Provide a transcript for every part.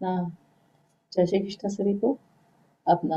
अपना जय श्री कृष्ण सभी को। अपना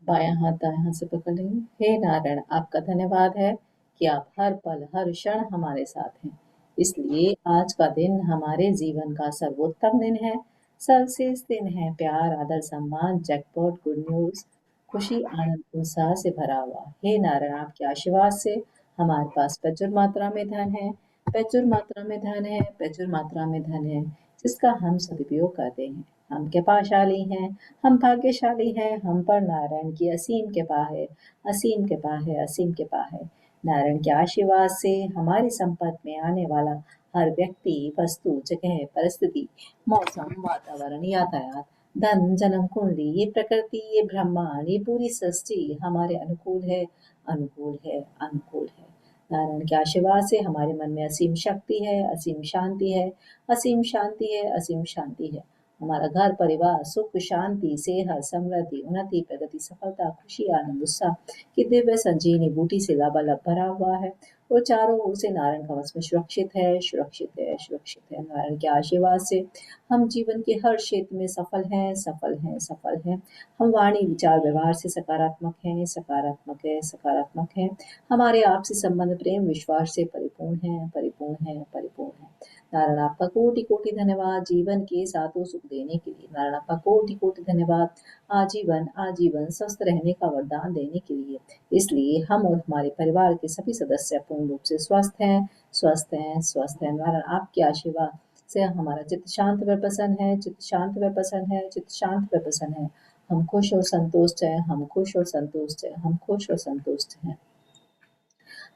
बायां हाथ दायां हाथ से पकड़ लेंगे। हे नारायण, आपका धन्यवाद है कि आप हर पल हर क्षण हमारे साथ हैं। इसलिए आज का दिन हमारे जीवन का सर्वोत्तम दिन है, सर्वश्रेष्ठ दिन है। प्यार, आदर, सम्मान, जैकपॉट, गुड न्यूज, खुशी, आनंद, उत्साह से भरा हुआ। हे नारायण, आपके आशीर्वाद से हमारे पास प्रचुर मात्रा में धन है, प्रचुर मात्रा में धन है, प्रचुर मात्रा में धन है, जिसका हम सदुपयोग करते हैं। हम कृपाशाली हैं, हम भाग्यशाली हैं, हम पर नारायण की असीम कृपा है, असीम कृपा है, असीम कृपा है। नारायण के आशीर्वाद से हमारी संपत्ति में आने वाला हर व्यक्ति, वस्तु, जगह, परिस्थिति, मौसम, वातावरण, यातायात, धन, जन्म कुंडली, ये प्रकृति, ये ब्रह्मांड, ये पूरी सृष्टि हमारे अनुकूल है, अनुकूल है, अनुकूल है। नारायण के आशीर्वाद से हमारे मन में असीम शक्ति है, असीम शांति है, असीम शांति है, असीम शांति है। हमारा घर परिवार सुख शांति सेहत समृद्धि उन्नति प्रगति सफलता खुशी आनंद उत्साह की दिव्य संजीवनी बूटी से लबालब भरा हुआ है और चारों ओर से नारायण कवच में सुरक्षित है, सुरक्षित है, सुरक्षित है। नारायण के आशीर्वाद से हम जीवन के हर क्षेत्र में सफल हैं, सफल हैं, सफल हैं। हम वाणी विचार व्यवहार से सकारात्मक हैं, सकारात्मक है, सकारात्मक हैं। हमारे आपसी संबंध प्रेम विश्वास से परिपूर्ण है, परिपूर्ण है, परिपूर्ण है। नारायण आपका कोटि कोटि धन्यवाद जीवन के साथों सुख देने के लिए। नारायण आपका कोटि कोटि धन्यवाद आजीवन आजीवन स्वस्थ रहने का वरदान देने के लिए। इसलिए हम और हमारे परिवार के सभी सदस्य पूर्ण रूप से स्वस्थ हैं, स्वस्थ हैं, स्वस्थ हैं। नारायण आपके आशीर्वाद से हमारा चित्त शांत व प्रसन्न है, चित्त शांत व प्रसन्न है, चित्त शांत व प्रसन्न है। हम खुश और संतुष्ट हैं, हम खुश और संतुष्ट हैं, हम खुश और संतुष्ट हैं।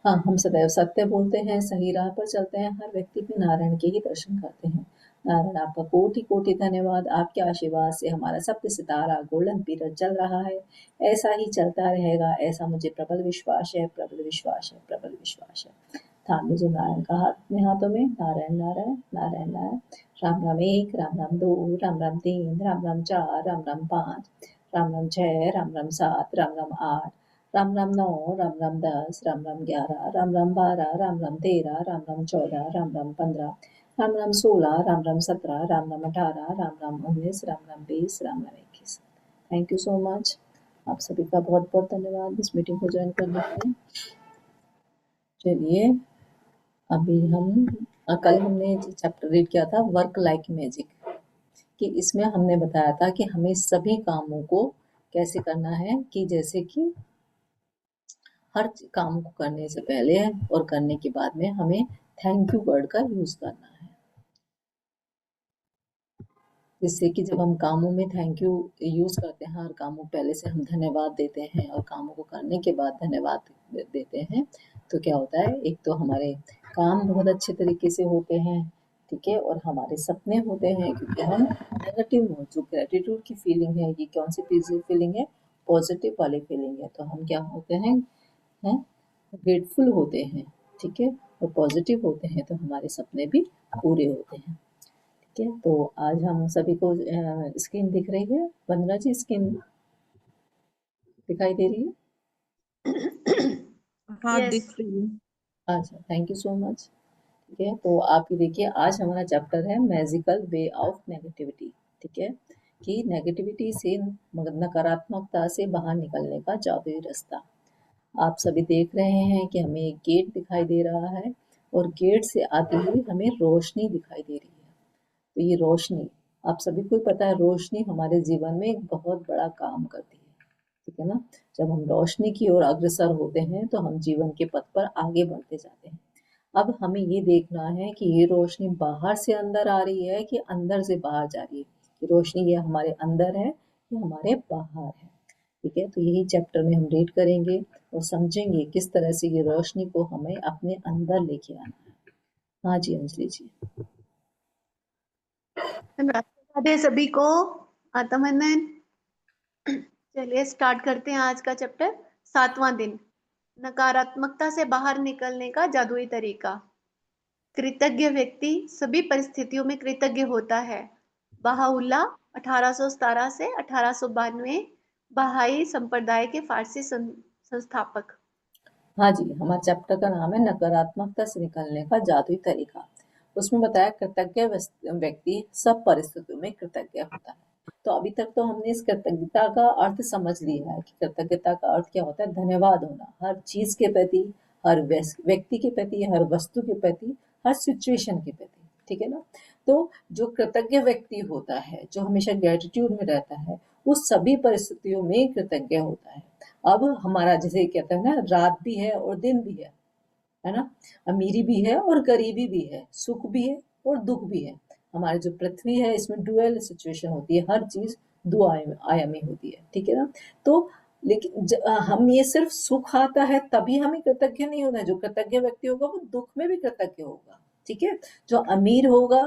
हाँ, हम सदैव सत्य बोलते हैं, सही राह पर चलते हैं, हर व्यक्ति में नारायण के ही दर्शन करते हैं। नारायण आपका कोटि कोटि धन्यवाद। आपके आशीर्वाद से हमारा सप्त सितारा गोल्डन पीरियड चल रहा है, ऐसा ही चलता रहेगा, ऐसा मुझे प्रबल विश्वास है, प्रबल विश्वास है, प्रबल विश्वास है। थाम लीजिए नारायण का हाथ अपने हाथों में। नारायण नारायण नारायण नारायण। राम राम एक, राम राम दो, राम राम तीन, राम राम चार, राम राम पाँच, राम राम छः, राम राम सात, राम राम आठ, Ram Ram 9, Ram Ram 10, Ram Ram 11, Ram Ram 12, Ram Ram 13, Ram Ram 14, Ram Ram 15, Ram Ram 16, Ram Ram 17, Ram Ram 18, Ram Ram 19, Ram Ram 20, Ram Ram 21। Thank you so much. आप सभी का बहुत बहुत धन्यवाद इस मीटिंग को ज्वाइन करने के लिए। चलिए अभी हम कल हमने चैप्टर रीड किया था वर्क लाइक मैजिक, कि इसमें हमने बताया था कि हमें सभी कामों को कैसे करना है, कि जैसे कि हर काम को करने से पहले और करने के बाद में हमें थैंक यू वर्ड का यूज करना है, जिससे कि जब हम कामों में थैंक यू यूज करते हैं, हर कामों पहले से हम धन्यवाद देते हैं और कामों को करने के बाद धन्यवाद देते हैं, तो क्या होता है, एक तो हमारे काम बहुत अच्छे तरीके से होते हैं, ठीक है, और हमारे सपने होते हैं, क्योंकि हम नेगेटिव जो ग्रेटिट्यूड की फीलिंग है, ये कौन सी फीलिंग है, पॉजिटिव वाली फीलिंग है, तो हम क्या होते हैं ग्रेटफुल होते हैं, ठीक है, और पॉजिटिव होते हैं, तो हमारे सपने भी पूरे होते हैं, ठीक है। तो आज हम सभी को स्क्रीन दिख रही है, वंदना जी स्क्रीन दिखाई दे रही है? हाँ Yes. दिख रही है। अच्छा, थैंक यू सो मच। ठीक है, तो आप ये देखिए आज हमारा चैप्टर है मैजिकल वे ऑफ नेगेटिविटी, ठीक है, कि नेगेटिविटी से नकारात्मकता से बाहर निकलने का जादुई रास्ता। आप सभी देख रहे हैं कि हमें एक गेट दिखाई दे रहा है और गेट से आती हुई हमें रोशनी दिखाई दे रही है। तो ये रोशनी, आप सभी को पता है, रोशनी हमारे जीवन में एक बहुत बड़ा काम करती है, ठीक है ना। जब हम रोशनी की ओर अग्रसर होते हैं तो हम जीवन के पथ पर आगे बढ़ते जाते हैं। अब हमें ये देखना है कि ये रोशनी बाहर से अंदर आ रही है कि अंदर से बाहर जा रही है, कि रोशनी ये हमारे अंदर है या हमारे बाहर है, ठीक है। तो यही चैप्टर में हम रीड करेंगे और समझेंगे किस तरह से ये रोशनी को हमें अपने अंदर लेके आना है। हाँ जी अंजलि जी। राधे सभी को, आत्मवंदन। चलिए स्टार्ट करते हैं आज का चैप्टर। 7वां दिन, नकारात्मकता से बाहर निकलने का जादुई तरीका। कृतज्ञ व्यक्ति सभी परिस्थितियों में कृतज्ञ होता है। बहाउल्लाह 1817 से 1892 बहाई संप्रदाय के फारसी संस्थापक। हाँ जी, हमारे चैप्टर का नाम है नकारात्मकता से निकलने का जादुई तरीका। उसमें बताया कृतज्ञ व्यक्ति सब परिस्थितियों में कृतज्ञ होता है। तो अभी तक तो हमने इस कृतज्ञता का अर्थ समझ लिया है कि कृतज्ञता का अर्थ क्या होता है। धन्यवाद होना हर चीज के प्रति, हर व्यक्ति के प्रति, हर वस्तु के प्रति, हर सिचुएशन के प्रति, ठीक है ना। तो जो कृतज्ञ व्यक्ति होता है, जो हमेशा ग्रेटिट्यूड में रहता है, वो सभी परिस्थितियों में कृतज्ञ होता है। अब हमारा जैसे कहते हैं ना, रात भी है और दिन भी है ना, अमीरी भी है और गरीबी भी है, सुख भी है और दुख भी है। हमारी जो पृथ्वी है इसमें डुअल सिचुएशन होती है, हर चीज दो आयामी होती है, ठीक है ना। तो लेकिन हम ये सिर्फ सुख आता है तभी हमें कृतज्ञ नहीं होना है। जो कृतज्ञ व्यक्ति होगा वो दुख में भी कृतज्ञ होगा, ठीक है। जो अमीर होगा,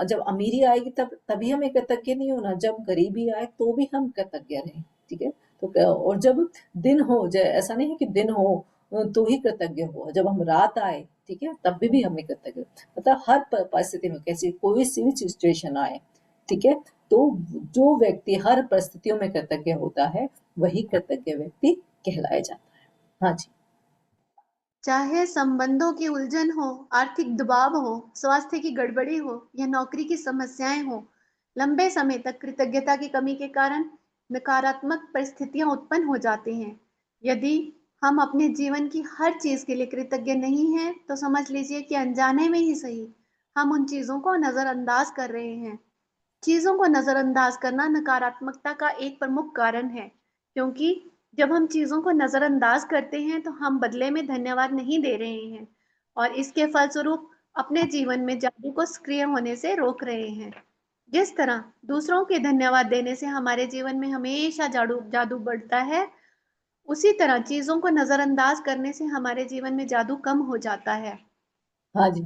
जब अमीरी आएगी तब तभी हमें कृतज्ञ नहीं होना, जब गरीबी आए तो भी हम कृतज्ञ रहें, ठीक है। तो और जब दिन हो जाए, ऐसा नहीं है कि दिन हो तो ही कृतज्ञ हो, जब हम रात आए, ठीक है, तब भी हमें कृतज्ञ, मतलब हर परिस्थिति में कैसी कोई सी भी सिचुएशन आए, ठीक है, तो जो व्यक्ति हर परिस्थितियों में कृतज्ञ होता है वही कृतज्ञ व्यक्ति कहलाया जाता है। हाँ जी। चाहे संबंधों की उलझन हो, आर्थिक दबाव हो, स्वास्थ्य की गड़बड़ी हो या नौकरी की समस्याएं हो, लंबे समय तक कृतज्ञता की कमी के कारण नकारात्मक परिस्थितियां उत्पन्न हो जाती हैं। यदि हम अपने जीवन की हर चीज के लिए कृतज्ञ नहीं हैं, तो समझ लीजिए कि अनजाने में ही सही, हम उन चीजों को नजरअंदाज कर रहे हैं। चीजों को नजरअंदाज करना नकारात्मकता का एक प्रमुख कारण है, क्योंकि जब हम चीजों को नजरअंदाज करते हैं तो हम बदले में धन्यवाद नहीं दे रहे हैं और इसके फलस्वरूप अपने जीवन में जादू को सक्रिय होने से रोक रहे हैं। जिस तरह दूसरों के धन्यवाद देने से हमारे जीवन में हमेशा जादू जादू बढ़ता है, उसी तरह चीजों को नजरअंदाज करने से हमारे जीवन में जादू कम हो जाता है। हाँ जी।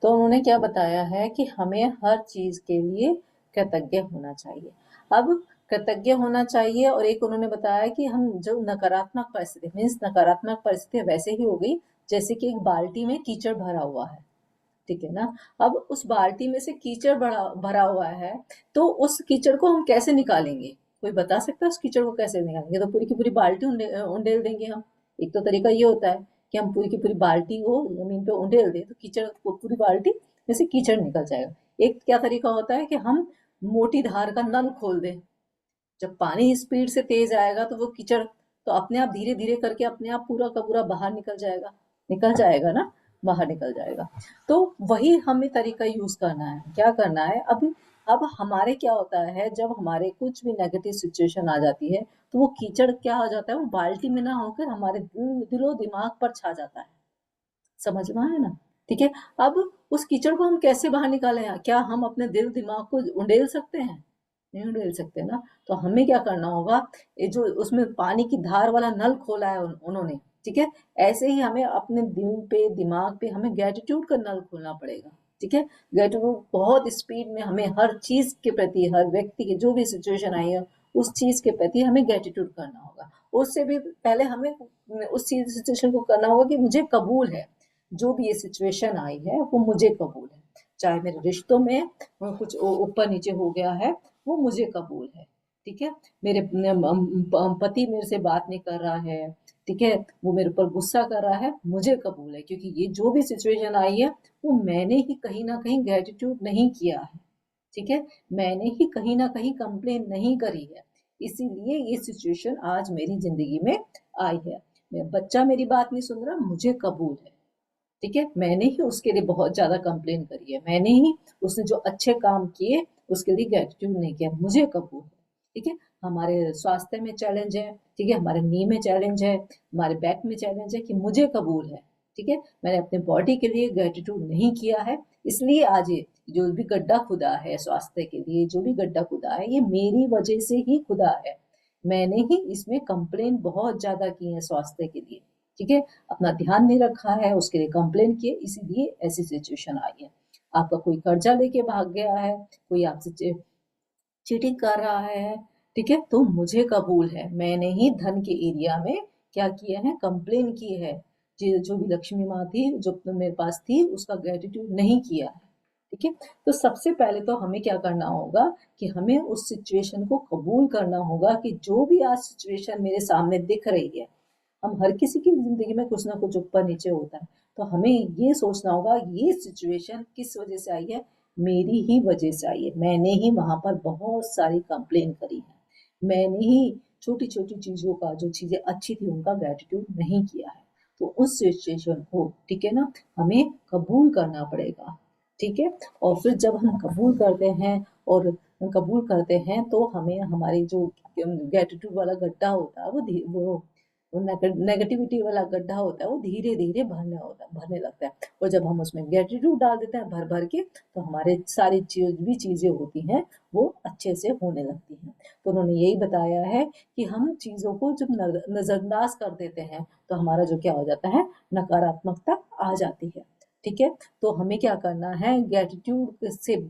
तो उन्होंने क्या बताया है कि हमें हर चीज के लिए कृतज्ञ होना चाहिए। अब कृतज्ञ होना चाहिए, और एक उन्होंने बताया कि हम जो नकारात्मक परिस्थिति, मीन्स नकारात्मक परिस्थिति वैसे ही हो गई जैसे कि एक बाल्टी में कीचड़ भरा हुआ है, ठीक है ना। अब उस बाल्टी में से कीचड़ भरा भरा हुआ है, तो उस कीचड़ को हम कैसे निकालेंगे? कोई बता सकता है उस कीचड़ को कैसे निकालेंगे? तो पूरी की पूरी बाल्टी उंडेल देंगे हम। एक तो तरीका ये होता है कि हम पूरी की पूरी बाल्टी को जमीन पे उंडेल दें, तो कीचड़ को पूरी बाल्टी में से कीचड़ निकल जाएगा। एक क्या तरीका होता है कि हम मोटी धार का नल खोल दें, जब पानी स्पीड से तेज आएगा तो वो कीचड़ तो अपने आप धीरे धीरे करके अपने आप पूरा का पूरा बाहर निकल जाएगा ना, बाहर निकल जाएगा। तो वही हमें तरीका यूज करना है। क्या करना है अब हमारे क्या होता है, जब हमारे कुछ भी नेगेटिव सिचुएशन आ जाती है तो वो कीचड़ क्या हो जाता है, वो बाल्टी में ना होकर हमारे दिलो दिमाग पर छा जाता है। समझ में आया ना? ठीक है। अब उस कीचड़ को हम कैसे बाहर निकालें? क्या हम अपने दिल दिमाग को उंडेल सकते हैं? नहीं उंडेल सकते ना। तो हमें क्या करना होगा, ये जो उसमें पानी की धार वाला नल खोला है उन्होंने, ठीक है, ऐसे ही हमें अपने दिल पे दिमाग पे हमें ग्रेटिट्यूड का नल खोलना पड़ेगा, ठीक है। ग्रेटिट्यूड बहुत स्पीड में हमें हर चीज के प्रति, हर व्यक्ति की जो भी सिचुएशन आई है उस चीज के प्रति हमें ग्रेटिट्यूड करना होगा। उससे भी पहले हमें उस चीज सिचुएशन को करना होगा कि मुझे कबूल है, जो भी ये सिचुएशन आई है वो मुझे कबूल है। चाहे मेरे रिश्तों में कुछ ऊपर नीचे हो गया है, वो मुझे कबूल है, ठीक है। मेरे पति मेरे से बात नहीं कर रहा है, ठीक है, वो मेरे ऊपर गुस्सा कर रहा है, मुझे कबूल है, क्योंकि ये जो भी सिचुएशन आई है वो मैंने ही कहीं ना कहीं ग्रेटिट्यूड नहीं किया है, ठीक है, मैंने ही कहीं ना कहीं कंप्लेन नहीं करी है, इसीलिए ये सिचुएशन आज मेरी जिंदगी में आई है। बच्चा मेरी बात नहीं सुन रहा, मुझे कबूल है, ठीक है, मैंने ही उसके लिए बहुत ज्यादा कंप्लेन करी है, मैंने ही उसने जो अच्छे काम किए उसके लिए ग्रेटिट्यूड नहीं किया, मुझे कबूल है, ठीक है। हमारे स्वास्थ्य में चैलेंज है, ठीक है, हमारे नी में चैलेंज है, हमारे बैक में चैलेंज है, कि मुझे कबूल है, ठीक है, मैंने अपने बॉडी के लिए ग्रेटिट्यूड नहीं किया है, इसलिए आज ये जो भी गड्ढा खुदा है स्वास्थ्य के लिए, जो भी गड्ढा खुदा है ये मेरी वजह से ही खुदा है, मैंने ही इसमें कंप्लेन बहुत ज्यादा की है स्वास्थ्य के लिए, ठीक है, अपना ध्यान नहीं रखा है, उसके लिए कंप्लेन किए, इसीलिए ऐसी सिचुएशन आई है। आपका कोई कर्जा लेके भाग गया है, कोई आपसे चीटिंग कर रहा है, ठीक है, तो मुझे कबूल है, मैंने ही धन के एरिया में क्या किया है, कंप्लेन की है, जो भी लक्ष्मी माँ थी जो मेरे पास थी उसका ग्रेटिट्यूड नहीं किया है, ठीक है। तो सबसे पहले तो हमें क्या करना होगा कि हमें उस सिचुएशन को कबूल करना होगा कि जो भी आज सिचुएशन मेरे सामने दिख रही है, हम हर किसी की जिंदगी में कुछ ना कुछ ऊपर नीचे होता है, तो हमें ये सोचना होगा ये सिचुएशन किस वजह से आई है, मेरी ही वजह से आई है, मैंने ही वहां पर बहुत सारी कंप्लेन करी है, मैंने ही छोटी छोटी चीजों का, जो चीजें अच्छी थी उनका ग्रेटिट्यूड नहीं किया है। तो उस सिचुएशन को, ठीक है ना, हमें कबूल करना पड़ेगा, ठीक है। और फिर जब हम कबूल करते हैं और कबूल करते हैं तो हमें हमारी जो ग्रेटिट्यूड वाला गड्ढा होता है वो नेगेटिविटी वाला गड्ढा होता है वो धीरे धीरे भरने लगता है। और जब हम उसमें ग्रेटिट्यूड डाल देते हैं भर भर के, तो हमारे सारी भी चीजें होती हैं वो अच्छे से होने लगती हैं। तो उन्होंने यही बताया है कि हम चीजों को जब नजरअंदाज कर देते हैं तो हमारा जो क्या हो जाता है, नकारात्मकता आ जाती है, ठीक है। तो हमें क्या करना है, ग्रेटिट्यूड से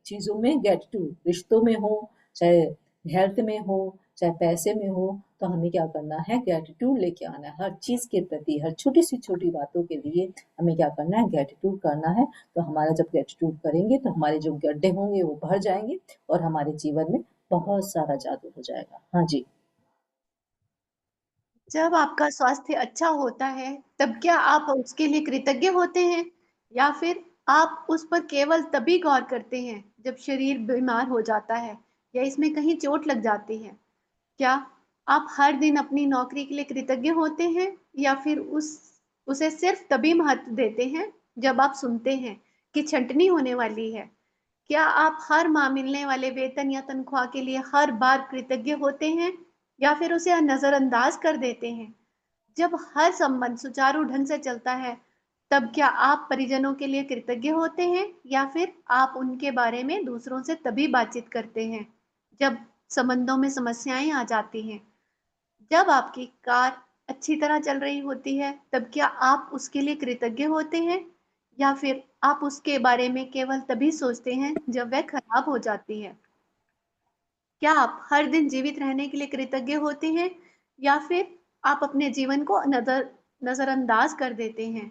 चीजों में, ग्रेटिट्यूड रिश्तों में हो, चाहे हेल्थ में हो, चाहे पैसे में हो, तो हमें क्या करना है, ग्रेटिट्यूड लेके आना है हर चीज के प्रति, हर छोटी सी छोटी बातों के लिए हमें क्या करना है, ग्रेटिट्यूड करना है। तो हमारा जब ग्रेटिट्यूड करेंगे तो हमारे जो गड्ढे होंगे वो भर जाएंगे और हमारे जीवन में बहुत सारा जादू हो जाएगा। हाँ जी। जब आपका स्वास्थ्य अच्छा होता है, तब क्या आप उसके लिए कृतज्ञ होते हैं, या फिर आप उस पर केवल तभी गौर करते हैं जब शरीर बीमार हो जाता है या इसमें कहीं चोट लग जाती है? क्या आप हर दिन अपनी नौकरी के लिए कृतज्ञ होते हैं, या फिर उसे सिर्फ तभी महत्व देते हैं जब आप सुनते हैं कि छंटनी होने वाली है? क्या आप हर माह मिलने वाले वेतन या तनख्वाह के लिए हर बार कृतज्ञ होते हैं, या फिर उसे नजरअंदाज कर देते हैं? जब हर संबंध सुचारू ढंग से चलता है, तब क्या आप परिजनों के लिए कृतज्ञ होते हैं, या फिर आप उनके बारे में दूसरों से तभी बातचीत करते हैं जब संबंधों में समस्याएं आ जाती हैं? जब आपकी कार अच्छी तरह चल रही होती है, तब क्या आप उसके लिए कृतज्ञ होते हैं, या फिर आप उसके बारे में केवल तभी सोचते हैं जब वह खराब हो जाती है? क्या आप हर दिन जीवित रहने के लिए कृतज्ञ होते हैं, या फिर आप अपने जीवन को नजरअंदाज कर देते हैं?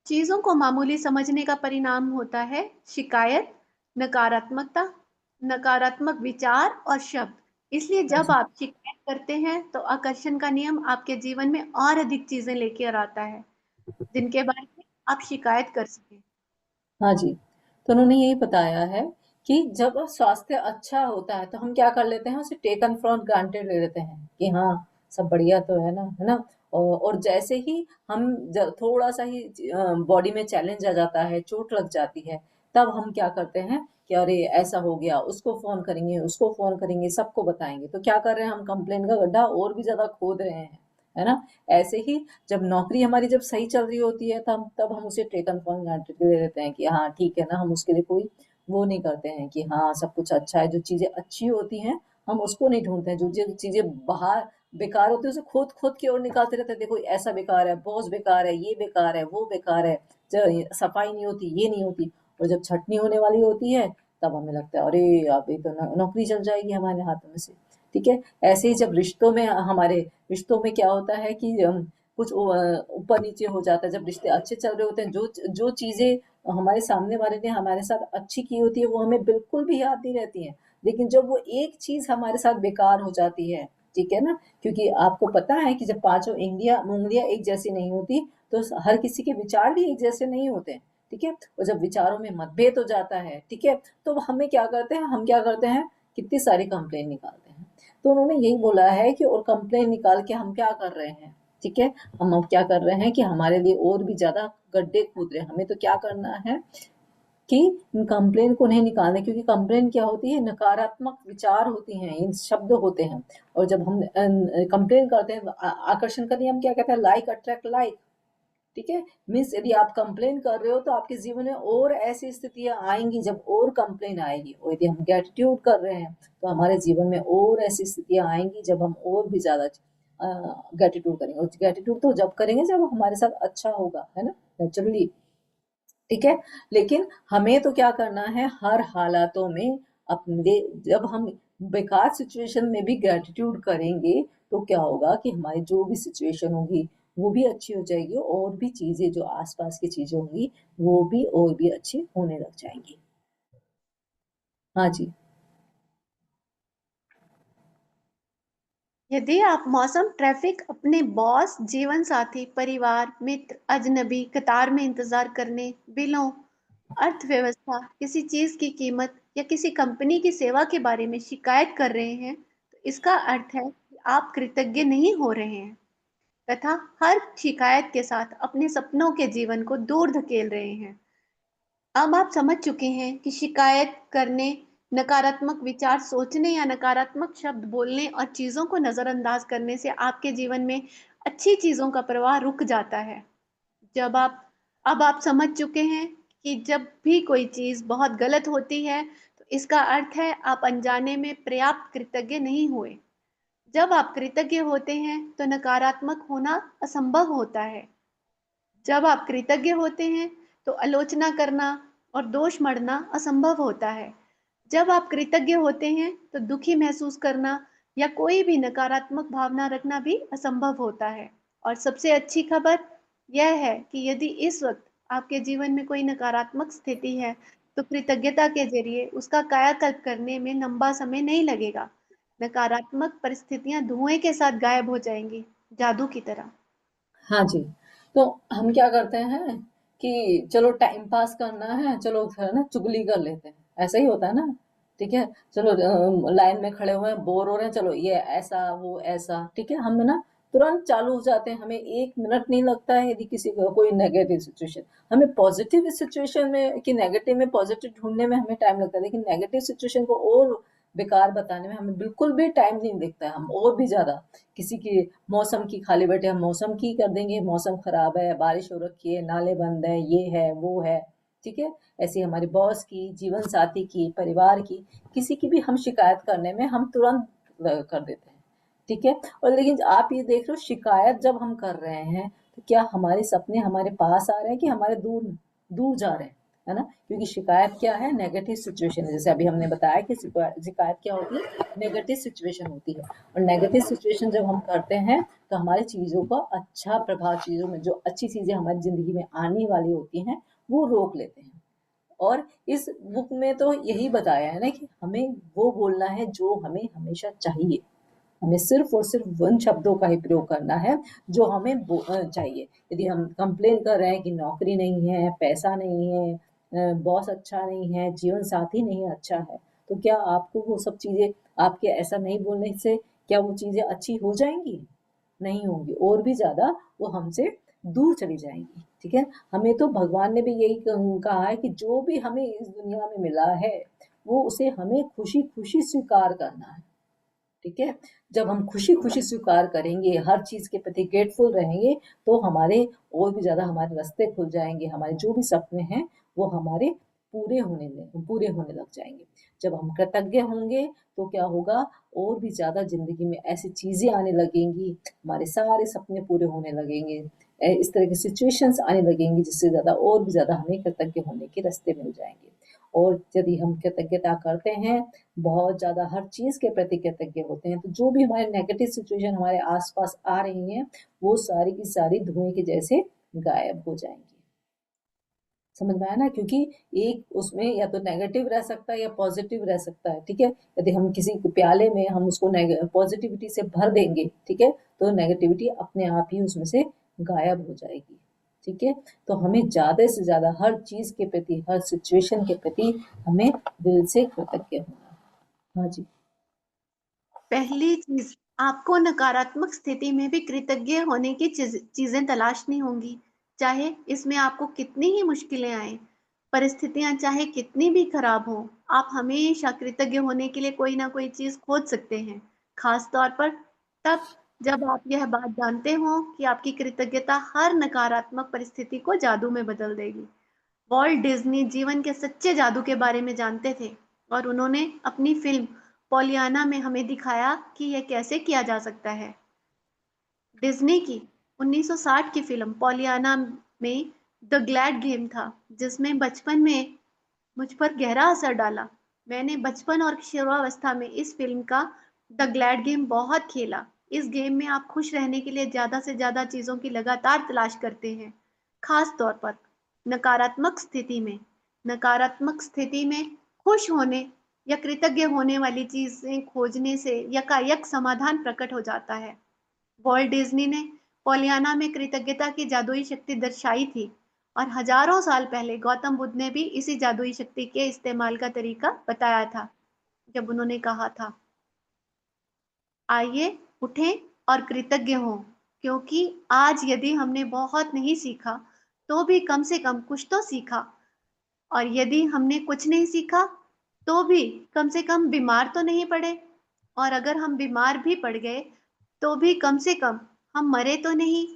चीजों को मामूली समझने का परिणाम होता है शिकायत, नकारात्मकता, नकारात्मक विचार और शब्द। इसलिए हाँ जब जी। आप शिकायत करते हैं तो आकर्षण का नियम आपके जीवन में और अधिक चीजें लेकर आता है जिनके बारे में आप शिकायत कर सकें। हाँ जी। तो उन्होंने यही बताया है कि जब स्वास्थ्य अच्छा होता है तो हम क्या कर लेते हैं, उसे टेकन फॉर ग्रांटेड ले लेते हैं कि हाँ, सब बढ़िया तो है ना। और जैसे ही हम थोड़ा सा ही बॉडी में चैलेंज आ जाता है, चोट लग जाती है, तब हम क्या करते हैं कि अरे ऐसा हो गया, उसको फोन करेंगे, उसको फोन करेंगे, सबको बताएंगे। तो क्या कर रहे हैं, हम कंप्लेन का गड्ढा और भी ज्यादा खोद रहे हैं, है ना। ऐसे ही जब नौकरी हमारी जब सही चल रही होती है तब हम उसे टेकन फॉर ग्रांटेड ले लेते हैं कि हाँ ठीक है ना, हम उसके लिए कोई वो नहीं करते हैं कि हाँ सब कुछ अच्छा है। जो चीजें अच्छी होती हैं हम उसको नहीं ढूंढते हैं, जो चीजें बाहर बेकार होती है उसे खोद खोद के और निकालते रहते हैं, देखो ऐसा बेकार है, बॉस बेकार है, ये बेकार है, वो बेकार है, सफाई नहीं होती, ये नहीं होती। और जब छटनी होने वाली होती है तब हमें लगता है अरे अभी तो नौकरी चल जाएगी हमारे हाथों में से, ठीक है। ऐसे ही जब रिश्तों में, हमारे रिश्तों में क्या होता है कि कुछ ऊपर नीचे हो जाता है। जब रिश्ते अच्छे चल रहे होते हैं, जो जो चीजें हमारे सामने वाले ने हमारे साथ अच्छी की होती है वो हमें बिल्कुल भी याद नहीं रहती है। लेकिन जब वो एक चीज हमारे साथ बेकार हो जाती है, ठीक है ना, क्योंकि आपको पता है कि जब पांचों उंगलियां एक जैसी नहीं होती तो हर किसी के विचार भी एक जैसे नहीं होते, ठीक है। और जब विचारों में मतभेद हो जाता है, ठीक है, तो हमें क्या करते हैं, हम क्या करते हैं, कितनी सारी कंप्लेन निकालते हैं। तो उन्होंने यही बोला है कि और कंप्लेन निकाल के हम क्या कर रहे हैं, ठीक है, हम अब क्या कर रहे हैं कि हमारे लिए और भी ज्यादा गड्ढे खोद रहे हैं। हमें तो क्या करना है कि कंप्लेन को नहीं निकालना, क्योंकि कंप्लेन क्या होती है, नकारात्मक विचार होती हैं, इन शब्द होते हैं। और जब हम कंप्लेन करते हैं आकर्षण का नियम क्या कहता है, लाइक अट्रैक्ट लाइक, ठीक है। मीन्स यदि आप कंप्लेन कर रहे हो तो आपके जीवन में और ऐसी स्थितियां आएंगी जब और कंप्लेन आएगी। और यदि हम ग्रेटिट्यूड कर रहे हैं तो हमारे जीवन में और ऐसी स्थितियां आएंगी जब हम और भी ज्यादा ग्रेटिट्यूड करेंगे। और ग्रेटिट्यूड तो जब करेंगे जब हमारे साथ अच्छा होगा, है ना, नेचुरली, ठीक है। लेकिन हमें तो क्या करना है, हर हालातों में अपने, जब हम बेकार सिचुएशन में भी ग्रेटिट्यूड करेंगे तो क्या होगा कि हमारी जो भी सिचुएशन होगी वो भी अच्छी हो जाएगी, और भी चीजें जो आसपास की चीजें होंगी वो भी और भी अच्छी होने लग जाएंगी। हाँ जी। यदि आप मौसम, ट्रैफिक, अपने बॉस, जीवन साथी, परिवार, मित्र, अजनबी, कतार में इंतजार करने, बिलों, अर्थव्यवस्था, किसी चीज की कीमत या किसी कंपनी की सेवा के बारे में शिकायत कर रहे हैं, तो इसका अर्थ है कि आप कृतज्ञ नहीं हो रहे हैं तथा हर शिकायत के साथ अपने सपनों के जीवन को दूर धकेल रहे हैं। अब आप समझ चुके हैं कि शिकायत करने, नकारात्मक विचार सोचने या नकारात्मक शब्द बोलने और चीजों को नजरअंदाज करने से आपके जीवन में अच्छी चीजों का प्रवाह रुक जाता है। जब आप अब आप समझ चुके हैं कि जब भी कोई चीज बहुत गलत होती है, तो इसका अर्थ है आप अनजाने में पर्याप्त कृतज्ञ नहीं हुए। जब आप कृतज्ञ होते हैं, तो नकारात्मक होना असंभव होता है। जब आप कृतज्ञ होते हैं, तो आलोचना करना और दोष मढ़ना असंभव होता है। जब आप कृतज्ञ होते हैं, तो दुखी महसूस करना या कोई भी नकारात्मक भावना रखना भी असंभव होता है। और सबसे अच्छी खबर यह है कि यदि इस वक्त आपके जीवन में कोई नकारात्मक स्थिति है, तो कृतज्ञता के जरिए उसका कायाकल्प करने में लंबा समय नहीं लगेगा। नकारात्मक परिस्थितियां धुएं के साथ गायब हो जाएंगी, जादू की तरह। हाँ जी, तो हम क्या करते हैं कि चलो टाइम पास करना है, चलो है ना चुगली कर लेते हैं, ऐसा ही होता है ना। ठीक है, चलो लाइन में खड़े हुए हैं, बोर हो रहे हैं, चलो ये ऐसा वो ऐसा, ठीक है, हम ना तुरंत चालू हो जाते हैं। हमें एक मिनट नहीं लगता है यदि किसी को कोई नेगेटिव सिचुएशन, हमें पॉजिटिव सिचुएशन में कि नेगेटिव में पॉजिटिव ढूंढने में हमें टाइम लगता है, लेकिन नेगेटिव सिचुएशन को और बेकार बताने में हमें बिल्कुल भी टाइम नहीं दिखता है। हम और भी ज्यादा किसी की मौसम की खाली बैठे हम मौसम की कर देंगे, मौसम खराब है, बारिश हो रखी है, नाले बंद है, ये है वो है, ठीक है। ऐसे ही हमारे बॉस की, जीवन साथी की, परिवार की, किसी की भी हम शिकायत करने में हम तुरंत कर देते हैं, ठीक है। और लेकिन आप ये देख लो, शिकायत जब हम कर रहे हैं तो क्या हमारे सपने हमारे पास आ रहे हैं कि हमारे दूर दूर जा रहे हैं, है ना। क्योंकि शिकायत क्या है, नेगेटिव सिचुएशन है। जैसे अभी हमने बताया कि शिकायत क्या होती है, नेगेटिव सिचुएशन होती है। और नेगेटिव सिचुएशन जब हम करते हैं तो हमारी चीज़ों का अच्छा प्रभाव, चीज़ों में जो अच्छी चीज़ें हमारी ज़िंदगी में आने वाली होती हैं वो रोक लेते हैं। और इस बुक में तो यही बताया है ना कि हमें वो बोलना है जो हमें हमेशा चाहिए। हमें सिर्फ और सिर्फ उन शब्दों का ही प्रयोग करना है जो हमें चाहिए। यदि हम कंप्लेन कर रहे हैं कि नौकरी नहीं है, पैसा नहीं है, बॉस अच्छा नहीं है, जीवन साथी नहीं अच्छा है, तो क्या आपको वो सब चीज़ें, आपके ऐसा नहीं बोलने से क्या वो चीज़ें अच्छी हो जाएंगी? नहीं होंगी, और भी ज़्यादा वो हमसे दूर चली जाएंगी, ठीक है। हमें तो भगवान ने भी यही कहा है कि जो भी हमें इस दुनिया में मिला है वो उसे हमें खुशी खुशी स्वीकार करना है, ठीक है। जब हम खुशी-खुशी स्वीकार करेंगे, हर चीज़ के प्रति ग्रेटफुल रहेंगे, तो हमारे और भी ज़्यादा हमारे रास्ते खुल जाएँगे, हमारे जो भी सपने हैं, वो हमारे पूरे होने लग जाएँगे। जब हम कृतज्ञ होंगे, तो क्या होगा, और भी ज़्यादा ज़िंदगी में ऐसी चीज़ें आने लगेंगी, हमारे सारे सपने पूरे होने लगेंगे। इस तरह की सिचुएशंस आने लगेंगी, जिससे ज़्यादा और भी ज़्यादा हमें कृतज्ञ होने के रास्ते मिल जाएँगे। और यदि हम कृतज्ञता करते हैं, बहुत ज़्यादा हर चीज़ के प्रति कृतज्ञ होते हैं, तो जो भी हमारे नेगेटिव सिचुएशन हमारे आस-पास आ रही हैं, वो सारी की सारी धुएँ के जैसे गायब हो जाएँगी। समझ में आया ना? क्योंकि एक उसमें या तो नेगेटिव रह सकता है या पॉज़िटिव रह सकता है, ठीक है? यदि हम किसी प्याले में हम उसको पॉज़िटिविटी से भर देंगे, ठीक है? तो नेगेटिविटी अपने आप ही उसमें से गायब हो जाएगी, ठीक है? तो हमें ज़्यादा से ज़्यादा हर चीज़ के प्रति, हर सिचुएशन के प्रति हमें दिल से कृतज्ञ होना है। हाँ जी। पहली चीज, आपको नकारात्मक स्थिति में भी कृतज्ञ होने की चीजें तलाशनी होंगी, चाहे इसमें आपको कितनी ही मुश्किलें आए, परिस्थितियां चाहे कितनी भी खराब हो। आप हमेशा कृतज्ञ होने के लिए कोई ना कोई चीज खोज सकते हैं, खास तौर पर तब जब आप यह बात जानते हो कि आपकी कृतज्ञता हर नकारात्मक परिस्थिति को जादू में बदल देगी। वॉल्ट डिज्नी जीवन के सच्चे जादू के बारे में जानते थे, और उन्होंने अपनी फिल्म पॉलियाना में हमें दिखाया कि यह कैसे किया जा सकता है। डिज्नी की 1960 की फिल्म पॉलियाना में द ग्लैड गेम था, जिसमें बचपन में मुझ पर गहरा असर डाला। मैंने बचपन और किशोरावस्था में इस फिल्म का द ग्लैड गेम बहुत खेला। इस गेम में आप खुश रहने के लिए ज्यादा से ज्यादा चीजों की लगातार तलाश करते हैं, खास तौर पर नकारात्मक स्थिति में। नकारात्मक स्थिति में खुश होने या कृतज्ञ होने वाली चीजें खोजने से यकायक समाधान प्रकट हो जाता है। वॉल्ट डिज्नी ने पोलियाना में कृतज्ञता की जादुई शक्ति दर्शाई थी और हजारों साल पहले गौतम बुद्ध ने भी इसी जादुई शक्ति के इस्तेमाल का तरीका बताया था, जब उन्होंने कहा था, आइए उठें और कृतज्ञ हों, क्योंकि आज यदि हमने बहुत नहीं सीखा तो भी कम से कम कुछ तो सीखा, और यदि हमने कुछ नहीं सीखा तो भी कम से कम बीमार तो नहीं पड़े, और अगर हम बीमार भी पड़ गए तो भी कम से कम हम मरे तो नहीं।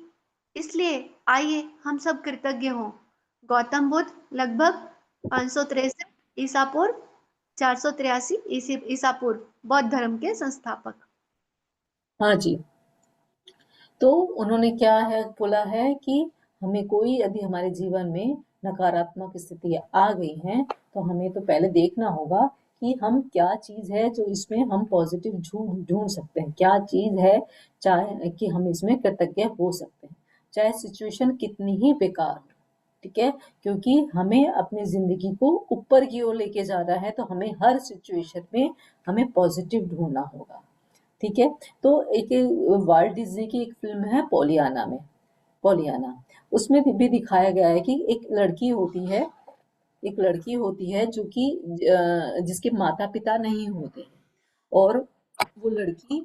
इसलिए आइए हम सब कृतज्ञ हों। गौतम बुद्ध लगभग 563 ईसा पूर्व 483 ईसा पूर्व बौद्ध धर्म के संस्थापक। हाँ जी। तो उन्होंने क्या है बोला है कि हमें कोई यदि हमारे जीवन में नकारात्मक स्थिति आ गई है तो हमें तो पहले देखना होगा कि हम क्या चीज़ है जो इसमें हम पॉजिटिव ढूंढ सकते हैं, क्या चीज़ है चाहे कि हम इसमें कृतज्ञ हो सकते हैं, चाहे सिचुएशन कितनी ही बेकार हो। ठीक है, क्योंकि हमें अपनी जिंदगी को ऊपर की ओर लेके जाना है तो हमें हर सिचुएशन में हमें पॉजिटिव ढूंढना होगा। ठीक है, तो एक वाल्ट डिज्नी की एक फिल्म है पोलियाना में, पोलियाना, उसमें भी दिखाया गया है कि एक लड़की होती है जो कि जिसके माता पिता नहीं होते, और वो लड़की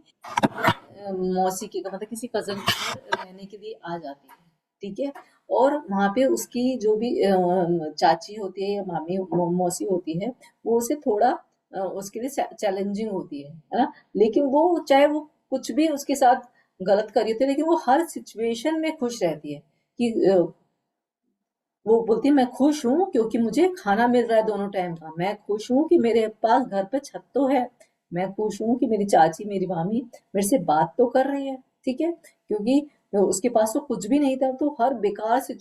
मौसी के मतलब किसी कजन के घर रहने के लिए आ जाती है। ठीक है, और वहां पे उसकी जो भी चाची होती है या मामी मौसी होती है, वो उसे थोड़ा उसके लिए चैलेंजिंग होती है ना, लेकिन वो चाहे वो कुछ भी उसके साथ गलत करी होती है लेकिन वो हर सिचुएशन में खुश रहती है कि वो बोलती है मैं खुश हूँ क्योंकि मुझे खाना मिल रहा है दोनों टाइम का, मैं खुश हूँ कि मेरे पास घर पे छत तो है, मैं खुश हूँ कि मेरी चाची मेरी मामी मेरे से बात तो कर रही है। ठीक है, क्योंकि उसके पास तो कुछ भी नहीं था, तो हर बेकार से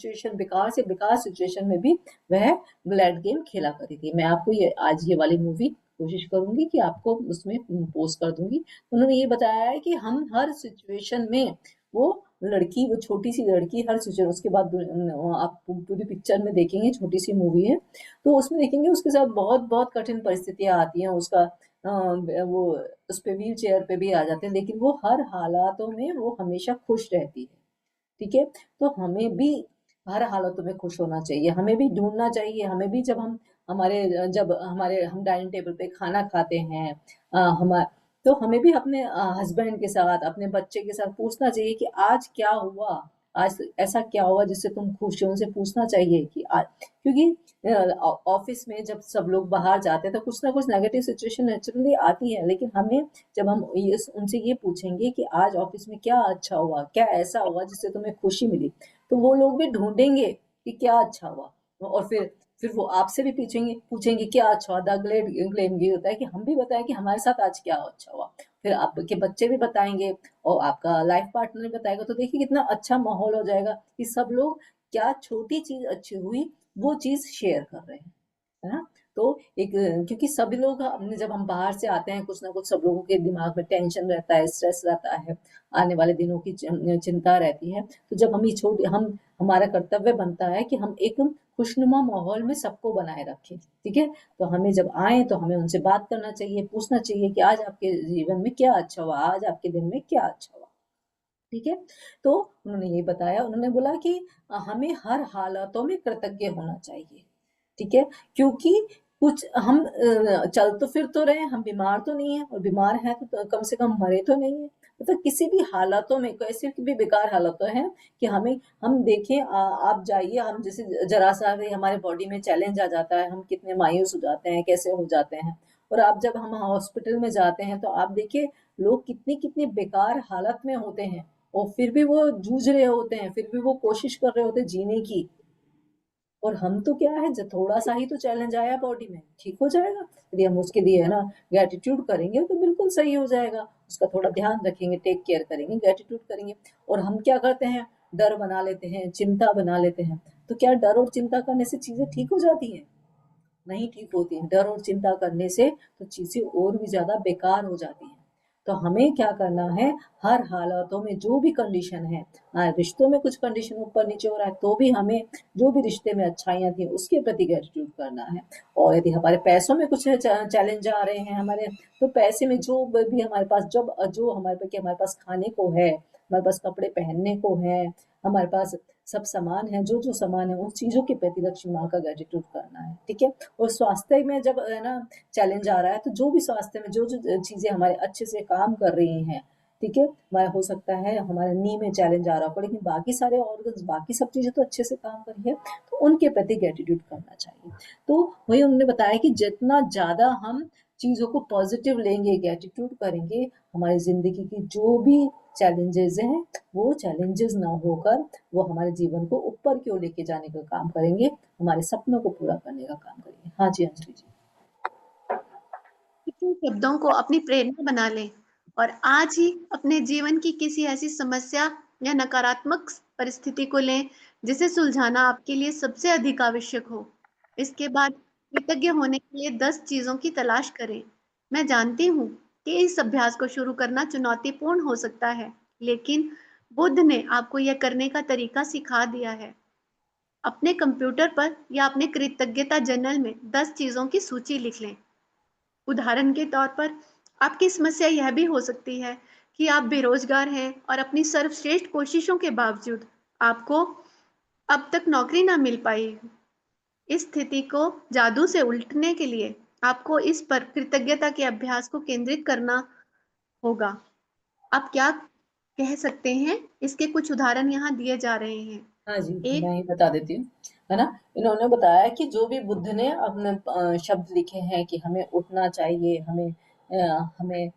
बेकार सिचुएशन में भी वह ग्लैड गेम खेला करी थी। मैं आपको ये आज ये वाली मूवी कोशिश करूंगी कि आपको उसमें पोस्ट कर दूंगी। उन्होंने ये बताया है कि हम हर सिचुएशन में वो वो छोटी सी लड़की हर सिचुएशन, उसके बाद आप पूरी पिक्चर में देखेंगे, छोटी सी मूवी है तो उसमें देखेंगे उसके साथ बहुत बहुत कठिन परिस्थितियां आती हैं, उसका वो उस पे व्हील चेयर पे भी आ जाते हैं लेकिन वो हर हालातों में वो हमेशा खुश रहती है। ठीक है, तो हमें भी हर हालतों में खुश होना चाहिए, हमें भी ढूंढना चाहिए, हमें भी जब हमारे हम डाइनिंग टेबल पे खाना खाते हैं, हम तो हमें भी अपने हस्बैंड के साथ अपने बच्चे के साथ पूछना चाहिए कि आज क्या हुआ, आज ऐसा क्या हुआ जिससे तुम खुश हो, उनसे पूछना चाहिए कि आज, क्योंकि ऑफिस में जब सब लोग बाहर जाते हैं तो कुछ ना कुछ नेगेटिव सिचुएशन नेचुरली आती है, लेकिन हमें जब हम ये उनसे ये पूछेंगे कि आज ऑफिस में क्या अच्छा हुआ, क्या ऐसा हुआ जिससे तुम्हें खुशी मिली, तो वो लोग भी ढूंढेंगे कि क्या अच्छा हुआ, और फिर वो आपसे भी पूछेंगे पूछेंगे क्या अच्छा हुआ। द ग्लेम ये होता है कि हम भी बताएं कि हमारे साथ आज क्या अच्छा हुआ, फिर आपके बच्चे भी बताएंगे और आपका लाइफ पार्टनर भी बताएगा, तो देखिए कितना अच्छा माहौल हो जाएगा कि सब लोग क्या छोटी चीज अच्छी हुई वो चीज शेयर कर रहे हैं, है ना। तो एक क्योंकि सभी लोग हमने जब हम बाहर से आते हैं कुछ ना कुछ सब लोगों के दिमाग में टेंशन रहता है, स्ट्रेस रहता है, आने वाले दिनों की चिंता रहती है, तो जब हम ये छोड़ हम हमारा कर्तव्य बनता है कि हम एक खुशनुमा माहौल में सबको बनाए रखें। ठीक है, तो हमें जब आए तो हमें उनसे बात करना चाहिए, पूछना चाहिए कि आज आपके जीवन में क्या अच्छा हुआ, आज आपके दिन में क्या अच्छा हुआ। ठीक है, तो उन्होंने ये बताया, उन्होंने बोला कि हमें हर हालातों में कृतज्ञ होना चाहिए। ठीक है, क्योंकि कुछ हम चल तो फिर तो रहे हैं, हम बीमार तो नहीं है, और बीमार हैं तो कम से कम मरे तो नहीं है, मतलब किसी भी हालातों में कैसे भी बेकार हालातों हैं कि हम देखें, आप जाइए, हम जैसे जरा सा भी हमारे बॉडी में चैलेंज आ जाता है, हम कितने मायूस हो जाते हैं, कैसे हो जाते हैं, और आप जब हम हॉस्पिटल में जाते हैं तो आप देखिए लोग कितनी कितनी बेकार हालत में होते हैं और फिर भी वो जूझ रहे होते हैं, फिर भी वो कोशिश कर रहे होते हैं जीने की, और हम तो क्या है जब थोड़ा सा ही तो चैलेंज आया बॉडी में ठीक हो जाएगा, यदि हम उसके लिए है ना ग्रेटिट्यूड करेंगे तो बिल्कुल सही हो जाएगा, उसका थोड़ा ध्यान रखेंगे, टेक केयर करेंगे, ग्रेटिट्यूड करेंगे। और हम क्या करते हैं, डर बना लेते हैं, चिंता बना लेते हैं, तो क्या डर और चिंता करने से चीजें ठीक हो जाती हैं? नहीं ठीक होती हैं, डर और चिंता करने से तो चीजें और भी ज्यादा बेकार हो जाती हैं। तो हमें क्या करना है, हर हालातों में जो भी कंडीशन है, रिश्तों में कुछ कंडीशन ऊपर नीचे हो रहा है तो भी हमें जो भी रिश्ते में अच्छाइयाँ थी उसके प्रति ग्रेटिट्यूड करना है। और यदि हमारे पैसों में कुछ चैलेंज आ रहे हैं हमारे, तो पैसे में जो भी हमारे पास जब जो हमारे पास खाने को है, हमारे पास कपड़े पहनने को है, हमारे पास सब सामान है, जो जो सामान है उस चीज़ों के प्रति लक्ष्मी माँ का ग्रेटिट्यूड करना है, ठीक है। और स्वास्थ्य में जब है ना चैलेंज आ रहा है, तो जो भी स्वास्थ्य में जो जो चीज़ें हमारे अच्छे से काम कर रही हैं, ठीक है, हमारा हो सकता है हमारे नी में चैलेंज आ रहा हो, लेकिन बाकी सारे ऑर्गन्स बाकी सब चीज़ें तो अच्छे से काम कर रही है, तो उनके प्रति ग्रेटिट्यूड करना चाहिए। तो वही उन्होंने बताया कि जितना ज़्यादा हम चीज़ों को पॉजिटिव लेंगे, ग्रेटिट्यूड करेंगे, हमारी ज़िंदगी की जो भी चैलेंजेस हैं वो चैलेंजेस ना होकर वो हमारे जीवन को ऊपर की ओर लेके जाने का काम करेंगे, हमारे सपनों को पूरा करने का काम करेंगे। हाँ जी, अंजलि जी। इन शब्दों को अपनी प्रेरणा बना लें और आज ही अपने जीवन की किसी ऐसी समस्या या नकारात्मक परिस्थिति को लें जिसे सुलझाना आपके लिए सबसे अधिक आवश्यक हो। इसके बाद कृतज्ञ होने के लिए 10 चीजों की तलाश करें। मैं जानती हूँ कि इस अभ्यास को शुरू करना चुनौतीपूर्ण हो सकता है, लेकिन बुद्ध ने आपको यह करने का तरीका सिखा दिया है। अपने कंप्यूटर पर या अपने कृतज्ञता जर्नल में 10 चीजों की सूची लिख लें। उदाहरण के तौर पर आपकी समस्या यह भी हो सकती है कि आप बेरोजगार हैं और अपनी सर्वश्रेष्ठ कोशिशों के बावजूद आपको अब तक नौकरी ना मिल पाई। इस स्थिति को जादू से उलटने के लिए आपको इस पर कृतज्ञता के अभ्यास को केंद्रित करना होगा। आप क्या कह सकते हैं? इसके कुछ उदाहरण यहाँ दिए जा रहे हैं। हाँ जी, एक, मैं ही बता देती हूँ, है ना? इन्होंने बताया कि जो भी बुद्ध ने अपने शब्द लिखे हैं कि हमें उठना चाहिए, हमें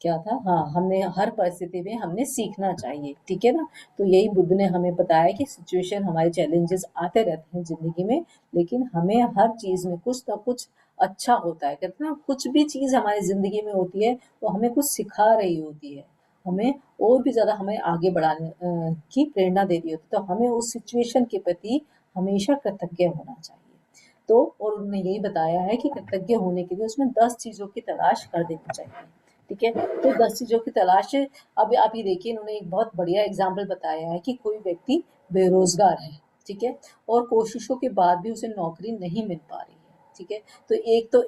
क्या था? हाँ, हमने हर परिस्थिति में हमने सीखना चाहिए, ठीक है ना? तो यही बुद्ध ने हमें बताया कि सिचुएशन हमारे चैलेंजेस आते रहते हैं ज़िंदगी में, लेकिन हमें हर चीज़ में कुछ ना कुछ अच्छा होता है। कहते हैं ना, कुछ भी चीज़ हमारी ज़िंदगी में होती है, वो हमें कुछ सिखा रही होती है। हमें और भी ज़्यादा हमें आगे बढ़ाने की प्रेरणा दे रही होती है। तो हमें उस सिचुएशन के प्रति हमेशा कृतज्ञ होना चाहिए। तो और उन्होंने यही बताया है कि कृतज्ञ होने के लिए उसमें 10 चीज़ों की तलाश कर देनी चाहिए। ठीक है? तो 10 चीज़ों की तलाश, अब आप ये देखिए, इन्होंने एक बहुत बढ़िया एग्ज़ाम्पल बताया है कि कोई व्यक्ति बेरोज़गार है, ठीक है? और कोशिशों के बाद भी उसे नौकरी नहीं मिल पा रही है, ठीक है? तो एक तो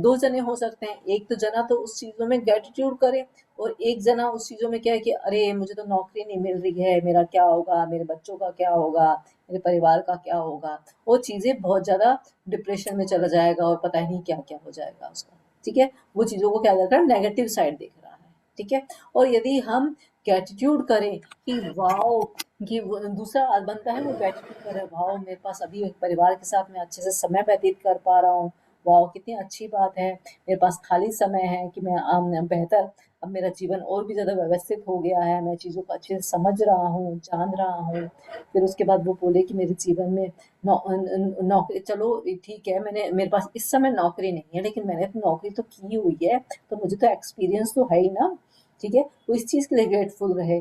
2 जने हो सकते हैं, एक तो जना तो उस चीज़ों में ग्रैटिट्यूड करे और एक जना उस चीज़ों में क्या है कि अरे! मुझे तो नौकरी नहीं मिल रही है, मेरा क्या होगा? मेरे बच्चों का क्या होगा? मेरे परिवार का क्या होगा? वो चीज़ें बहुत ज़्यादा डिप्रेशन में चला जाएगा और पता ही नहीं क्या-क्या हो जाएगा उसका, ठीक है? वो चीज़ों को क्या कर रहा है, नेगेटिव साइड देख रहा है, ठीक है? और यदि हम ग्रैटिट्यूड करें कि वाओ, कि वो दूसरा बनता है वो ग्रैटिट्यूड कर रहा है, वाओ मेरे पास अभी परिवार के साथ मैं अच्छे से समय व्यतीत कर पा रहा हूँ, वाओ कितनी अच्छी बात है, मेरे पास खाली समय है कि मैं बेहतर, अब मेरा जीवन और भी ज़्यादा व्यवस्थित हो गया है, मैं चीज़ों को अच्छे से समझ रहा हूँ, जान रहा हूँ। फिर उसके बाद वो बोले कि मेरे जीवन में नौकरी, चलो ठीक है, मैंने मेरे पास इस समय नौकरी नहीं है, लेकिन मैंने तो नौकरी तो की हुई है, तो मुझे तो एक्सपीरियंस तो है ही ना, ठीक है? वो इस चीज़ के लिए ग्रेटफुल रहे,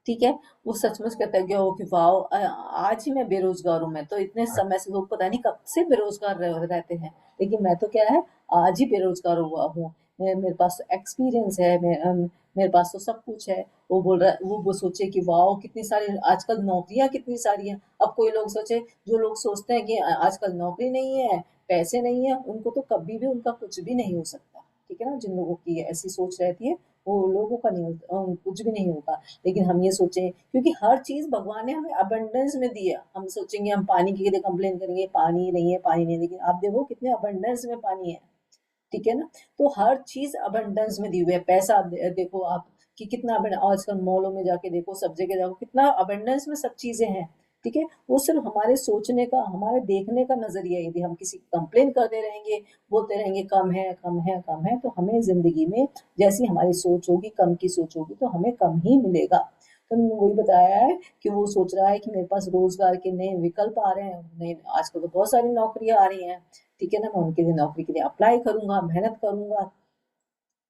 ठीक है? वो सचमुच कृतज्ञ हो कि वाओ, आज ही मैं बेरोज़गार हूँ, मैं तो इतने समय से, लोग पता नहीं कब से बेरोज़गार रहते हैं, लेकिन मैं तो क्या है, आज ही बेरोज़गार हुआ हूँ। मेरे पास एक्सपीरियंस है, मेरे पास तो सब कुछ है। वो सोचे कि वाओ कितनी सारी आजकल नौकरियाँ कितनी सारी हैं। अब कोई लोग सोचे, जो लोग सोचते हैं कि आजकल नौकरी नहीं है, पैसे नहीं है, उनको तो कभी भी उनका कुछ भी नहीं हो सकता, ठीक है ना? जिन लोगों की ऐसी सोच रहती है, वो लोगों का नहीं होता, कुछ भी नहीं होगा। लेकिन हम ये सोचें, क्योंकि हर चीज़ भगवान ने हमें अबंडेंस में दी है। हम सोचेंगे हम पानी के लिए कंप्लेन करेंगे, पानी नहीं है, पानी नहीं है, लेकिन आप देखो कितने अबंडेंस में पानी है, ठीक है ना? तो हर चीज़ अबंडेंस में दी हुई है। पैसा आप देखो आप कि कितना आजकल मॉलों में जाके देखो, सब जगह जाओ, कितना अबंडेंस में सब चीज़ें हैं, ठीक है? वो सिर्फ़ हमारे सोचने का, हमारे देखने का नज़रिया है। यदि हम किसी की कंप्लेन करते रहेंगे, बोलते रहेंगे कम है, कम है, कम है, तो हमें ज़िंदगी में जैसी हमारी सोच होगी, कम की सोच होगी, तो हमें कम ही मिलेगा। तो उन्होंने वही बताया है कि वो सोच रहा है कि मेरे पास रोज़गार के नए विकल्प आ रहे हैं, नए आजकल तो बहुत सारी नौकरियाँ आ रही हैं, ठीक है ना? मैं उनके लिए नौकरी के लिए अप्लाई करूँगा, मेहनत करूँगा,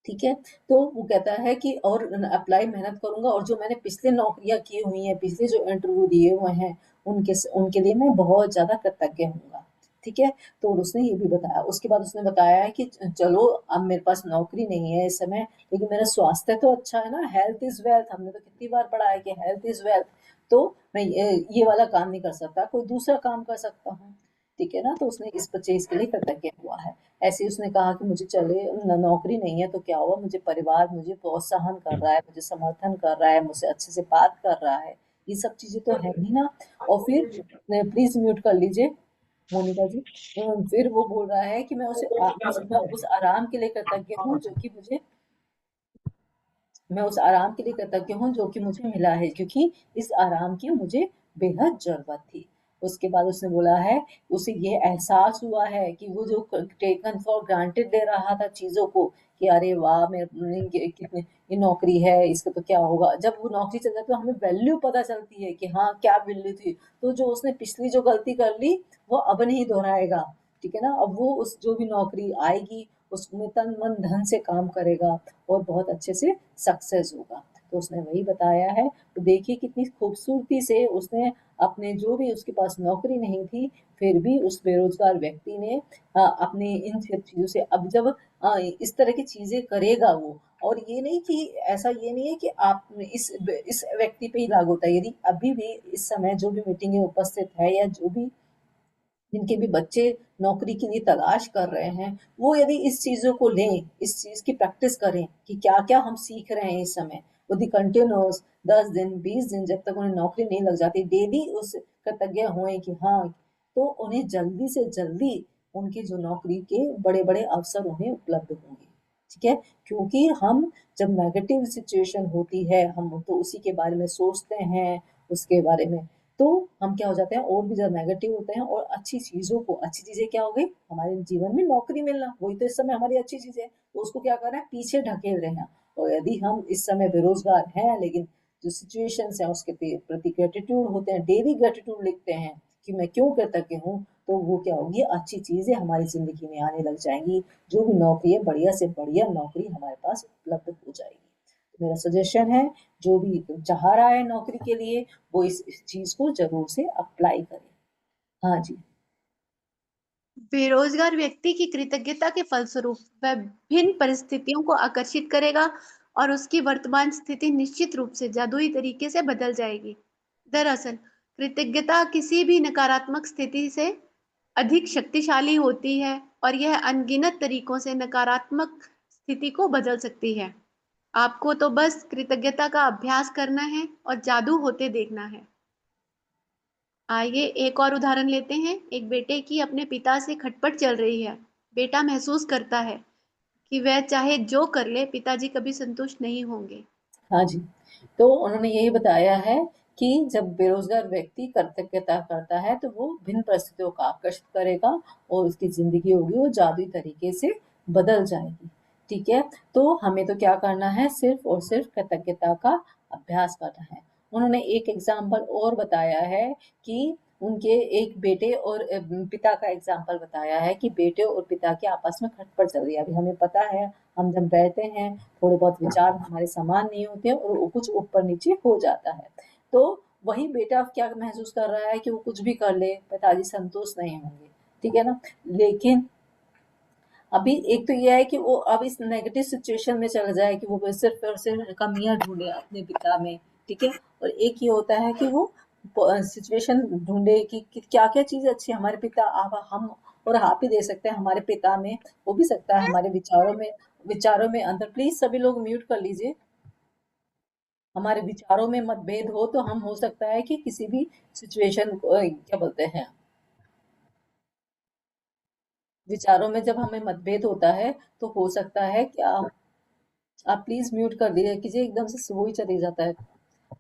ठीक है? तो वो कहता है कि और अप्लाई मेहनत करूँगा, और जो मैंने पिछले नौकरियाँ की हुई हैं, पिछले जो इंटरव्यू दिए हुए हैं, उनके लिए मैं बहुत ज़्यादा कृतज्ञ हूँगा, ठीक है। तो उसने ये भी बताया, उसके बाद उसने बताया है कि चलो अब मेरे पास नौकरी नहीं है इस समय, लेकिन मेरा स्वास्थ्य तो अच्छा है ना, हेल्थ इज वेल्थ, हमने तो कितनी बार पढ़ा है कि हेल्थ इज वेल्थ। तो मैं ये वाला काम नहीं कर सकता, कोई दूसरा काम कर सकता हूँ, ठीक है ना। तो उसने इस चीज के लिए कृतज्ञ हुआ है। ऐसे ही उसने कहा कि मुझे चले नौकरी नहीं है तो क्या हुआ, मुझे परिवार मुझे प्रोत्साहन कर रहा है, मुझे समर्थन कर रहा है, मुझसे अच्छे से बात कर रहा है, ये सब चीजें तो है ही ना। और फिर प्लीज म्यूट कर लीजिए मोनिका जी। फिर वो बोल रहा है कि मैं उस आराम के लिए कृतज्ञ हूँ जो कि मुझे मैं उस आराम के लिए कृतज्ञ हूँ जो कि मुझे मिला है, क्योंकि इस आराम की मुझे बेहद ज़रूरत थी। उसके बाद उसने बोला है, उसे ये एहसास हुआ है कि वो जो टेकन फॉर ग्रांटेड ले रहा था चीज़ों को, कि अरे वाह! कितने ये नौकरी है, इसका तो क्या होगा? जब वो नौकरी चल जाती है तो हमें वैल्यू पता चलती है कि हाँ, क्या वैल्यू थी। तो जो उसने पिछली जो गलती कर ली, वो अब नहीं दोहराएगा, ठीक है ना? अब वो उस जो भी नौकरी आएगी, उसमें तन, मन, धन से काम करेगा और बहुत अच्छे से सक्सेस होगा। तो उसने वही बताया है। तो देखिए कितनी खूबसूरती से उसने अपने, जो भी उसके पास नौकरी नहीं थी, फिर भी उस बेरोजगार व्यक्ति ने अपने इन सब चीज़ों से, अब जब इस तरह की चीज़ें करेगा वो, और ये नहीं कि ऐसा ये नहीं है कि आप इस व्यक्ति पे ही लागू होता है, यदि अभी भी इस समय जो भी मीटिंग में उपस्थित है या जो भी जिनके भी बच्चे नौकरी के लिए तलाश कर रहे हैं, वो यदि इस चीज़ों को लें, इस चीज़ की प्रैक्टिस करें कि क्या-क्या हम सीख रहे हैं इस समय, यदि कंटिन्यूअस 10 दिन, 20 दिन जब तक उन्हें नौकरी नहीं लग जाती, डेली उस कृतज्ञ होएँ कि हाँ, तो उन्हें जल्दी से जल्दी उनकी जो नौकरी के बड़े-बड़े अवसर उन्हें उपलब्ध होंगे, ठीक है? क्योंकि हम जब नेगेटिव सिचुएशन होती है, हम तो उसी के बारे में सोचते हैं, उसके बारे में, तो हम क्या हो जाते हैं और भी ज़्यादा नेगेटिव होते हैं, और अच्छी चीज़ों को, अच्छी चीज़ें क्या हो गई हमारे जीवन में, नौकरी मिलना, वही तो इस समय हमारी अच्छी चीज़ है, तो उसको क्या कर रहे हैं, पीछे ढकेल रहे हैं। और यदि हम इस समय बेरोजगार हैं, लेकिन जो सिचुएशंस हैं उसके प्रति ग्रेटिट्यूड होते हैं, डेली ग्रेटिट्यूड लिखते हैं कि मैं क्यों कृतज्ञ हूँ, तो वो क्या होगी, अच्छी चीज़ें हमारी ज़िंदगी में आने लग जाएंगी, जो भी नौकरी है बढ़िया से बढ़िया नौकरी हमारे पास उपलब्ध हो जाएगी। तो मेरा सजेशन है, जो भी चाह रहा है नौकरी के लिए, वो इस चीज़ को ज़रूर से अप्लाई करें। हाँ जी। बेरोजगार व्यक्ति की कृतज्ञता के फलस्वरूप वह भिन्न परिस्थितियों को आकर्षित करेगा और उसकी वर्तमान स्थिति निश्चित रूप से जादुई तरीके से बदल जाएगी। दरअसल कृतज्ञता किसी भी नकारात्मक स्थिति से अधिक शक्तिशाली होती है और यह अनगिनत तरीकों से नकारात्मक स्थिति को बदल सकती है। आपको तो बस कृतज्ञता का अभ्यास करना है और जादू होते देखना है। आइए एक और उदाहरण लेते हैं। एक बेटे की अपने पिता से खटपट चल रही है। बेटा महसूस करता है कि वह चाहे जो कर ले, पिताजी कभी संतुष्ट नहीं होंगे। हाँ जी। तो उन्होंने यही बताया है कि जब बेरोज़गार व्यक्ति कृतज्ञता करता है, तो वो भिन्न परिस्थितियों को आकर्षित करेगा और उसकी ज़िंदगी होगी वो जादुई तरीके से बदल जाएगी, ठीक है? तो हमें तो क्या करना है, सिर्फ़ और सिर्फ़ कृतज्ञता का अभ्यास करना है। उन्होंने एक एग्ज़ाम्पल और बताया है कि उनके एक बेटे और पिता का एग्ज़ाम्पल बताया है कि बेटे और पिता की आपस में खटपट चल रही है। अभी हमें पता है, हम जब रहते हैं, थोड़े बहुत विचार हमारे समान नहीं होते हैं और वो कुछ ऊपर-नीचे हो जाता है। तो वही बेटा क्या महसूस कर रहा है कि वो कुछ भी कर ले, पिताजी संतुष्ट नहीं होंगे, ठीक है ना? लेकिन अभी एक तो ये है कि वो अब इस नेगेटिव सिचुएशन में चला जाए कि वो सिर्फ़ और सिर्फ़ कमियाँ ढूँढे अपने पिता में, ठीक है? और एक ये होता है कि वो सिचुएशन ढूँढे कि क्या-क्या चीज़ अच्छी है हमारे पिता, अब हम और आप ही दे सकते हैं हमारे पिता में, हो भी सकता है हमारे विचारों में अंतर, प्लीज़ सभी लोग म्यूट कर लीजिए। हमारे विचारों में मतभेद हो तो हम, हो सकता है कि किसी भी सिचुएशन को क्या बोलते हैं, विचारों में जब हमें मतभेद होता है, तो हो सकता है क्या, आप प्लीज़ म्यूट कर दिया कीजिए, एकदम से स्लो ही चले जाता है।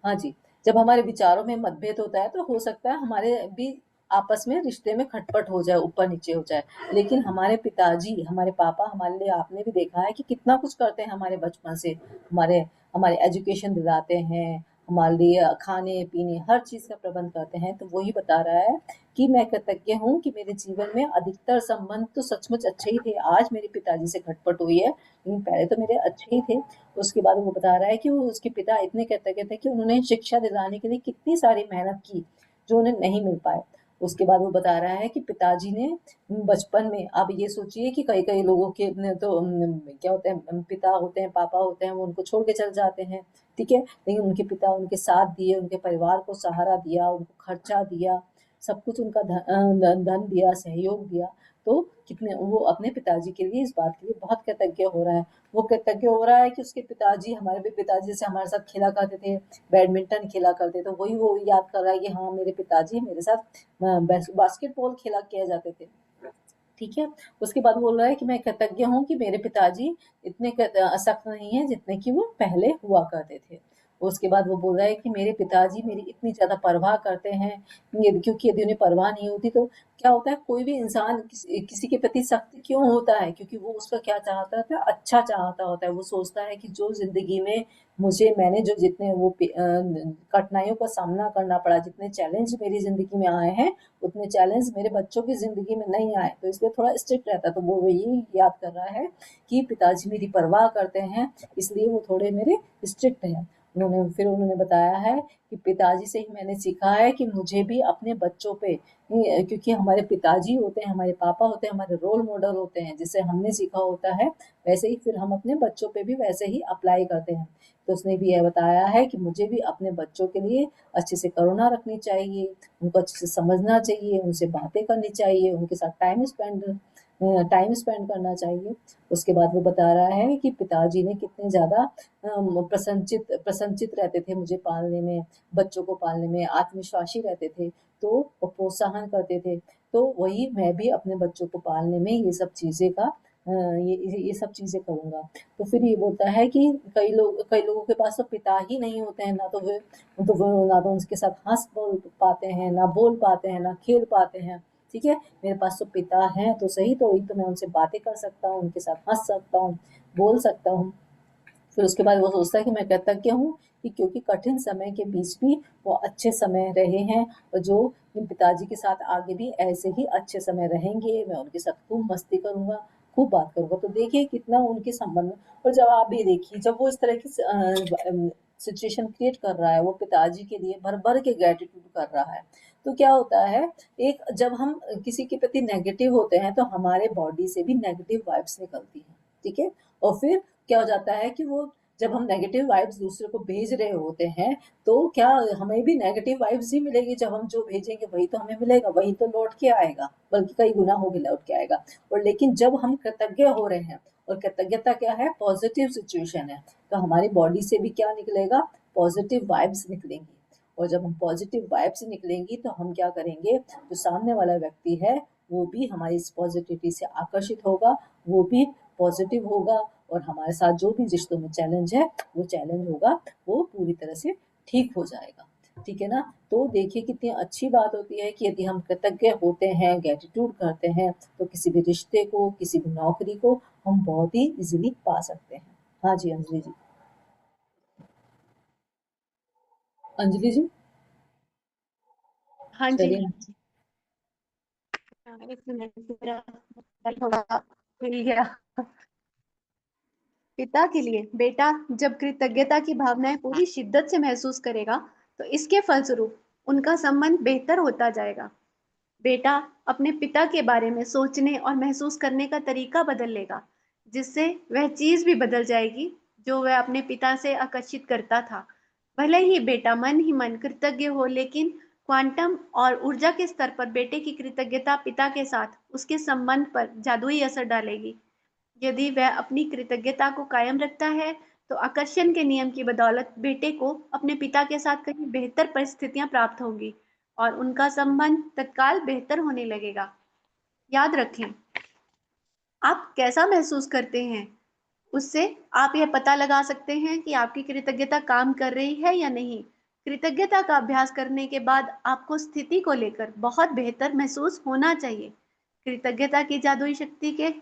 हाँ जी, जब हमारे विचारों में मतभेद होता है तो हो सकता है हमारे भी आपस में रिश्ते में खटपट हो जाए, ऊपर-नीचे हो जाए। लेकिन हमारे पिताजी, हमारे पापा हमारे लिए, आपने भी देखा है कि कितना कुछ करते हैं हमारे बचपन से। हमारे हमारे एजुकेशन दिलाते हैं, हमारे लिए खाने-पीने हर चीज़ का प्रबंध करते हैं। तो वही बता रहा है कि मैं कृतज्ञ हूँ कि मेरे जीवन में अधिकतर संबंध तो सचमुच अच्छे ही थे। आज मेरे पिताजी से खटपट हुई है, लेकिन पहले तो मेरे अच्छे ही थे। उसके बाद वो बता रहा है कि वो, उसके पिता इतने कृतज्ञ थे कि उन्होंने शिक्षा दिलाने के लिए कितनी सारी मेहनत की, जो उन्हें नहीं मिल पाए। उसके बाद वो बता रहा है कि पिताजी ने बचपन में, आप ये सोचिए कि कई कई लोगों के तो क्या होते हैं, पिता होते हैं, पापा होते हैं, वो उनको छोड़ के चले जाते हैं, ठीक है, लेकिन उनके पिता उनके साथ दिए, उनके परिवार को सहारा दिया, उनको खर्चा दिया, सब कुछ उनका धन दिया, सहयोग दिया। तो कितने वो अपने पिताजी के लिए, इस बात के लिए बहुत कृतज्ञ हो रहा है। वो कृतज्ञ हो रहा है कि उसके पिताजी, हमारे भी पिताजी से हमारे साथ खेला करते थे, बैडमिंटन खेला करते थे, वही वो याद कर रहा है कि हाँ मेरे पिताजी मेरे साथ बास्केटबॉल खेला किया जाते थे, ठीक है। उसके बाद बोल रहा है कि मैं कृतज्ञ हूँ कि मेरे पिताजी इतने सख्त नहीं है जितने कि वो पहले हुआ करते थे। उसके बाद वो बोल रहा है कि मेरे पिताजी मेरी इतनी ज्यादा परवाह करते हैं, क्योंकि यदि उन्हें परवाह नहीं होती तो क्या होता है, कोई भी इंसान किसी के प्रति सख्त क्यों होता है, क्योंकि वो उसका क्या चाहता था, अच्छा चाहता होता है। वो सोचता है कि जो जिंदगी में मैंने जो जितने वो कठिनाइयों का सामना करना पड़ा, जितने चैलेंज मेरी जिंदगी में आए हैं, उतने चैलेंज मेरे बच्चों की जिंदगी में नहीं आए, तो इसलिए थोड़ा स्ट्रिक्ट रहता है। तो वो यही याद कर रहा है कि पिताजी मेरी परवाह करते हैं, इसलिए वो थोड़े मेरे स्ट्रिक्ट हैं। उन्होंने बताया है कि पिताजी से ही मैंने सीखा है कि मुझे भी अपने बच्चों पे, क्योंकि हमारे पिताजी होते हैं, हमारे पापा होते हैं, हमारे रोल मॉडल होते हैं, जिससे हमने सीखा होता है वैसे ही फिर हम अपने बच्चों पे भी वैसे ही अप्लाई करते हैं। तो उसने भी यह बताया है कि मुझे भी अपने बच्चों के लिए अच्छे से करुणा रखनी चाहिए, उनको अच्छे से समझना चाहिए, उनसे बातें करनी चाहिए, उनके साथ टाइम स्पेंड करना चाहिए। उसके बाद वो बता रहा है कि पिताजी ने कितने ज़्यादा प्रसन्नचित रहते थे मुझे पालने में, बच्चों को पालने में, आत्मविश्वासी रहते थे, तो वो प्रोत्साहन करते थे। तो वही मैं भी अपने बच्चों को पालने में ये सब चीज़ें का ये सब चीज़ें करूँगा। तो फिर ये बोलता है कि कई लोगों के पास तो पिता ही नहीं होते हैं, ना तो उनके साथ हँस बोल पाते हैं, ना बोल पाते हैं, ना खेल पाते हैं, ठीक है? मेरे पास तो पिता हैं तो सही, तो ही तो मैं उनसे बातें कर सकता हूँ, उनके साथ हँस सकता हूँ, बोल सकता हूँ। फिर उसके बाद वो सोचता है कि मैं कृतज्ञ हूँ कि क्योंकि कठिन समय के बीच भी वो अच्छे समय रहे हैं, और जो इन पिताजी के साथ आगे भी ऐसे ही अच्छे समय रहेंगे, मैं उनके साथ खूब मस्ती करूँगा, खूब बात करूँगा। तो देखिए कितना उनके संबंध, और जब आप भी देखिए, जब वो इस तरह की सिचुएशन क्रिएट कर रहा है, वो पिताजी के लिए भर-भर के ग्रैटिट्यूड कर रहा है, तो क्या होता है, एक जब हम किसी के प्रति नेगेटिव होते हैं, तो हमारे बॉडी से भी नेगेटिव वाइब्स निकलती हैं, ठीक है? और फिर क्या हो जाता है कि वो जब हम नेगेटिव वाइब्स दूसरे को भेज रहे होते हैं, तो क्या हमें भी नेगेटिव वाइब्स ही मिलेगी, जब हम जो भेजेंगे वही तो हमें मिलेगा, वही तो लौट के आएगा, बल्कि कई गुना होके लौट के आएगा। और लेकिन जब हम कृतज्ञ हो रहे हैं, और कृतज्ञता क्या है, पॉजिटिव सिचुएशन है, तो हमारी बॉडी से भी क्या निकलेगा, पॉजिटिव वाइब्स निकलेंगी। और जब हम पॉजिटिव वाइब्स निकलेंगी तो हम क्या करेंगे, जो सामने वाला व्यक्ति है वो भी हमारी इस पॉजिटिविटी से आकर्षित होगा, वो भी पॉजिटिव होगा, और हमारे साथ जो भी रिश्तों में चैलेंज है, वो चैलेंज होगा, वो पूरी तरह से ठीक हो जाएगा, ठीक है ना? तो देखिए कितनी अच्छी बात होती है कि यदि हम कृतज्ञ होते हैं, ग्रेटिट्यूड करते हैं, तो किसी भी रिश्ते को, किसी भी नौकरी को हम बहुत ही इजीली पा सकते हैं। हाँ जी, अंजलि जी। अंजलि जी, हाँ जी, चलिए। हाँ जी। एक मिनट, मेरा मोबाइल थोड़ा हिल गया। पिता के लिए बेटा जब कृतज्ञता की भावनाएं पूरी शिद्दत से महसूस करेगा, तो इसके फलस्वरूप उनका संबंध बेहतर होता जाएगा। बेटा अपने पिता के बारे में सोचने और महसूस करने का तरीका बदल लेगा, जिससे वह चीज भी बदल जाएगी जो वह अपने पिता से आकर्षित करता था। भले ही बेटा मन ही मन कृतज्ञ हो, लेकिन क्वांटम और ऊर्जा के स्तर पर बेटे की कृतज्ञता पिता के साथ उसके संबंध पर जादुई असर डालेगी। यदि वह अपनी कृतज्ञता को कायम रखता है, तो आकर्षण के नियम की बदौलत बेटे को अपने पिता के साथ कहीं बेहतर परिस्थितियां प्राप्त होंगी और उनका संबंध तत्काल बेहतर होने लगेगा। याद रखें, आप कैसा महसूस करते हैं, उससे आप यह पता लगा सकते हैं कि आपकी कृतज्ञता काम कर रही है या नहीं। कृतज्ञता का अभ्यास करने के बाद आपको स्थिति को लेकर बहुत बेहतर महसूस होना चाहिए। कृतज्ञता की जादुई शक्ति के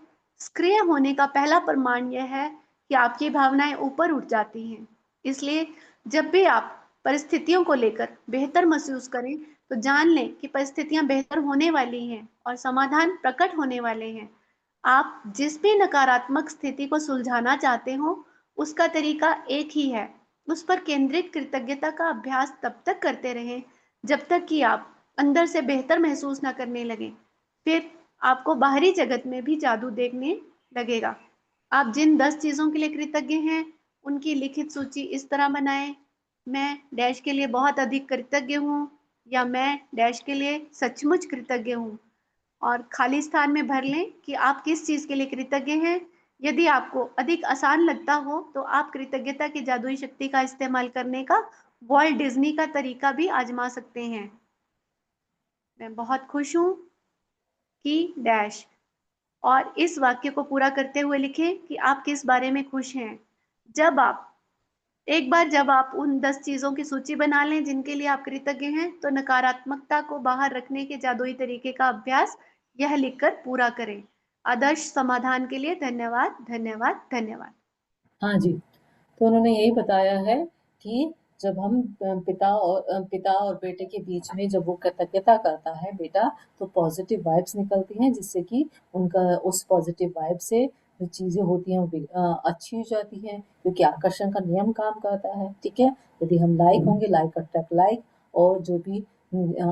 सक्रिय होने का पहला प्रमाण यह है कि आपकी भावनाएं ऊपर उठ जाती हैं। इसलिए जब भी आप परिस्थितियों को लेकर बेहतर महसूस करें, तो जान लें कि परिस्थितियां बेहतर होने वाली हैं और समाधान प्रकट होने वाले हैं। आप जिस भी नकारात्मक स्थिति को सुलझाना चाहते हो, उसका तरीका एक ही है। उस पर केंद्रित कृतज्ञता का अभ्यास तब तक करते रहें जब तक कि आप अंदर से बेहतर महसूस ना करने लगे, फिर आपको बाहरी जगत में भी जादू देखने लगेगा। आप जिन 10 चीजों के लिए कृतज्ञ हैं, उनकी लिखित सूची इस तरह बनाएं: मैं डैश के लिए बहुत अधिक कृतज्ञ हूँ, या मैं डैश के लिए सचमुच कृतज्ञ हूँ। और खाली स्थान में भर लें कि आप किस चीज के लिए कृतज्ञ हैं। यदि आपको अधिक आसान लगता हो तो आप कृतज्ञता की जादुई शक्ति का इस्तेमाल करने का वॉल्ट डिज्नी का तरीका भी आजमा सकते हैं। मैं बहुत खुश हूँ कि डैश, और इस वाक्य को पूरा करते हुए लिखें कि आप किस बारे में खुश हैं। जब आप उन 10 चीजों की सूची बना लें जिनके लिए आप कृतज्ञ हैं, तो नकारात्मकता को बाहर रखने के जादुई तरीके का अभ्यास यह लिखकर पूरा करें। आदर्श समाधान के लिए धन्यवाद, धन्यवाद, धन्यवाद। हाँ जी, तो उन्होंने यही बताया है कि जब हम पिता और बेटे के बीच में जब वो कृतज्ञता करता है बेटा, तो पॉजिटिव वाइब्स निकलती हैं, जिससे कि उनका उस पॉजिटिव वाइब से जो चीज़ें होती हैं वो अच्छी हो जाती हैं, क्योंकि आकर्षण का नियम काम करता है, ठीक है? यदि हम लाइक होंगे, लाइक अट्रैक्ट लाइक, और जो भी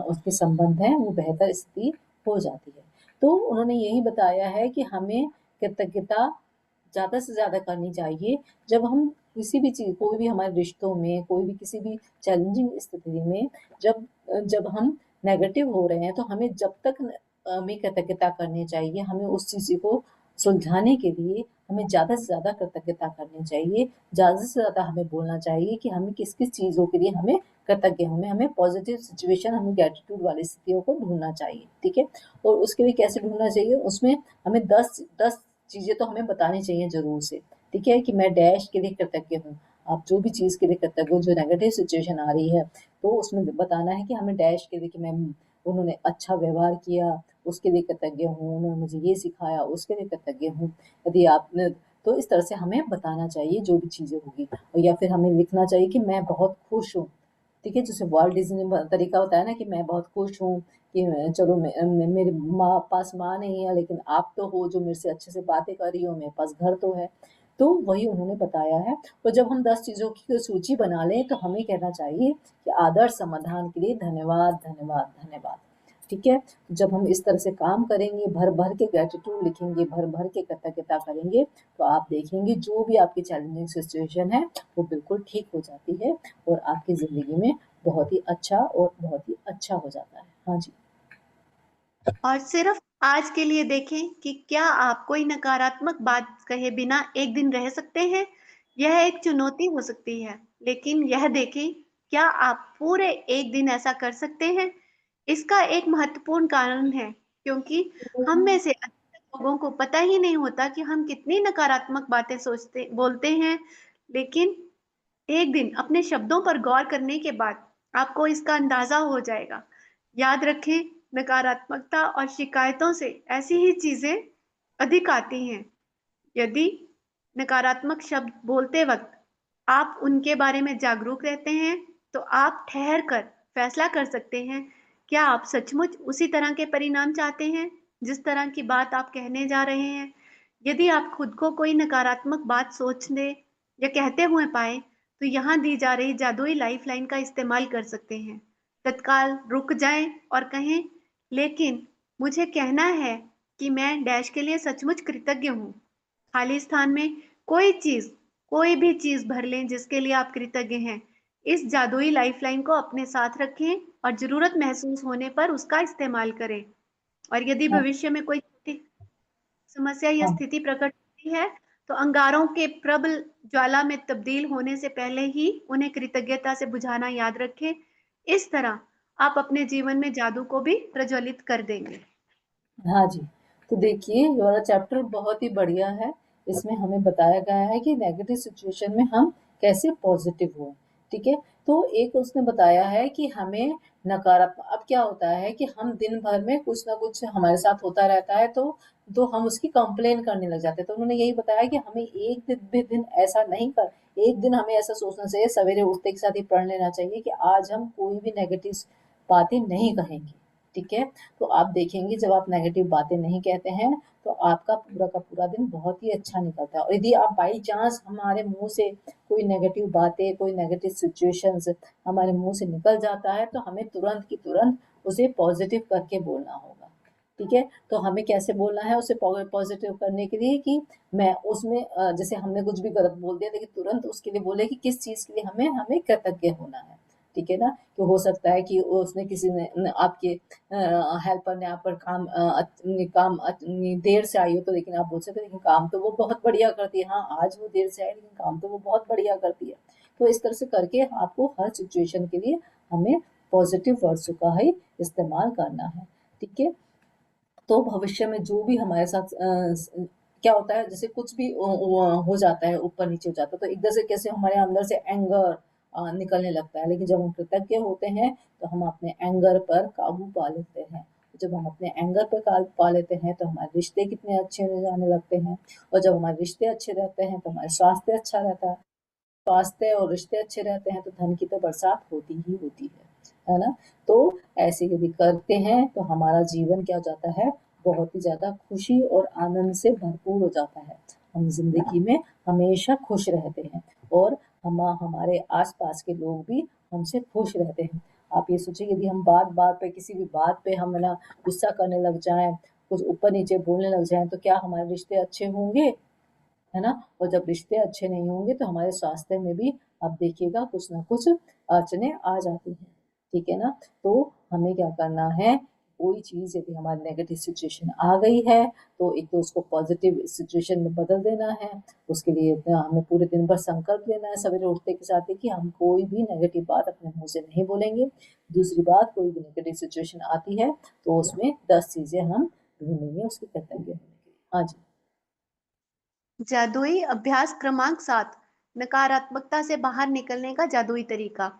उसके संबंध हैं वो बेहतर स्थिति हो जाती है। तो उन्होंने यही बताया है कि हमें कृतज्ञता ज़्यादा से ज़्यादा करनी चाहिए। जब हम किसी भी चीज़, कोई भी हमारे रिश्तों में, कोई भी किसी भी चैलेंजिंग स्थिति में जब हम नेगेटिव हो रहे हैं, तो हमें जब तक हमें कृतज्ञता करनी चाहिए। हमें उस चीज़ को सुलझाने के लिए हमें ज़्यादा से ज़्यादा कृतज्ञता करनी चाहिए। ज़्यादा से ज़्यादा हमें बोलना चाहिए कि हमें किस-किस चीज़ों के लिए हमें कृतज्ञ हमें पॉज़िटिव सिचुएशन, हमें ग्रैटिट्यूड वाली स्थितियों को ढूँढना चाहिए, ठीक है? और उसके लिए कैसे ढूँढना चाहिए? उसमें हमें 10 चीज़ें तो हमें बतानी चाहिए ज़रूर से, ठीक है? कि मैं डैश के लिए कृतज्ञ हूँ। आप जो भी चीज़ के लिए कृतज्ञ हो, जो नेगेटिव सिचुएशन आ रही है, तो उसमें बताना है कि हमें डैश के लिए कि मैं उन्होंने अच्छा व्यवहार किया, उसके लिए कृतज्ञ हूँ, उन्होंने मुझे ये सिखाया, उसके लिए कृतज्ञ हूँ। यदि आपने तो इस तरह से हमें बताना चाहिए जो भी चीज़ें होगी, और या फिर हमें लिखना चाहिए कि मैं बहुत खुश हूँ, ठीक है? जैसे वॉल्ट डिज़नी ने तरीका बताया ना कि मैं बहुत खुश हूँ कि चलो मेरे माँ पास माँ नहीं है, लेकिन आप तो हो जो मेरे से अच्छे से बातें कर रही हो, मेरे पास घर तो है। तो वही उन्होंने बताया है। और जब हम 10 चीज़ों की सूची बना लें, तो हमें कहना चाहिए कि आदर्श समाधान के लिए धन्यवाद, धन्यवाद, धन्यवाद, ठीक है? जब हम इस तरह से काम करेंगे, भर-भर के ग्रैटिट्यूड लिखेंगे, भर-भर के कृतज्ञता करेंगे, तो आप देखेंगे जो भी आपकी चैलेंजिंग सिचुएशन है, वो बिल्कुल ठीक हो जाती है, और आपकी ज़िंदगी में बहुत ही अच्छा और बहुत ही अच्छा हो जाता है। हाँ जी। और सिर्फ आज के लिए देखें कि क्या आप कोई नकारात्मक बात कहे बिना एक दिन रह सकते हैं। यह एक चुनौती हो सकती है, लेकिन यह देखें क्या आप पूरे एक दिन ऐसा कर सकते हैं। इसका एक महत्वपूर्ण कारण है, क्योंकि हम में से अधिकतर लोगों को पता ही नहीं होता कि हम कितनी नकारात्मक बातें सोचते बोलते हैं। लेकिन एक दिन अपने शब्दों पर गौर करने के बाद आपको इसका अंदाजा हो जाएगा। याद रखें, नकारात्मकता और शिकायतों से ऐसी ही चीजें अधिक आती हैं। यदि नकारात्मक शब्द बोलते वक्त आप उनके बारे में जागरूक रहते हैं, तो आप ठहर कर फैसला कर सकते हैं, क्या आप सचमुच उसी तरह के परिणाम चाहते हैं जिस तरह की बात आप कहने जा रहे हैं। यदि आप खुद को कोई नकारात्मक बात सोचने या कहते हुए पाए, तो यहाँ दी जा रही जादुई लाइफलाइन का इस्तेमाल कर सकते हैं। तत्काल रुक जाएं और कहें, लेकिन मुझे कहना है कि मैं डैश के लिए सचमुच कृतज्ञ हूँ। खाली स्थान में कोई भी चीज भर लें जिसके लिए आप कृतज्ञ हैं। इस जादुई लाइफलाइन को अपने साथ रखें और जरूरत महसूस होने पर उसका इस्तेमाल करें। और यदि हाँ, भविष्य में कोई छोटी समस्या या हाँ। स्थिति प्रकट होती है, तो अंगारों के प्रबल ज्वाला में तब्दील होने से पहले ही उन्हें कृतज्ञता से बुझाना याद रखें। इस तरह आप अपने जीवन में जादू को भी प्रज्वलित कर देंगे। हाँ जी, तो देखिए ये वाला चैप्टर बहुत ही बढ़िया है। इसमें हमें बताया गया है कि नेगेटिव सिचुएशन में हम कैसे पॉजिटिव हों, ठीक है? तो एक उसने बताया है कि हमें नकारात्मक, अब क्या होता है कि हम दिन भर में कुछ ना कुछ हमारे साथ होता रहता है, तो हम उसकी कंप्लेन करने लग जाते हैं। तो उन्होंने यही बताया कि हमें एक दिन ऐसा नहीं कर, एक दिन हमें ऐसा सोचना चाहिए, सवेरे उठते के साथ ही प्रण लेना चाहिए कि आज हम कोई भी नेगेटिव बातें नहीं कहेंगे, ठीक है? तो आप देखेंगे जब आप नेगेटिव बातें नहीं कहते हैं, तो आपका पूरा का पूरा दिन बहुत ही अच्छा निकलता है। और यदि आप बाई चांस हमारे मुंह से कोई नेगेटिव बातें, कोई नेगेटिव सिचुएशंस हमारे मुंह से निकल जाता है, तो हमें तुरंत की तुरंत उसे पॉजिटिव करके बोलना होगा। ठीक है, तो हमें कैसे बोलना है उसे पॉजिटिव करने के लिए कि मैं उसमें जैसे हमने कुछ भी गलत बोल दिया, लेकिन तुरंत उसके लिए बोले कि किस चीज़ के लिए हमें हमें कृतज्ञ होना है। ठीक है ना, कि हो सकता है कि उसने किसी ने आपके हेल्पर ने आप पर काम देर से आई हो, तो लेकिन आप बोल सकते हैं लेकिन काम तो वो बहुत बढ़िया करती है। हाँ, आज वो देर से आई लेकिन काम तो वो बहुत बढ़िया करती है। तो इस तरह से करके आपको हर सिचुएशन के लिए हमें पॉजिटिव वर्ड्स का ही इस्तेमाल करना है। ठीक है, तो भविष्य में जो भी हमारे साथ क्या होता है, जैसे कुछ भी हो जाता है, ऊपर नीचे हो जाता है, तो एकदम से कैसे हमारे अंदर से एंगर निकलने लगता है, लेकिन जब हम कृतज्ञ होते हैं तो हम अपने एंगर पर काबू पा लेते हैं। जब हम अपने एंगर पर काबू पा लेते हैं तो हमारे रिश्ते कितने अच्छे हो जाने लगते हैं, और जब हमारे रिश्ते अच्छे रहते हैं तो हमारा स्वास्थ्य अच्छा रहता है। स्वास्थ्य और रिश्ते अच्छे रहते हैं तो धन की तो बरसात होती ही होती है ना। तो ऐसे यदि करते हैं तो हमारा जीवन क्या हो जाता है, बहुत ही ज़्यादा खुशी और आनंद से भरपूर हो जाता है। हम ज़िंदगी में हमेशा खुश रहते हैं, और हमारे आस-पास के लोग भी हमसे खुश रहते हैं। आप ये सोचिए, यदि हम बात-बात पे किसी भी बात पे हम ना गुस्सा करने लग जाएँ, कुछ ऊपर-नीचे बोलने लग जाएँ, तो क्या हमारे रिश्ते अच्छे होंगे? है ना? और जब रिश्ते अच्छे नहीं होंगे तो हमारे स्वास्थ्य में भी आप देखिएगा कुछ ना कुछ अड़चनें आ जाती हैं। ठीक है ना? तो हमें क्या करना है, कोई चीज़ यदि हमारी नेगेटिव सिचुएशन आ गई है, तो एक तो उसको पॉजिटिव सिचुएशन में बदल देना है। उसके लिए हमें पूरे दिन भर संकल्प लेना है सवेरे उठते के साथ ही कि हम कोई भी नेगेटिव बात अपने मुँह से नहीं बोलेंगे। दूसरी बात, कोई भी नेगेटिव सिचुएशन आती है तो उसमें 10 चीज़ें हम ढूँढेंगे उसके कृतज्ञ होने के लिए। हाँ जी। जादुई अभ्यास क्रमांक 7, नकारात्मकता से बाहर निकलने का जादुई तरीका।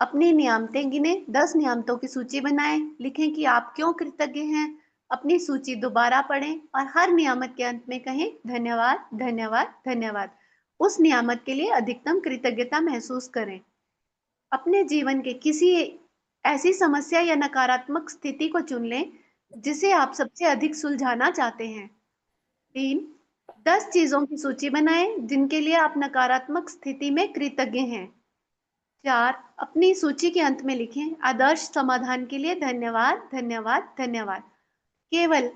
अपनी नियामतें गिने, 10 नियामतों की सूची बनाएं, लिखें कि आप क्यों कृतज्ञ हैं। अपनी सूची दोबारा पढ़ें और हर नियामत के अंत में कहें धन्यवाद, धन्यवाद, धन्यवाद। उस नियामत के लिए अधिकतम कृतज्ञता महसूस करें। अपने जीवन के किसी ऐसी समस्या या नकारात्मक स्थिति को चुन लें जिसे आप सबसे अधिक सुलझाना चाहते हैं। 3, 10 चीजों की सूची बनाएं जिनके लिए आप नकारात्मक स्थिति में कृतज्ञ हैं। 4, अपनी सूची के अंत में लिखें आदर्श समाधान के लिए धन्यवाद, धन्यवाद, धन्यवाद। केवल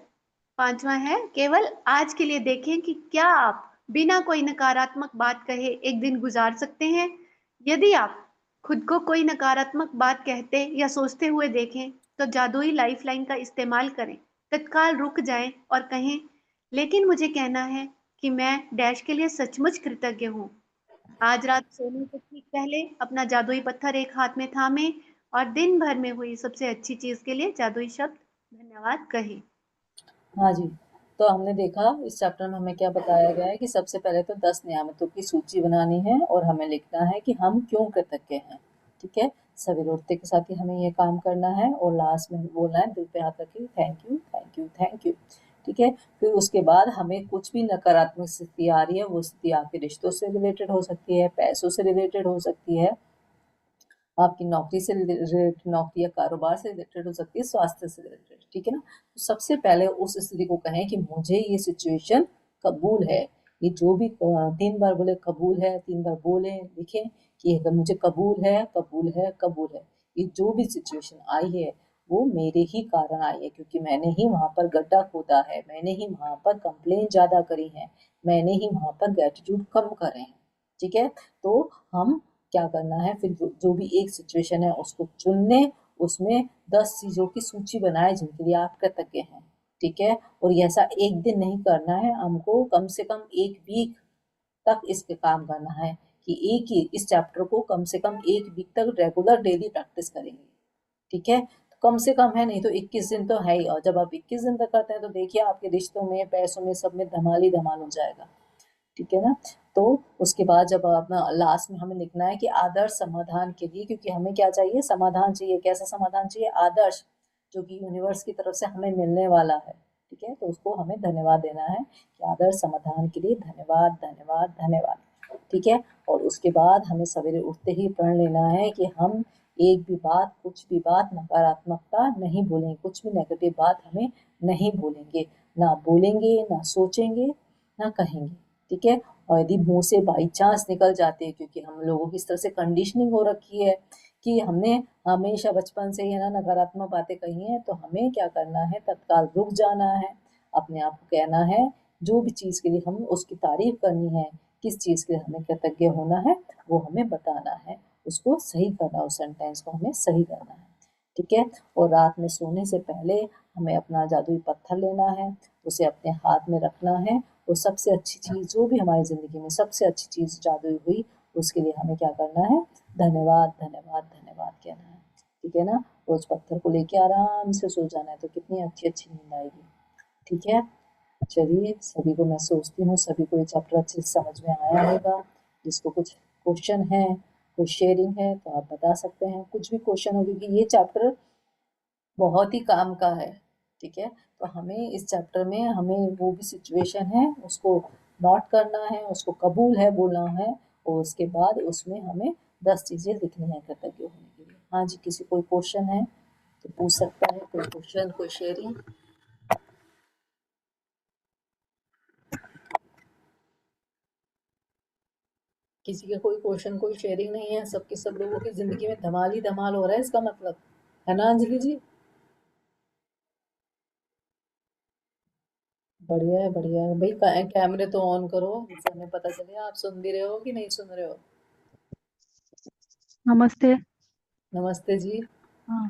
5वां है, केवल आज के लिए देखें कि क्या आप बिना कोई नकारात्मक बात कहे एक दिन गुजार सकते हैं। यदि आप खुद को कोई नकारात्मक बात कहते या सोचते हुए देखें तो जादुई लाइफलाइन का इस्तेमाल करें। तत्काल रुक जाएं और कहें, लेकिन मुझे कहना है कि मैं डैश के लिए सचमुच कृतज्ञ हूँ। आज रात सोने से ठीक पहले अपना जादुई पत्थर एक हाथ में थामे और दिन भर में हुई सबसे अच्छी चीज के लिए जादुई शब्द धन्यवाद कहें। हाँ जी, तो हमने देखा इस चैप्टर में हमें क्या बताया गया है कि सबसे पहले तो 10 नियामतों की सूची बनानी है और हमें लिखना है कि हम क्यों कृतज्ञ हैं। ठीक है? सवेरे उठते के साथ ही हमें ये काम करना है, और लास्ट में बोलना है दिल पे हाथ रख के thank you, thank you, thank you. ठीक है? फिर उसके बाद हमें कुछ भी नकारात्मक स्थिति आ रही है, वो स्थिति आपके रिश्तों से रिलेटेड हो सकती है, पैसों से रिलेटेड हो सकती है, आपकी नौकरी से रिलेटेड, नौकरी या कारोबार से रिलेटेड हो सकती है, स्वास्थ्य से रिलेटेड। ठीक है ना? तो सबसे पहले उस स्थिति को कहें कि मुझे ये सिचुएशन कबूल है। ये जो भी 3 बार बोले कबूल है, 3 बार बोले, लिखें कि अगर मुझे कबूल है, कबूल है, कबूल है। ये जो भी सिचुएशन आई है वो मेरे ही कारण आई है, क्योंकि मैंने ही वहाँ पर गड्ढा खोदा है, मैंने ही वहाँ पर कंप्लेन ज़्यादा करी है, मैंने ही वहाँ पर ग्रैटिट्यूड कम करे हैं। ठीक है? तो हम क्या करना है, फिर जो भी एक सिचुएशन है उसको चुन लें, उसमें 10 चीज़ों की सूची बनाएँ जिनके लिए आप कृतज्ञ हैं। ठीक है? और ये ऐसा एक दिन नहीं करना है, हमको कम से कम 1 वीक तक इस पे काम करना है, कि एक ही इस चैप्टर को कम से कम 1 वीक तक रेगुलर डेली प्रैक्टिस करेंगे। ठीक है? तो कम से कम है, नहीं तो 21 दिन तो है ही, और जब आप 21 दिन तक करते हैं तो देखिए आपके रिश्तों में, पैसों में, सब में धमाल ही धमाल हो जाएगा। ठीक है ना? तो उसके बाद जब अपना लास्ट में हमें लिखना है कि आदर्श समाधान के लिए, क्योंकि हमें क्या चाहिए, समाधान चाहिए। कैसा समाधान चाहिए? आदर्श, जो कि यूनिवर्स की तरफ से हमें मिलने वाला है। ठीक है? तो उसको हमें धन्यवाद देना है कि आदर्श समाधान के लिए धन्यवाद, धन्यवाद, धन्यवाद। ठीक है? और उसके बाद हमें सवेरे उठते ही प्रण लेना है कि हम एक भी बात, कुछ भी बात नकारात्मकता नहीं बोलेंगे, कुछ भी नेगेटिव बात हमें नहीं बोलेंगे, ना बोलेंगे, ना सोचेंगे, ना कहेंगे। ठीक है? और यदि मुँह से बाई चांस निकल जाते हैं, क्योंकि हम लोगों की इस तरह से कंडीशनिंग हो रखी है कि हमने हमेशा बचपन से ही ना नकारात्मक बातें कही हैं, तो हमें क्या करना है, तत्काल रुक जाना है, अपने आप को कहना है, जो भी चीज़ के लिए हम उसकी तारीफ करनी है, किस चीज़ के लिए हमें कृतज्ञ होना है, वो हमें बताना है, उसको सही करना है, उस सेंटेंस को हमें सही करना है, ठीक है। और रात में सोने से पहले हमें अपना जादुई पत्थर लेना है, उसे अपने हाथ में रखना है, और सबसे अच्छी चीज़ जो भी हमारी ज़िंदगी में सबसे अच्छी चीज़ जादुई हुई, उसके लिए हमें क्या करना है, धन्यवाद धन्यवाद धन्यवाद कहना है, ठीक है ना। और उस पत्थर को लेके आराम से सो जाना है, तो कितनी अच्छी अच्छी नींद आएगी, ठीक है। चलिए, सभी को मैं सोचती हूँ सभी को ये चैप्टर अच्छे से समझ में आया होगा। जिसको कुछ क्वेश्चन है, कोई शेयरिंग है, तो आप बता सकते हैं, कुछ भी क्वेश्चन हो, क्योंकि ये चैप्टर बहुत ही काम का है, ठीक है। तो हमें इस चैप्टर में हमें वो भी सिचुएशन है उसको नोट करना है, उसको कबूल है बोलना है, और उसके बाद उसमें हमें 10 चीज़ें लिखनी है कृतज्ञ होने के लिए। हाँ जी, किसी कोई क्वेश्चन है तो पूछ सकता है, कोई क्वेश्चन, कोई शेयरिंग। किसी का कोई क्वेश्चन, कोई शेयरिंग नहीं है, सबके सब लोगों की जिंदगी में धमाल ही धमाल हो रहा है, इसका मतलब है ना अंजलि जी। बढ़िया है, बढ़िया है भाई। कैमरे तो ऑन करो, जिससे हमें पता चले आप सुन भी रहे हो कि नहीं सुन रहे हो। नमस्ते। नमस्ते जी। हाँ,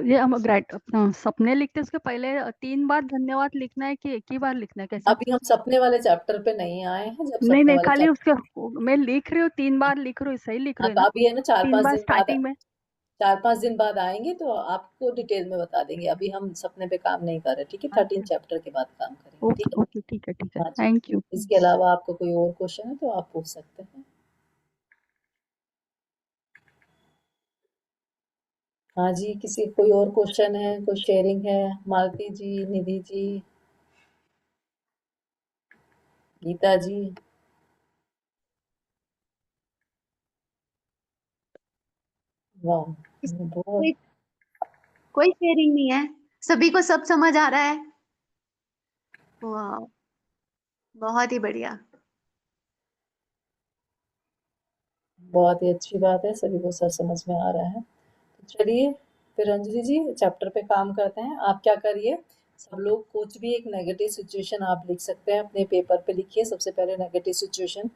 ये हम अपना सपने लिखते हैं, उसके पहले 3 बार धन्यवाद लिखना है कि एक ही बार लिखना है, कैसा? अभी हम सपने वाले चैप्टर पे नहीं आए हैं, जब नहीं सपने नहीं, वाले खाली चैप्टर, उसके मैं लिख रही हूँ, 3 बार लिख रही हूँ, सही लिख हाँ रही हूँ तो ना? अभी है ना, 3 बार 4-5 दिन बाद, स्टार्टिंग में। 4-5 दिन बाद आएंगे तो आपको डिटेल में बता देंगे। अभी हम सपने पे काम नहीं कर रहे, ठीक है। 13 अच्छा, चैप्टर के बाद काम करेंगे, ओके ठीक है। ओके, ठीक है ठीक है, हाँ जी। Thank you. इसके अलावा आपको कोई और क्वेश्चन है तो आप पूछ सकते हैं। हाँ जी, किसी कोई और क्वेश्चन है, कोई शेयरिंग है? मालती जी, निधि जी, गीता जी। वाह, बहुत कोई कोई शेयरिंग नहीं है, सभी को सब समझ आ रहा है। वाह, बहुत ही बढ़िया। बहुत ही अच्छी बात है, सभी को सर समझ में आ रहा है। तो चलिए फिर अंजलि जी चैप्टर पे काम करते हैं। आप क्या करिए, सब लोग कुछ भी एक नेगेटिव सिचुएशन आप लिख सकते हैं, अपने पेपर पे लिखिए। सबसे पहले नेगेटिव सिचुएशन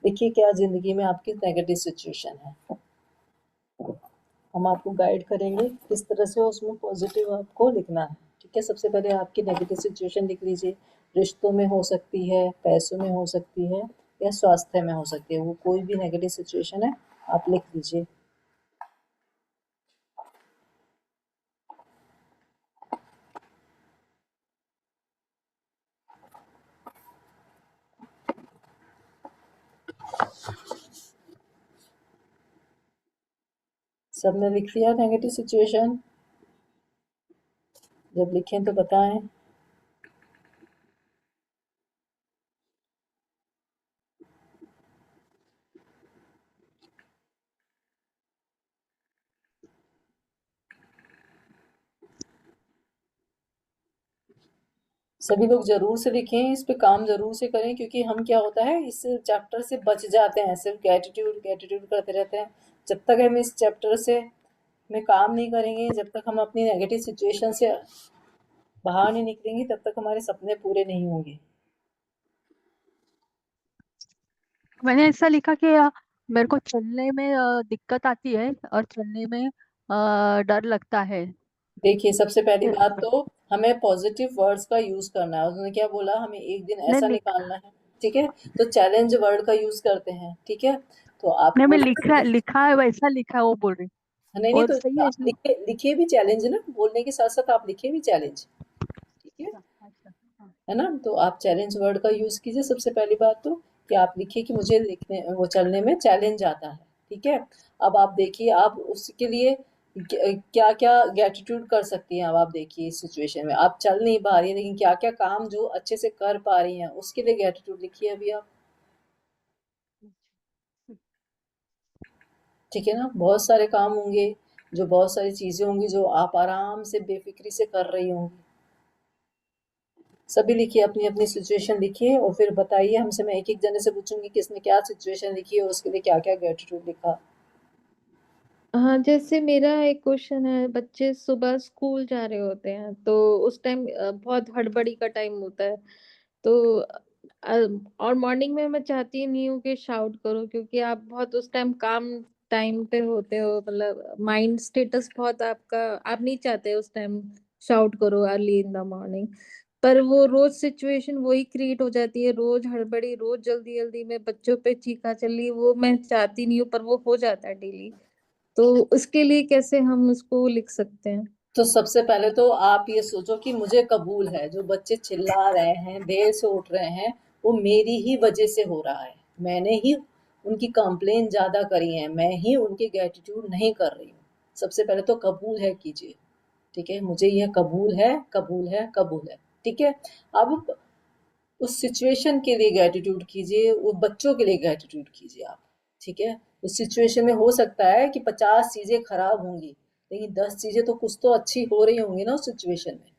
लिखिए, क्या ज़िंदगी में आपकी नेगेटिव सिचुएशन है। हम आपको गाइड करेंगे किस तरह से उसमें पॉजिटिव आपको लिखना है, ठीक है। सबसे पहले आपकी नेगेटिव सिचुएशन लिख लीजिए। रिश्तों में हो सकती है, पैसों में हो सकती है, या स्वास्थ्य में हो सकती है, वो कोई भी नेगेटिव सिचुएशन है आप लिख लीजिए। सबने लिख लिया नेगेटिव सिचुएशन? जब लिखें तो बताएं। सभी लोग जरूर से लिखें, इस पे काम जरूर से करें, क्योंकि हम क्या होता है इस चैप्टर से बच जाते हैं, सिर्फ गैटिट्यूड गैटिट्यूड करते रहते हैं। जब तक हम इस चैप्टर से में काम नहीं करेंगे, जब तक हम अपनी नेगेटिव सिचुएशन से बाहर नहीं निकलेंगे, तब तक हमारे सपने पूरे नहीं होंगे। मैंने ऐसा लिखा कि मेरे को चलने में दिक्कत आती है और चलने में डर लगता है। देखिए, सबसे पहली नहीं बात तो हमें पॉजिटिव वर्ड्स का यूज करना है। उन्होंने क्या बोला, हमें एक दिन ऐसा लिख निकालना है, ठीक है। तो चैलेंज वर्ड का यूज करते हैं, ठीक है। तो आप नहीं, मैं लिखा बोलिए। लिखा है, वैसा लिखा है, वो बोल रही। नहीं नहीं, और तो सही है आप इसमें। लिखे लिखे भी चैलेंज ना, बोलने के साथ साथ आप लिखे भी चैलेंज, ठीक है। अच्छा अच्छा, हाँ। है ना, तो आप चैलेंज वर्ड का यूज कीजिए। सबसे पहली बात तो कि आप लिखिए कि मुझे लिखने वो चलने में चैलेंज आता है, ठीक है। अब आप देखिए आप उसके लिए क्या क्या गैटिट्यूड कर सकती हैं। अब आप देखिए इस सिचुएशन में आप चल नहीं पा रही है, लेकिन क्या क्या काम जो अच्छे से कर पा रही हैं उसके लिए गैटिट्यूड लिखिए अभी आप, ठीक है ना। बहुत सारे काम होंगे, जो बहुत सारी चीजें होंगी जो आप आराम से बेफिक्री से कर रही होंगी। सभी लिखिए, अपनी अपनी सिचुएशन लिखिए और फिर बताइए हमसे। मैं एक एक जने से पूछूंगी किसने क्या सिचुएशन लिखी है और उसके लिए क्या क्या गैटिट्यूड लिखा। हाँ, जैसे मेरा एक क्वेश्चन है, बच्चे सुबह स्कूल जा रहे होते हैं तो उस टाइम बहुत हड़बड़ी का टाइम होता है। तो और मॉर्निंग में मैं चाहती नहीं हूँ कि शाउट करो, क्योंकि आप बहुत उस टाइम काम टाइम पे होते हो, मतलब माइंड स्टेटस बहुत आपका, आप नहीं चाहते उस टाइम शाउट करो अर्ली इन द मॉर्निंग। पर वो रोज सिचुएशन वही क्रिएट हो जाती है, रोज हड़बड़ी, रोज जल्दी जल्दी में बच्चों पे चीखा चली, वो मैं चाहती नहीं हूँ पर वो हो जाता है डेली। तो उसके लिए कैसे हम उसको लिख सकते हैं? तो सबसे पहले तो आप ये सोचो कि मुझे कबूल है, जो बच्चे चिल्ला रहे हैं, देर से उठ रहे हैं, वो मेरी ही वजह से हो रहा है। मैंने ही उनकी कंप्लेन ज़्यादा करी है, मैं ही उनकी ग्रैटिट्यूड नहीं कर रही हूँ। सबसे पहले तो कबूल है कीजिए, ठीक है? मुझे यह कबूल है, कबूल है, कबूल है, ठीक है? अब उस सिचुएशन के लिए ग्रैटिट्यूड कीजिए, वो बच्चों के लिए ग्रैटिट्यूड कीजिए आप, ठीक है? उस सिचुएशन में हो सकता है कि 50 चीज़ें खराब होंगी, लेकिन 10 चीज़ें तो कुछ तो अच्छी हो रही होंगी ना उस सिचुएशन में।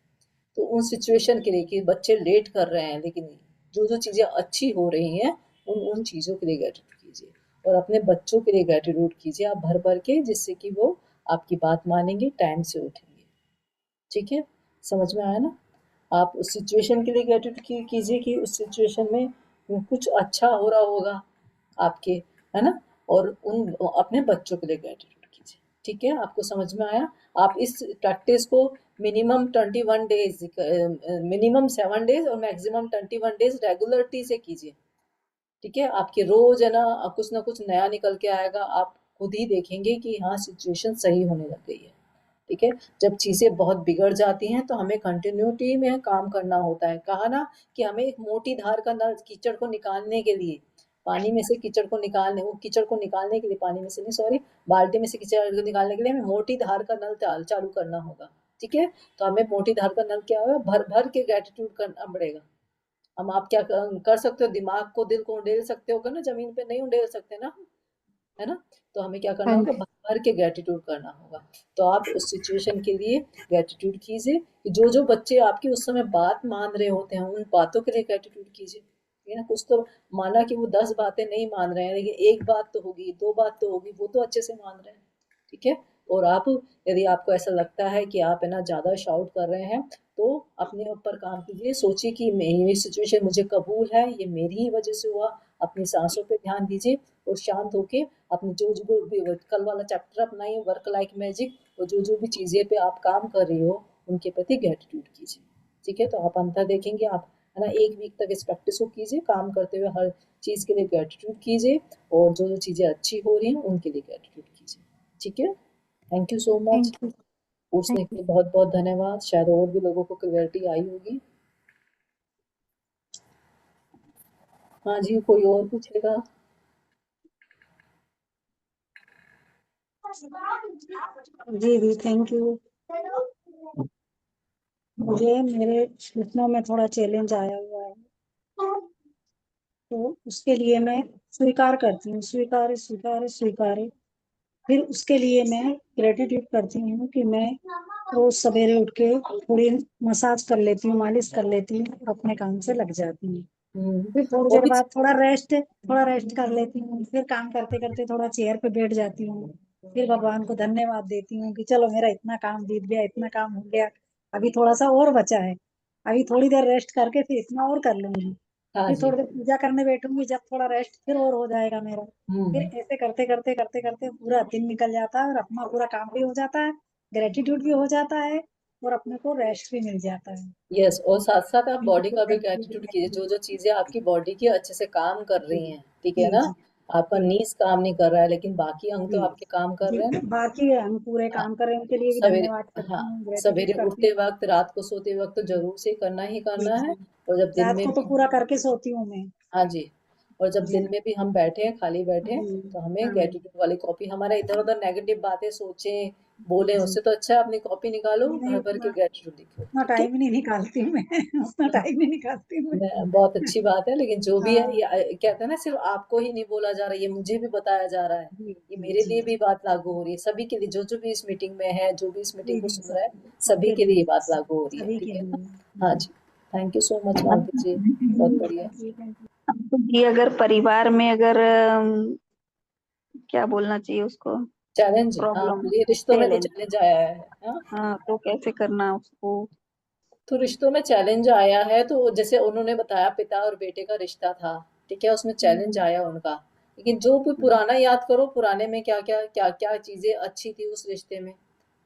तो उन सिचुएशन के लिए कि बच्चे लेट कर रहे हैं, लेकिन जो-जो चीज़ें अच्छी हो रही हैं, उन चीज़ों के लिए ग्रैटिट्यूड कीजिए और अपने बच्चों के लिए ग्रैटिट्यूड कीजिए आप भर-भर के, जिससे कि वो आपकी बात मानेंगे, टाइम से उठेंगे, ठीक है? समझ में आया ना? आप उस सिचुएशन के लिए ग्रैटिट्यूड कीजिए कि उस सिचुएशन में कुछ अच्छा हो रहा होगा आपके, है ना? और उन अपने बच्चों के लिए ग्रैटिट्यूड कीजिए, ठीक है? आपको समझ में आया? आप इस प्रैक्टिस को मिनिमम 21 डेज, मिनिमम 7 डेज और मैक्सिमम 21 डेज रेगुलरिटी से कीजिए, ठीक है? आपके रोज है ना कुछ नया निकल के आएगा, आप खुद ही देखेंगे कि हाँ सिचुएशन सही होने लग गई है, ठीक है? जब चीज़ें बहुत बिगड़ जाती हैं तो हमें कंटिन्यूटी में काम करना होता है। कहा ना कि हमें एक मोटी धार का नल कीचड़ को निकालने के लिए, पानी में से कीचड़ को निकालने, वो कीचड़ को निकालने के लिए, पानी में से नहीं सॉरी, बाल्टी में से कीचड़ को निकालने के लिए हमें मोटी धार का नल चालू करना होगा, ठीक है? तो हमें मोटी धार का नल क्या होगा, भर भर के ग्रेटिट्यूड करना पड़ेगा। हम आप क्या कर सकते हो, दिमाग को, दिल को उंडेल सकते हो, ना जमीन पे नहीं उंडेल सकते ना, है ना? तो हमें क्या करना हाँ होगा, जी। भर के ग्रैटिट्यूड करना होगा। तो आप उस सिचुएशन के लिए ग्रैटिट्यूड कीजिए कि जो-जो बच्चे आपकी उस समय बात मान रहे होते हैं, उन बातों के लिए ग्रैटिट्यूड कीजिए। ये ना, कुछ तो माना कि वो 10 बातें नहीं मान रहे हैं, लेकिन 1 बात तो होगी, 2 बात तो होगी, वो तो अच्छे से मान रहे हैं, ठीक है? और आप, यदि आपको ऐसा लगता है कि आप है ना ज़्यादा शाउट कर रहे हैं, तो अपने ऊपर काम कीजिए, सोचिए कि ये सिचुएशन मुझे कबूल है, ये मेरी ही वजह से हुआ। अपनी सांसों पे ध्यान दीजिए और शांत होके अपनी जो भी कल वाला चैप्टर अपनाइए, वर्क लाइक मैजिक, और जो भी चीज़ें पे आप काम कर रही हो उनके प्रति ग्रेटिट्यूड कीजिए, ठीक है? तो आप अंतर देखेंगे आप, है ना? 1 वीक तक इस प्रैक्टिस को कीजिए, काम करते हुए हर चीज़ के लिए ग्रेटिट्यूड कीजिए और जो चीज़ें अच्छी हो रही हैं उनके लिए ग्रेटिट्यूड कीजिए, ठीक है? Thank you so much. Thank you. पूछने के लिए बहुत बहुत धन्यवाद। शायद और भी लोगों को क्लियरिटी आई होगी। हाँ जी, कोई और पूछेगा? जी जी, थैंक यू। मुझे मेरे घुटनों में थोड़ा चैलेंज आया हुआ है, तो उसके लिए मैं स्वीकार करती हूँ, स्वीकार स्वीकार स्वीकार। फिर उसके लिए मैं ग्रेटिट्यूड करती हूँ कि मैं रोज सवेरे उठ के थोड़ी मसाज कर लेती हूँ, मालिश कर लेती हूँ और अपने काम से लग जाती हूँ। फिर थोड़ी वो देर भी बाद थोड़ा रेस्ट कर लेती हूँ, फिर काम करते करते थोड़ा चेयर पे बैठ जाती हूँ, फिर भगवान को धन्यवाद देती हूँ कि चलो मेरा इतना काम बीत गया, इतना काम हो गया, अभी थोड़ा सा और बचा है, अभी थोड़ी देर रेस्ट करके फिर इतना और कर लूंगी, हाँ फिर जी। थोड़ी देर पूजा करने बैठूंगी, जब थोड़ा रेस्ट फिर और हो जाएगा मेरा। फिर हुँ। ऐसे करते करते करते करते पूरा दिन निकल जाता है और अपना पूरा काम भी हो जाता है, ग्रेटिट्यूड भी हो जाता है और अपने को रेस्ट भी मिल जाता है। यस, और साथ-साथ आप बॉडी का भी ग्रैटिट्यूड कीजिए, जी जो-जो चीज़ें आपकी बॉडी की अच्छे से काम कर रही हैं, ठीक है जी ना? जी आपका नीज़ काम नहीं कर रहा है, लेकिन बाकी अंग तो जी आपके काम कर जी, रहे हैं ना? बाकी हम पूरे हाँ, काम कर रहे हैं, उनके लिए भी सवेरे, धन्यवाद हाँ, करती हूँ, ग्रेटिट्यूड सवेरे करती उठते हूँ। वक़्त, रात को सोते वक़्त तो जी ज़रूर से करना ही जी करना है, जी, और जब दिन रात में को तो भी, पूरा करके सोती हूँ मैं। हाँ जी, और जब जी दिन में भी हम बैठे हैं, खाली बैठे हैं, जी तो हमें हाँ ग्रैटिट्यूड वाली कॉपी, हमारा इधर-उधर नेगेटिव बातें सोचें, बोलें, जी, उससे तो अच्छा है अपनी कॉपी निकालो, नहीं भर-भर के उतना ग्रैटिट्यूड लिखो, उतना ठीक है? टाइम ही नहीं निकालती हूँ मैं उतना टाइम नहीं निकालती हूँ बहुत मैं। अच्छी बात है, लेकिन जो भी है हाँ ये कहते हैं ना, सिर्फ आपको ही नहीं बोला जा रहा है, ये मुझे भी बताया जा रहा है, जी ये जी मेरे जी लिए भी बात लागू हो रही है, सभी के लिए, जो भी इस मीटिंग में है, जो भी इस मीटिंग जी को जी, सुन सब रहा है, सभी सबके के लिए लिए, ये बात लागू हो रही है, सभी ठीक के है ना? लिए हाँ जी। Ji, thank you so much मालती जी, बहुत बढ़िया। कि अगर परिवार में अगर क्या बोलना चाहिए उसको, चैलेंज, हाँ प्रॉब्लम, बोलिए। रिश्तों में तो चैलेंज। चैलेंज आया है, हाँ। हाँ, तो कैसे करना उसको? तो रिश्तों में चैलेंज आया है, तो जैसे उन्होंने बताया पिता और बेटे का रिश्ता था, ठीक है, उसमें चैलेंज आया उनका। लेकिन जो भी पुराना याद करो, पुराने में क्या क्या क्या क्या चीजें अच्छी थी उस रिश्ते में,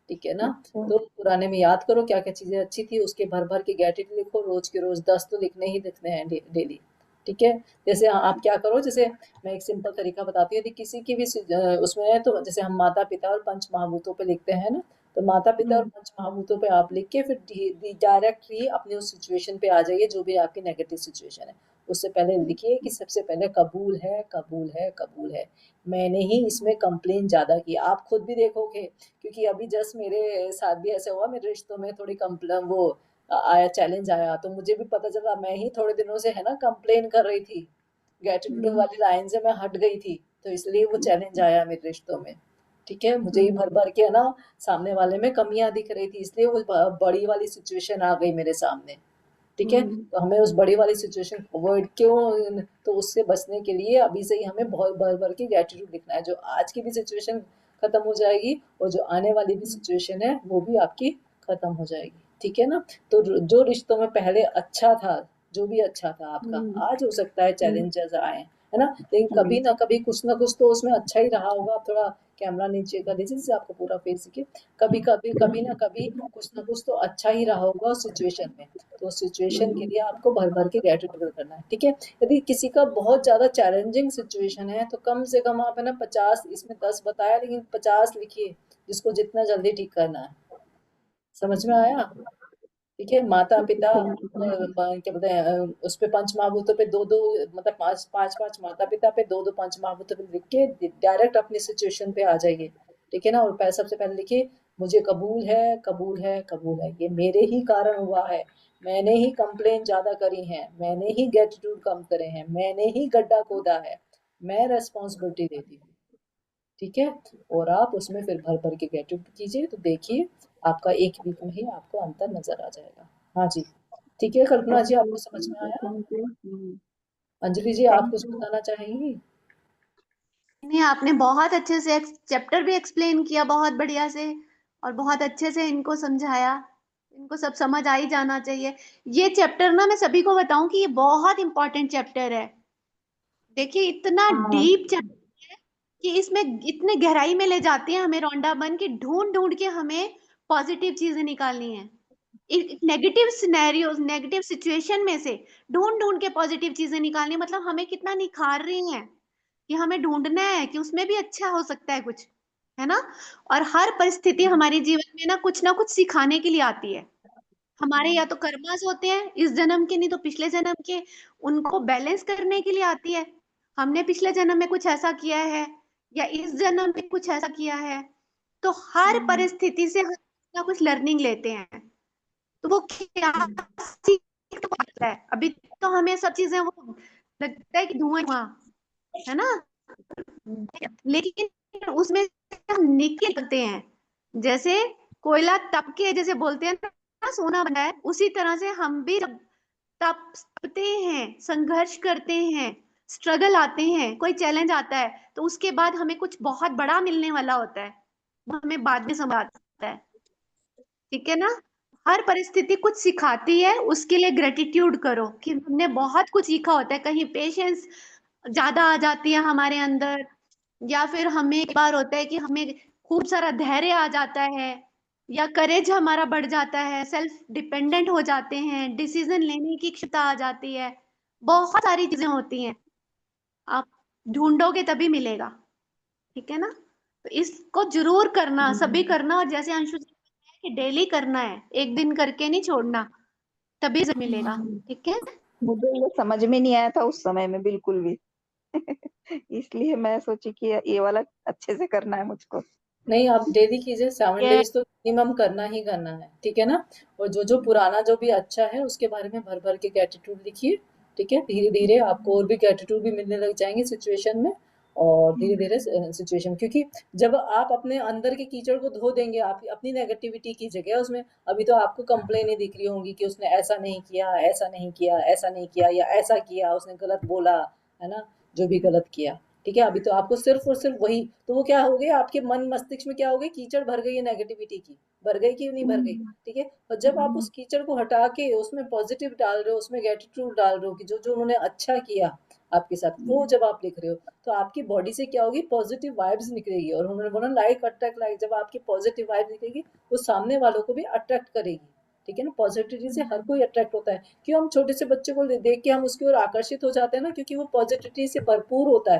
ठीक है ना। अच्छा। तो पुराने में याद करो क्या क्या चीजें अच्छी थी, उसके भर भर के ग्रेटिट्यूड लिखो, रोज के रोज 10 तो लिखने ही लिखने हैं डेली, ठीक है। जैसे आप क्या करो, जैसे मैं एक सिंपल तरीका बताती हूँ, यदि किसी की भी उसमें है, तो जैसे हम माता पिता और पंच महाभूतों पे लिखते हैं ना, तो माता पिता और पंच महाभूतों पे आप लिख के फिर डायरेक्टली अपने उस सिचुएशन पे आ जाइए, जो भी आपकी नेगेटिव सिचुएशन है। उससे पहले लिखिए कि सबसे पहले कबूल है, कबूल है, कबूल है, मैंने ही इसमें कंप्लेन ज्यादा की। आप खुद भी देखोगे, क्योंकि अभी जस्ट मेरे साथ भी ऐसा हुआ, मेरे रिश्तों में थोड़ी कंप्लेन वो आया, चैलेंज आया, तो मुझे भी पता चला मैं ही थोड़े दिनों से है ना कंप्लेन कर रही थी, ग्रेटिट्यूड वाली लाइन से मैं हट गई थी, तो इसलिए वो चैलेंज आया मेरे रिश्तों में, ठीक है। मुझे ही भर भर के है ना सामने वाले में कमियां दिख रही थी, इसलिए वो बड़ी वाली सिचुएशन आ गई मेरे सामने, ठीक है। तो हमें उस बड़ी वाली सिचुएशन को अवॉइड क्यों, तो उससे बचने के लिए अभी से ही हमें बहुत भर भर के ग्रेटिट्यूड लिखना है, जो आज की भी सिचुएशन खत्म हो जाएगी और जो आने वाली भी सिचुएशन है वो भी आपकी खत्म हो जाएगी, ठीक है ना। तो जो रिश्तों में पहले अच्छा था, जो भी अच्छा था आपका, आज हो सकता है चैलेंजेस आए, है ना, लेकिन कभी ना कभी कुछ ना कुछ तो उसमें अच्छा ही रहा होगा। आप थोड़ा कैमरा नीचे कर लीजिए जिससे आपको पूरा फेस दिखे। कभी ना कभी कुछ ना कुछ तो अच्छा ही रहा होगा उस सिचुएशन में, तो उस सिचुएशन के लिए आपको भर भर के ग्रेटिट्यूड करना है, ठीक है। यदि किसी का बहुत ज्यादा चैलेंजिंग सिचुएशन है, तो कम से कम आप है ना 50, इसमें 10 बताया लेकिन 50 लिखिए, जिसको जितना जल्दी ठीक करना है। समझ में आया, ठीक है। माता पिता क्या बोलते हैं, उस पे पंच महाभूतों पे दो दो, मतलब पांच पांच पांच माता पिता पे दो दो पंच महाभूतों पे लिख के डायरेक्ट अपनी सिचुएशन पे आ जाइए, ठीक है ना। और सबसे पहले लिखिए, मुझे कबूल है, कबूल है, कबूल है, ये मेरे ही कारण हुआ है, मैंने ही कंप्लेन ज्यादा करी है, मैंने ही ग्रेटिट्यूड कम करे हैं, मैंने ही गड्ढा खोदा है, मैं रेस्पॉन्सिबिलिटी देती हूँ, ठीक है। और आप उसमें फिर भर भर के ग्रेटिट्यूड कीजिए, तो देखिए आपका एक वीक में ही आपको अंतर नजर आ जाएगा। हाँ जी, ठीक है कल्पना जी, आपको समझ में आया। अंजलि जी, आप कुछ बताना चाहेंगी। नहीं, आपने बहुत अच्छे से चैप्टर भी एक्सप्लेन किया, बहुत बढ़िया से, और बहुत अच्छे से इनको समझाया। इनको सब समझ आ ही जाना चाहिए। ये चैप्टर ना मैं सभी को बताऊं कि ये बहुत इंपॉर्टेंट चैप्टर है। देखिए इतना डीप चैप्टर है कि इसमें इतने गहराई में ले जाती है हमें रौंडा बन के, ढूंढ ढूंढ के हमें पॉजिटिव चीजें निकालनी है। नेगेटिव सिनेरियोज, नेगेटिव सिचुएशन में से ढूंढ ढूंढ के पॉजिटिव चीजें निकालनी, मतलब हमें कितना निखार रही हैं कि हमें ढूंढना है कि उसमें भी अच्छा हो सकता है कुछ, है ना। और हर परिस्थिति हमारे जीवन में ना कुछ सिखाने के लिए आती है। हमारे या तो कर्मास होते हैं इस जन्म के, नहीं तो पिछले जन्म के, उनको बैलेंस करने के लिए आती है। हमने पिछले जन्म में कुछ ऐसा किया है या इस जन्म में कुछ ऐसा किया है, तो हर परिस्थिति से हम कुछ ना कुछ लर्निंग लेते हैं। तो वो क्या सीख तो आता है, अभी तो हमें सब चीजें वो लगता है कि धुआं धुआं, है ना, लेकिन उसमें हम निकल सकते हैं। जैसे कोयला तप के, जैसे बोलते हैं ना सोना बना है, उसी तरह से हम भी जब तपते हैं, संघर्ष करते हैं, स्ट्रगल आते हैं, कोई चैलेंज आता है, तो उसके बाद हमें कुछ बहुत बड़ा मिलने वाला होता है, वो हमें बाद में समझ आता है, ठीक है ना। हर परिस्थिति कुछ सिखाती है, उसके लिए ग्रेटिट्यूड करो कि हमने बहुत कुछ सीखा होता है। कहीं पेशेंस ज्यादा आ जाती है हमारे अंदर, या फिर हमें एक बार होता है कि हमें खूब सारा धैर्य आ जाता है, या करेज हमारा बढ़ जाता है, सेल्फ डिपेंडेंट हो जाते हैं, डिसीजन लेने की क्षमता आ जाती है। बहुत सारी चीजें होती हैं, आप ढूंढोगे तभी मिलेगा, ठीक है ना। तो इसको जरूर करना, सभी करना, और जैसे अंशु जी ने बताया कि डेली करना है, एक दिन करके नहीं छोड़ना, तभी मिलेगा, ठीक है। मुझे ये समझ में नहीं आया था उस समय में बिल्कुल भी। इसलिए मैं सोची कि ये वाला अच्छे से करना है मुझको। नहीं, आप डेली कीजिए, 7 ये डेज तो मिनिमम करना ही करना है, ठीक है ना। और जो जो पुराना जो भी अच्छा है उसके बारे में भर भर के ग्रेटिट्यूड लिखिए, ठीक है। धीरे धीरे आपको और भी ग्रेटिट्यूड भी मिलने लग जाएंगे सिचुएशन में, और धीरे धीरे सिचुएशन, क्योंकि जब आप अपने अंदर के कीचड़ को धो देंगे, आप अपनी नेगेटिविटी की जगह उसमें, अभी तो आपको कंप्लेन ही दिख रही होंगी कि उसने ऐसा नहीं किया, ऐसा नहीं किया, ऐसा नहीं किया, या ऐसा किया, उसने गलत बोला, है ना, जो भी गलत किया, ठीक है। अभी तो आपको सिर्फ और सिर्फ वही, तो वो क्या हो गया, आपके मन मस्तिष्क में क्या हो गई, कीचड़ भर गई है नेगेटिविटी की, भर गई कि नहीं भर गई, ठीक है। और जब आप उस कीचड़ को हटा के उसमें पॉजिटिव डाल रहे हो, उसमें ग्रेटिट्यूड डाल रहे हो कि जो जो उन्होंने अच्छा किया आपके साथ, वो जब आप लिख रहे हो, तो आपकी बॉडी से क्या होगी, पॉजिटिव वाइब्स निकलेगी। और उन्होंने बोला लाइक अट्रैक्ट लाइक, जब आपकी पॉजिटिव वाइब निकलेगी वो सामने वालों को भी अट्रैक्ट करेगी, ठीक है ना। पॉजिटिविटी से हर कोई अट्रैक्ट होता है। क्यों, हम छोटे से बच्चे को देख के हम उसकी ओर आकर्षित हो जाते हैं ना, क्योंकि वो पॉजिटिविटी से भरपूर होता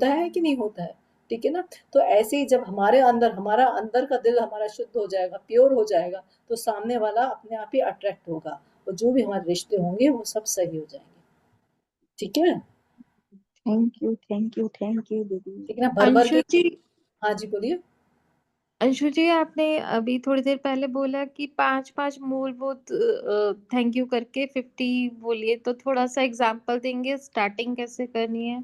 है कि नहीं होता है, ठीक है ना। तो ऐसे ही जब हमारे अंदर, हमारा अंदर का दिल हमारा शुद्ध हो जाएगा, प्योर हो जाएगा, तो सामने वाला अपने आप ही अट्रैक्ट होगा, और जो भी हमारे रिश्ते होंगे वो सब सही हो जाएंगे, ठीक है। Thank you, thank you, thank you दीदी। ठीक है ना, भर भर अंशु के। जी, हाँ जी, बोलिए। अंशु जी, आपने अभी थोड़ी देर पहले बोला कि 5-5 मूलभूत थैंक यू करके 50 बोलिए, तो थोड़ा सा एग्जांपल देंगे, स्टार्टिंग कैसे करनी है,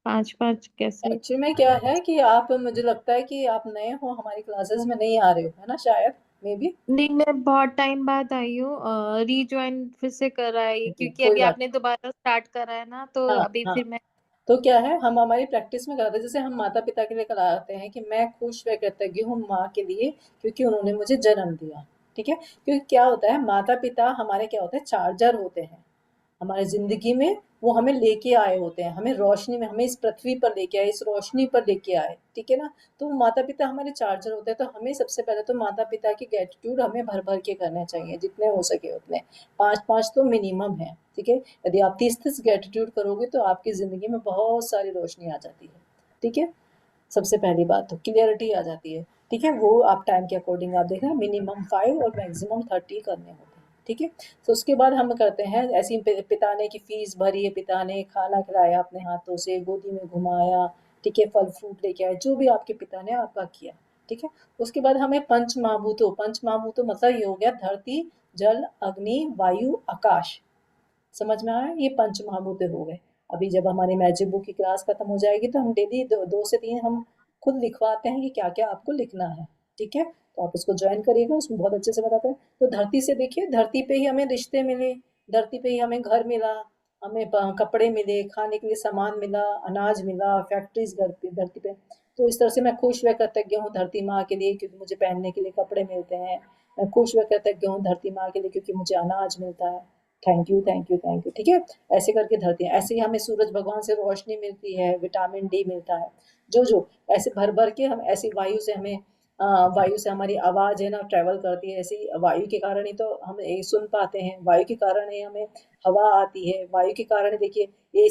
5-5 कैसे? एक्चुअली में क्या है कि आप, मुझे लगता है कि आप नए हो, हमारी क्लासेस में नहीं आ रहे हो, है ना, शायद, मे बी। नहीं, मैं बहुत टाइम बाद आई हूँ, रीज्वाइन फिर से करा है जी, क्योंकि कोई अभी बात आपने दोबारा स्टार्ट करा है ना, तो नहीं। हाँ अभी हाँ। फिर मैं तो क्या है, हम हमारी प्रैक्टिस में कराते हैं, जैसे हम माता पिता के लिए कराते हैं कि मैं खुश व कृतज्ञ हूँ माँ के लिए, क्योंकि उन्होंने मुझे जन्म दिया, ठीक है। क्योंकि क्या होता है, माता पिता हमारे क्या होते हैं, चार्जर होते हैं हमारे ज़िंदगी में। वो हमें लेके आए होते हैं, हमें रोशनी में, हमें इस पृथ्वी पर लेके आए, इस रोशनी पर लेके आए, ठीक है ना। तो माता पिता हमारे चार्जर होते हैं। तो हमें सबसे पहले तो माता पिता की ग्रेटिट्यूड हमें भर भर के करने चाहिए, जितने हो सके उतने, 5-5 तो मिनिमम है, ठीक है। यदि आप 30-30 ग्रेटिट्यूड करोगे तो आपकी ज़िंदगी में बहुत सारी रोशनी आ जाती है, ठीक है। सबसे पहली बात तो क्लियरिटी आ जाती है, ठीक है। वो आप टाइम के अकॉर्डिंग आप देखना, मिनिमम 5 और मैक्सिमम 30 करने होते हैं, ठीक है। तो उसके बाद हम करते हैं, ऐसी पिता ने की फीस भरी है, पिता ने खाना खिलाया अपने हाथों से, गोदी में घुमाया, ठीक है, फल फ्रूट लेके आए, जो भी आपके पिता ने आपका किया, ठीक है। उसके बाद हमें पंच महाभूतों मतलब ये हो गया धरती, जल, अग्नि, वायु, आकाश, समझ में आया, ये पंच महाभूत हो गए। अभी जब हमारी मैजिक बुक की क्लास खत्म हो जाएगी तो हम डेली 2 से 3 हम खुद लिखवाते हैं कि क्या क्या आपको लिखना है, ठीक है। तो आप उसको ज्वाइन करिएगा, उसमें बहुत अच्छे से बताते हैं। तो धरती से देखिए, धरती पे ही हमें रिश्ते मिले, धरती पे ही हमें घर मिला, हमें कपड़े मिले, खाने के लिए सामान मिला, अनाज मिला, फैक्ट्रीज धरती पे। तो इस तरह से मैं खुश व कृतज्ञ हूँ धरती माँ के लिए, क्योंकि मुझे पहनने के लिए कपड़े मिलते हैं। मैं खुश व कृतज्ञ हूँ धरती माँ के लिए, क्योंकि मुझे अनाज मिलता है। Thank you, thank you, thank you, ठीक है। ऐसे करके धरती है। ऐसे ही हमें सूरज भगवान से रोशनी मिलती है, विटामिन डी मिलता है, जो जो ऐसे भर भर के हम, ऐसी वायु से हमें वायु से हमारी आवाज़ है ना ट्रैवल करती है, ऐसे ही वायु के कारण ही तो हम ये सुन पाते हैं, वायु के कारण ही हमें हवा आती है, वायु के कारण ही देखिए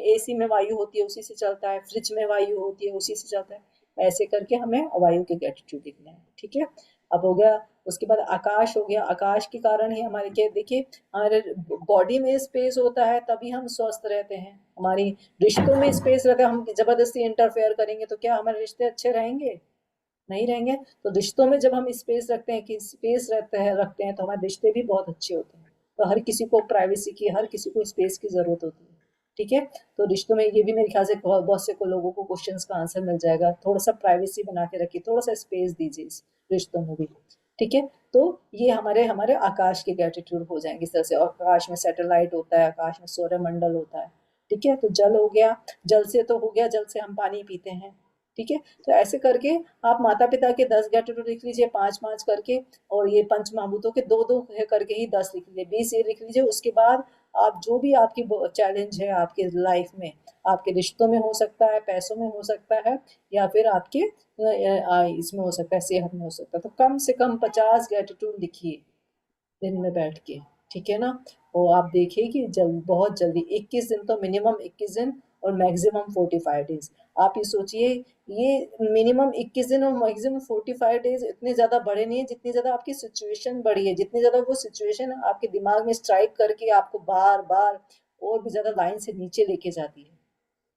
एसी में वायु होती है, उसी से चलता है, फ्रिज में वायु होती है, उसी से चलता है। ऐसे करके हमें वायु के ग्रेटिट्यूड लिखना है, ठीक है। अब हो गया, उसके बाद आकाश हो गया, आकाश के कारण ही हमारे क्या देखिए, हमारे बॉडी में स्पेस होता है तभी हम स्वस्थ रहते हैं, हमारी रिश्तों में स्पेस रहता है। हम जबरदस्ती इंटरफेयर करेंगे तो क्या हमारे रिश्ते अच्छे रहेंगे, नहीं रहेंगे। तो रिश्तों में जब हम स्पेस रखते हैं, कि स्पेस रखते हैं तो हमारे रिश्ते भी बहुत अच्छे होते हैं। तो हर किसी को प्राइवेसी की, हर किसी को स्पेस की जरूरत होती है, ठीक है। तो रिश्तों में ये भी मेरे ख्याल से बहुत से को लोगों को क्वेश्चंस का आंसर मिल जाएगा। थोड़ा सा प्राइवेसी बना के रखिए, थोड़ा सा स्पेस दीजिए इस रिश्तों में भी, ठीक है। तो ये हमारे हमारे आकाश के ग्रेटिट्यूड हो जाएंगे इस तरह से। और आकाश में सैटेलाइट होता है, आकाश में सौरमंडल होता है, ठीक है। तो जल हो गया, जल से तो हो गया, जल से हम पानी पीते हैं, ठीक है। तो ऐसे करके आप माता पिता के 10 ग्रेटिट्यूड लिख लीजिए, 5-5 करके, और ये पंच महाभूतों के 2-2 करके ही 10 लिख लीजिए, 20 ये लिख लीजिए। उसके बाद आप जो भी आपकी चैलेंज है आपके लाइफ में, आपके रिश्तों में हो सकता है, पैसों में हो सकता है, या फिर आपके इसमें हो सकता है, सेहत में हो सकता है, तो कम से कम 50 ग्रेटिट्यूड लिखिए दिन में बैठ के, ठीक है ना। और आप देखिए कि बहुत जल्दी 21 दिन, तो मिनिमम 21 दिन और मैक्सिमम 45 डेज। आप ये सोचिए, ये मिनिमम 21 दिन और मैक्सिमम 45 डेज इतने ज़्यादा बड़े नहीं है, जितनी ज़्यादा आपकी सिचुएशन बड़ी है, जितनी ज़्यादा वो सिचुएशन आपके दिमाग में स्ट्राइक करके आपको बार बार और भी ज़्यादा लाइन से नीचे लेके जाती है,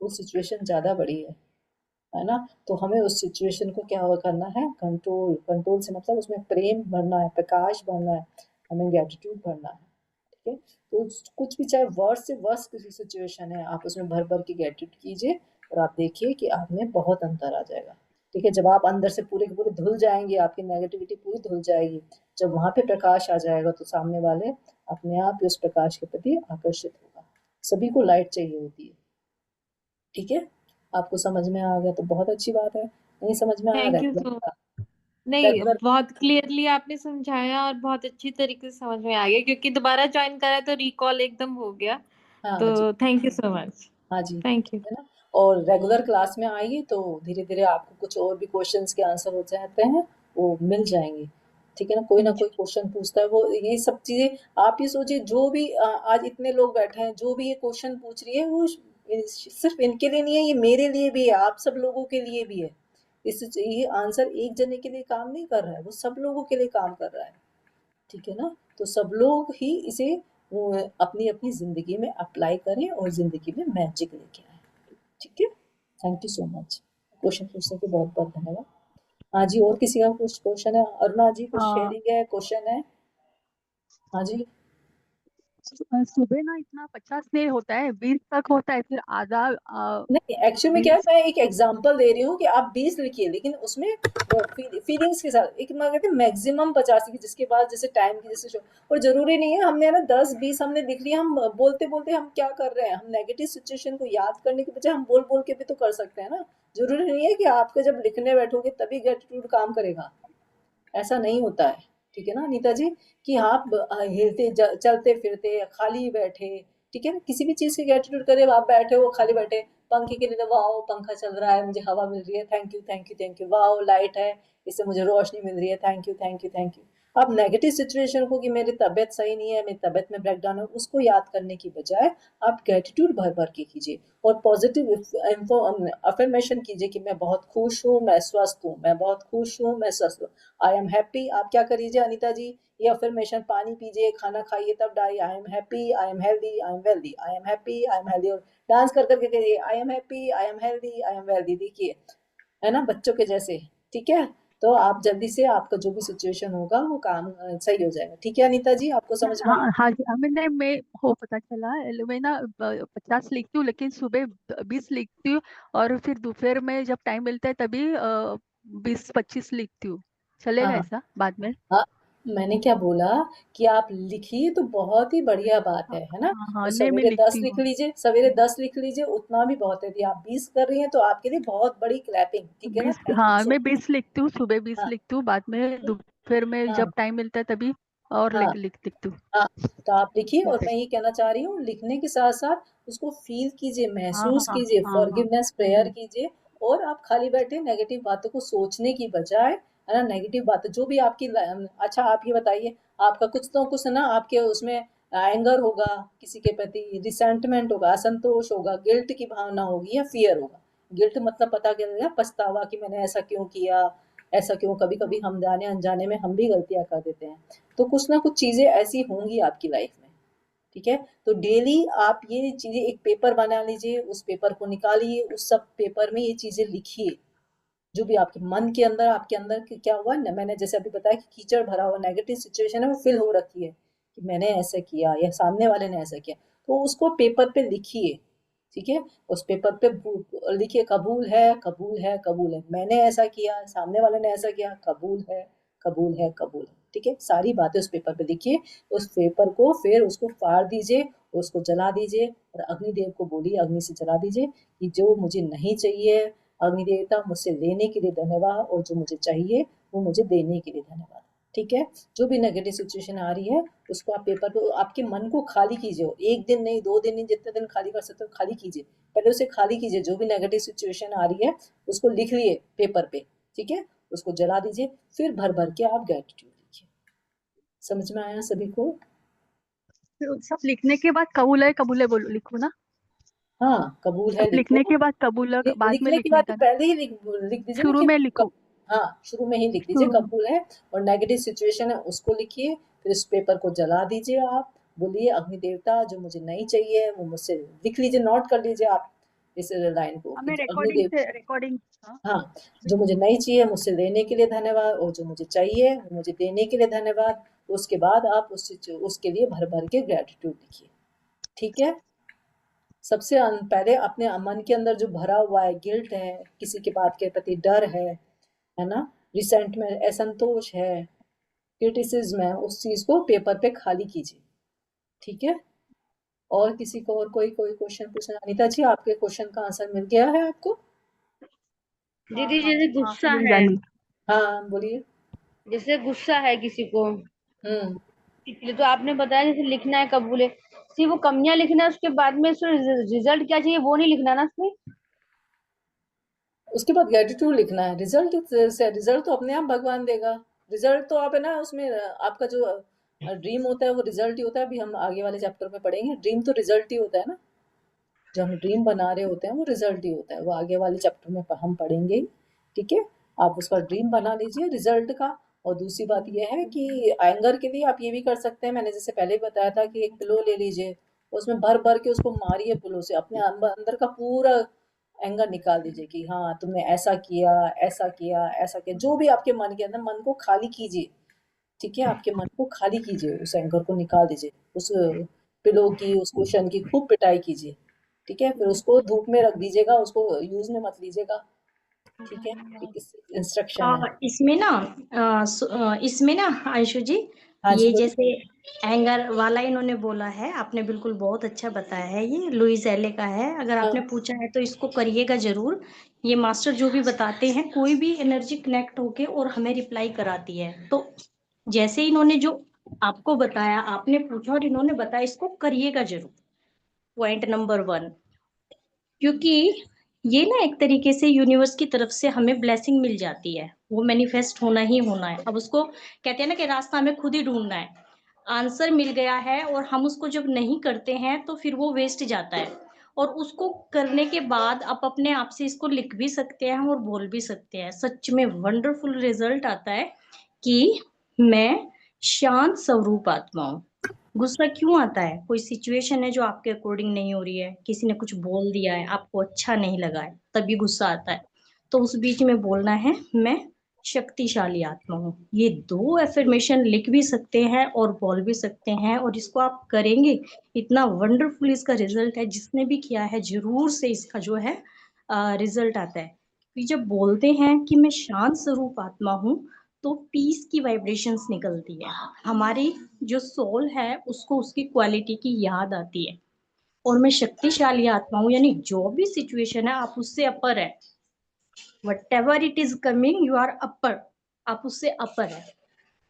वो सिचुएशन ज़्यादा बड़ी है ना। तो हमें उस सिचुएशन को क्या करना है, कंट्रोल, कंट्रोल से मतलब उसमें प्रेम भरना है, प्रकाश भरना है, हमें ग्रेटिट्यूड भरना है, ठीक है। तो कुछ भी, चाहे वर्स्ट से वर्स्ट किसी सिचुएशन है, आप उसमें भर भर के ग्रेटिट्यूड कीजिए, और आप देखिए कि आप में बहुत अंतर आ जाएगा, ठीक है। जब आप अंदर से पूरे के पूरे धुल जाएंगे, आपकी नेगेटिविटी पूरी धुल जाएगी, जब वहां पे प्रकाश आ जाएगा तो सामने वाले अपने आप ही उस प्रकाश के प्रति आकर्षित होगा। सभी को लाइट चाहिए होती है, ठीक है। आपको समझ में आ गया तो बहुत अच्छी बात है, नहीं समझ में आया थैंक यू रेगुलर सो का नहीं, रेगुलर बहुत क्लियरली आपने समझाया और बहुत अच्छी तरीके से समझ में आ गया, क्योंकि दोबारा ज्वाइन करा तो रिकॉल एकदम हो गया। हाँ जी, तो थैंक यू सो मच। हाँ जी, थैंक यू। है ना। और रेगुलर क्लास में आइए तो धीरे धीरे आपको कुछ और भी क्वेश्चंस के आंसर हो जाते हैं, वो मिल जाएंगे। ठीक है ना, कोई ना कोई क्वेश्चन पूछता है, वो ये सब चीजें आप ये सोचिए, जो भी आज इतने लोग बैठे हैं, जो भी ये क्वेश्चन पूछ रही है वो सिर्फ इनके लिए नहीं है, ये मेरे लिए भी है, आप सब लोगों के लिए भी है। ये आंसर एक जने के लिए काम नहीं कर रहा है, वो सब लोगों के लिए काम कर रहा है। ठीक है ना, तो सब लोग ही इसे अपनी अपनी जिंदगी में अप्लाई करें और जिंदगी में मैजिक लेके आए। ठीक है, thank you so much, question पूछने के बहुत बहुत धन्यवाद। हाँ जी, और किसी का कुछ क्वेश्चन है? अरुणा जी कुछ शेयरिंग है, क्वेश्चन है? हाँ जी। सुबह ना इतना 50 नहीं होता है, 20 तक होता है, फिर आधा नहीं, एक्चुअली में क्या है, 20। मैं एक एग्जांपल दे रही हूँ कि आप 20 लिखिए, लेकिन उसमें फीलिंग्स के साथ, एक मैं कहते हैं मैक्सिमम 50 की, जिसके बाद जैसे टाइम की जैसे और जरूरी नहीं है हमने ना 10-20 हमने लिख लिया, हम बोलते बोलते हम क्या कर रहे हैं, हम नेगेटिव सिचुएशन को याद करने के बजाय हम बोल बोल के भी तो कर सकते हैं ना। जरूरी नहीं है कि आपको जब लिखने बैठोगे तभी ग्रेटिट्यूड काम करेगा, ऐसा नहीं होता है। ठीक है ना अनीता जी, कि आप हिलते चलते फिरते खाली बैठे, ठीक है ना, किसी भी चीज की ग्रेटिट्यूड करे, आप बैठे हो खाली बैठे, पंखे के लिए वाओ पंखा चल रहा है, मुझे हवा मिल रही है, thank you thank you thank you, wow light है, इससे मुझे रोशनी मिल रही है, thank you thank you thank you. आप नेगेटिव सिचुएशन को कि मेरी तबीयत सही नहीं है, मेरी तबीयत में ब्रेकडाउन है, उसको याद करने की बजाय आप ग्रेटिट्यूड भर भर के कीजिए और पॉजिटिव अफर्मेशन कीजिए कि मैं बहुत खुश हूँ, मैं स्वस्थ हूँ, मैं बहुत खुश हूँ, मैं स्वस्थ हूँ, आई एम हैप्पी। आप क्या करिए अनीता जी, ये अफर्मेशन, पानी पीजिए, खाना खाइए, तब डालिए I am happy, I am healthy, I am wealthy, I am happy, I am healthy, और डांस कर करके करिए I am happy, I am healthy, I am wealthy. देखिए, है ना, बच्चों के जैसे। ठीक है, तो आप जल्दी से आपका जो भी सिचुएशन होगा वो काम सही हो जाएगा। ठीक है अनीता जी, आपको समझ में आया? हाँ हाँ जी, हमें नहीं, मैं हो पता चला, मैं ना 50 लिखती हूँ, लेकिन सुबह 20 लिखती हूँ, और फिर दोपहर में जब टाइम मिलता है तभी 20-25 लिखती हूँ। चलेगा हाँ ऐसा बाद में? हाँ, मैंने क्या बोला कि आप लिखिए तो बहुत ही बढ़िया बात हाँ है ना। हाँ हाँ, और नहीं मैं सवेरे 10 लिखती लिख हूँ। लीजिए, सवेरे 10 लिख लीजिए, उतना भी बहुत है। यदि आप 20 कर रही हैं तो आपके लिए बहुत बड़ी क्लैपिंग। ठीक है ना, 20, थैंक यू हाँ सो मैं 20 लिखती हूँ, सुबह 20 हाँ लिखती हूँ, बाद में दोपहर में हाँ जब टाइम मिलता है तभी और हाँ लिखती हूँ। हाँ, तो आप लिखिए, और ठीक है। मैं ये कहना चाह रही हूँ, लिखने के साथ साथ उसको फील कीजिए, हाँ हाँ महसूस हाँ कीजिए, हाँ हाँ। फॉरगिवनेस प्रेयर कीजिए। और आप खाली बैठे नेगेटिव बातों को सोचने की बजाय, है ना, नेगेटिव बातें जो भी आपकी अच्छा आप ये बताइए, आपका कुछ तो कुछ ना आपके उसमें एंगर होगा, किसी के प्रति रिसेंटमेंट होगा, असंतोष होगा, गिल्ट की भावना होगी या फियर होगा। गिल्ट मतलब पता क्या, पछतावा कि मैंने ऐसा क्यों किया, ऐसा क्यों। कभी कभी हम जाने अनजाने में हम भी गलतियां कर देते हैं, तो कुछ ना कुछ चीजें ऐसी होंगी आपकी लाइफ में। ठीक है, तो डेली आप ये चीजें एक पेपर बना लीजिए, उस पेपर को निकालिए, उस सब पेपर में ये चीजें लिखिए, जो भी आपके मन के अंदर, आपके अंदर क्या हुआ ना, मैंने जैसे अभी बताया कि कीचड़ भरा हुआ नेगेटिव सिचुएशन है, वो फिल हो रखी है कि मैंने ऐसा किया या सामने वाले ने ऐसा किया, तो उसको पेपर पे लिखिए। ठीक है, उस पेपर पे लिखिए, कबूल है कबूल है कबूल है, मैंने ऐसा किया, सामने वाले ने ऐसा किया, कबूल है कबूल है कबूल है। ठीक है, सारी बातें उस पेपर पे लिखिए। उस पेपर को फिर उसको फाड़ दीजिए, उसको जला दीजिए, और अग्निदेव को बोलिए, अग्नि से जला दीजिए कि जो मुझे नहीं चाहिए, अग्नि देवता मुझसे लेने के लिए धन्यवाद, और जो मुझे चाहिए वो मुझे देने के लिए धन्यवाद। ठीक है, जो भी नेगेटिव सिचुएशन आ रही है उसको आप पेपर पे, आपके मन को खाली कीजिए, एक दिन नहीं 2 दिन नहीं, जितने दिन खाली कर सकते हो खाली कीजिए, पहले उसे खाली कीजिए, जो भी नेगेटिव सिचुएशन आ रही है उसको लिख लिए पेपर पे। ठीक है, उसको जला दीजिए, फिर भर भर के आप ग्रेटिट्यूड लिखिए। समझ में आया सभी को? फिर सब लिखने के बाद कबूल है बोलो, लिखो ना। हाँ, कबूल है सब लिखो। लिखने के बाद कबूल है, बाद में लिखने की लिखने बात तो का ना, पहले ही लिख दीजिए ना शुरू कि में कब। लिखो। हाँ, शुरू में ही लिख दीजिए शुरू में। कबूल है, और नेगेटिव सिचुएशन है उसको लिखिए, फिर इस पेपर को जला दीजिए। आप बोलिए, अग्नि देवता जो मुझे नहीं चाहिए वो मुझसे, लिख लीजिए, नोट कर लीजिए आप इस लाइन को कि हमें जो रिकॉर्डिंग अग्निदेव, से रिकॉर्डिंग। हाँ। हाँ, जो मुझे नहीं चाहिए मुझसे लेने के लिए धन्यवाद, और जो मुझे चाहिए वो मुझे देने के लिए धन्यवाद। उसके बाद आप उसके लिए भर भर के ग्रेटिट्यूड लिखिए। ठीक है, सबसे पहले अपने मन के अंदर जो भरा हुआ है, गिल्ट है, किसी के बात के प्रति डर है ना, रिसेंटमेंट, असंतोष है, क्रिटिसिज्म है, उस चीज को पेपर पे खाली कीजिए। ठीक है, और किसी को और कोई क्वेश्चन पूछना? अनीता जी, आपके क्वेश्चन का आंसर मिल गया है आपको? दीदी जैसे गुस्सा मिल है, गया मिल हाँ, बोलिए। जैसे गुस्सा है किसी को, हम्म ये तो आपने बताया जैसे लिखना है कबूले, सिर्फ वो कमियां लिखना है, उसके बाद में रिजल्ट क्या चाहिए वो नहीं लिखना ना उसमें। उसके बाद ग्रेटिट्यूड लिखना है। रिजल्ट तो अपने आप भगवान देगा। रिजल्ट तो आप है ना उसमें आपका जो ड्रीम होता है वो रिजल्ट ही होता है। अभी हम आगे वाले चैप्टर में पढ़ेंगे, ड्रीम तो रिजल्ट ही होता है ना। जो हम ड्रीम बना रहे होते हैं वो रिजल्ट ही होता है, वो आगे वाले चैप्टर में हम पढ़ेंगे ही। ठीक है, आप उसका ड्रीम बना लीजिए रिजल्ट का। और दूसरी बात ये है कि एंगर के लिए आप ये भी कर सकते हैं, मैंने जैसे पहले बताया था कि एक पिलो ले लीजिए, उसमें भर भर के उसको मारिए पिलो से, अपने अंदर का पूरा एंगर निकाल दीजिए कि हाँ तुमने ऐसा किया, ऐसा किया, ऐसा किया। जो भी आपके मन के अंदर, मन को खाली कीजिए। ठीक है, आपके मन को खाली कीजिए, उस एंगर को निकाल दीजिए, उस पिलो की, उस कुशन की खूब पिटाई कीजिए। ठीक है, फिर उसको धूप में रख दीजिएगा, उसको यूज में मत लीजिएगा। ठीक है, एक इंस्ट्रक्शन है। इसमें ना इसमें ना आयशु जी, हाँ जी, ये बोलिए। जैसे एंगर वाला इन्होंने बोला है, आपने बिल्कुल बहुत अच्छा बताया है। ये लुइस एले का है, अगर हाँ, आपने पूछा है तो इसको करिएगा जरूर। ये मास्टर जो भी बताते हैं, कोई भी एनर्जी कनेक्ट होके और हमें रिप्लाई कराती है। तो जैसे इन्होंने जो आपको बताया, आपने पूछा और इन्होंने बताया, इसको करिएगा जरूर। पॉइंट नंबर 1, क्योंकि ये ना एक तरीके से यूनिवर्स की तरफ से हमें ब्लेसिंग मिल जाती है, वो मैनिफेस्ट होना ही होना है। अब उसको कहते हैं ना कि रास्ता हमें खुद ही ढूंढना है। आंसर मिल गया है और हम उसको जब नहीं करते हैं तो फिर वो वेस्ट जाता है। और उसको करने के बाद आप अपने आप से इसको लिख भी सकते हैं और बोल भी सकते हैं। सच में वंडरफुल रिजल्ट आता है कि मैं शांत स्वरूप आत्मा हूँ। गुस्सा क्यों आता है? कोई सिचुएशन है जो आपके अकॉर्डिंग नहीं हो रही है, किसी ने कुछ बोल दिया है, आपको अच्छा नहीं लगा है, तभी गुस्सा आता है। तो उस बीच में बोलना है, मैं शक्तिशाली आत्मा हूँ। ये 2 एफर्मेशन लिख भी सकते हैं और बोल भी सकते हैं, और इसको आप करेंगे, इतना वंडरफुल इसका रिजल्ट है। जिसने भी किया है जरूर से इसका जो है रिजल्ट आता है। कि जब बोलते हैं कि मैं शांत स्वरूप आत्मा हूँ, तो पीस की वाइब्रेशंस निकलती है। हमारी जो सोल है उसको उसकी क्वालिटी की याद आती है। और मैं शक्तिशाली आत्मा हूँ, यानी जो भी सिचुएशन है आप उससे अपर है। What ever it is coming, you are upper, आप उससे अपर है।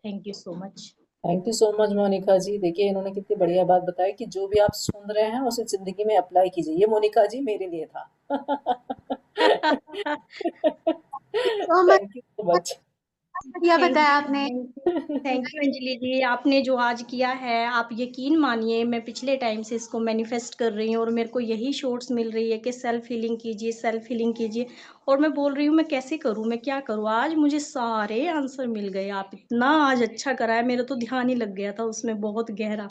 Thank you so much. Thank you so much Monika ji. देखिए इन्होंने कितनी बढ़िया बात बताई कि जो भी आप सुन रहे हैं उसे जिंदगी में अप्लाई कीजिए। ये मोनिका जी मेरे लिए था। तो much thank you so much. बढ़िया थैंक बताया यू, आपने। थैंक यू अंजलि जी। आपने जो आज किया है, आप यकीन मानिए, मैं पिछले टाइम से इसको मैनिफेस्ट कर रही हूँ और मेरे को यही शॉर्ट्स मिल रही है कि सेल्फ हीलिंग कीजिए, सेल्फ हीलिंग कीजिए। और मैं बोल रही हूँ मैं कैसे करूँ, मैं क्या करूँ? आज मुझे सारे आंसर मिल गए। आप इतना आज अच्छा कराया, मेरा तो ध्यान ही लग गया था उसमें बहुत गहरा।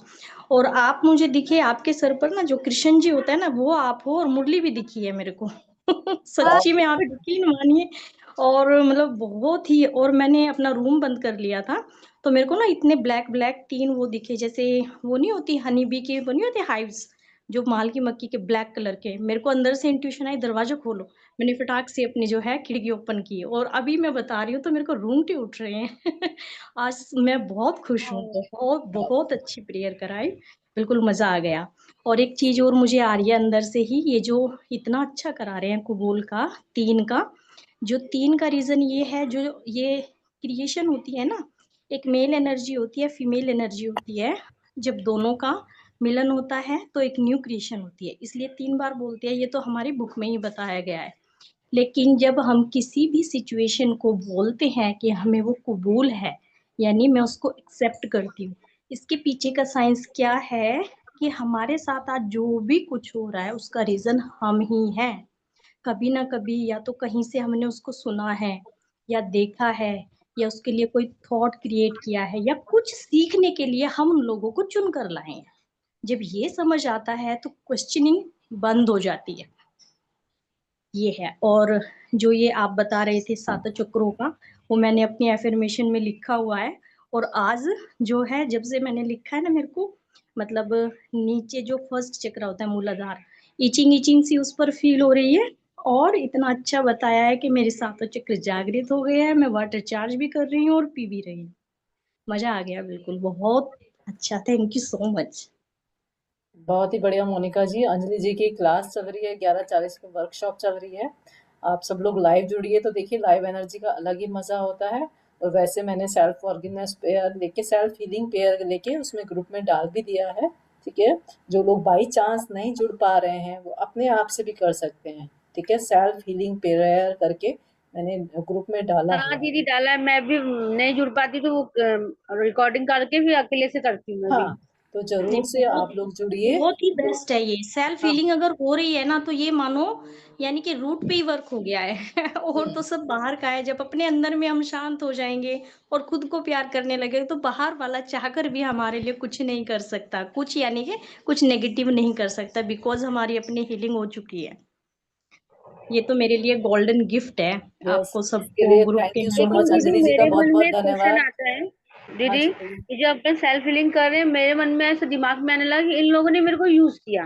और आप मुझे दिखे, आपके सर पर ना जो कृष्ण जी होता है ना, वो आप हो, और मुरली भी दिखी है मेरे को। सच्ची में आप यकीन मानिए। और मतलब बहुत ही, और मैंने अपना रूम बंद कर लिया था, तो मेरे को ना इतने ब्लैक ब्लैक 3 वो दिखे, जैसे वो नहीं होती हनी बी की, वो नहीं होती हाइव्स, जो माल की मक्खी के ब्लैक कलर के। मेरे को अंदर से इंट्यूशन आई, दरवाजा खोलो। मैंने फटाक से अपनी जो है खिड़की ओपन की, और अभी मैं बता रही हूँ तो मेरे को रूंगटे उठ रहे हैं। आज मैं बहुत खुश हूँ, बहुत बहुत अच्छी प्रेयर कराई, बिल्कुल मजा आ गया। और एक चीज और मुझे आ रही है अंदर से ही, ये जो इतना अच्छा करा रहे हैं कबूल का 3 का, जो 3 का रीजन ये है, जो ये क्रिएशन होती है ना, एक मेल एनर्जी होती है, फीमेल एनर्जी होती है। जब दोनों का मिलन होता है तो एक न्यू क्रिएशन होती है, इसलिए 3 बार बोलते हैं। ये तो हमारी बुक में ही बताया गया है। लेकिन जब हम किसी भी सिचुएशन को बोलते हैं कि हमें वो कबूल है, यानी मैं उसको एक्सेप्ट करती हूँ, इसके पीछे का साइंस क्या है कि हमारे साथ आज जो भी कुछ हो रहा है उसका रीजन हम ही हैं। कभी ना कभी या तो कहीं से हमने उसको सुना है, या देखा है, या उसके लिए कोई थॉट क्रिएट किया है, या कुछ सीखने के लिए हम उन लोगों को चुन कर लाए हैं। जब ये समझ आता है तो क्वेश्चनिंग बंद हो जाती है। ये है। और जो ये आप बता रहे थे 7 चक्रों का, वो मैंने अपनी एफर्मेशन में लिखा हुआ है। और आज जो है, जब से मैंने लिखा है ना, मेरे को मतलब नीचे जो फर्स्ट चक्र होता है मूलाधार, इचिंग इचिंग सी उस पर फील हो रही है। और इतना अच्छा बताया है कि मेरे 7 चक्र जागृत हो गए हैं, मैं वाटर चार्ज भी कर रही हूँ और पी भी रही हूँ। मजा आ गया बिल्कुल, बहुत अच्छा। Thank you so much. बहुत ही बढ़िया मोनिका जी। अंजलि जी की क्लास चल रही है, 11:40 पे वर्कशॉप चल रही है। आप सब लोग लाइव जुड़िए, तो देखिए लाइव एनर्जी का अलग ही मज़ा होता है। और वैसे मैंने सेल्फ ऑर्गेनाइज पेयर लेके, सेल्फ हीलिंग पेयर लेके उसमें ग्रुप में डाल भी दिया है, ठीक है। जो लोग बाई चांस नहीं जुड़ पा रहे हैं वो अपने आप से भी कर सकते हैं, ठीक है। सेल्फ हीलिंग पेयर करके मैंने ग्रुप में डाला हाँ हुआ है। दीदी, डाला है। मैं भी नहीं जुड़ पाती तो वो रिकॉर्डिंग करके भी अकेले से करती हूँ मैं भी। हाँ, तो नहीं, ज़रूर से आप लोग जुड़िए। बहुत ही बेस्ट है ये। सेल्फ हाँ। हीलिंग अगर हो रही है ना, तो ये मानो यानी कि रूट पे ही वर्क हो गया है और तो सब बाहर का है। जब अपने अंदर में हम शांत हो जाएंगे और खुद को प्यार करने लगे, तो बाहर वाला चाहकर भी हमारे लिए कुछ नहीं कर सकता, कुछ यानी कि कुछ नेगेटिव नहीं कर सकता, बिकॉज हमारी अपनी हीलिंग हो चुकी है। ये तो मेरे लिए गोल्डन गिफ्ट है, यस, आपको इसके सबको लिए ग्रुप थैंक के यू सो नाम लेकिन मच पर। दीदी, अंजलि जी का, मेरे बहुत मन में बहुत एक क्वेश्चन धन्यवाद। आता है हाँ दीदी, जी, बोलिए। कि जब अपन सेल्फ हीलिंग कर रहे हैं, मेरे मन में ऐसे दिमाग में आने लगा कि इन लोगों ने मेरे को यूज किया।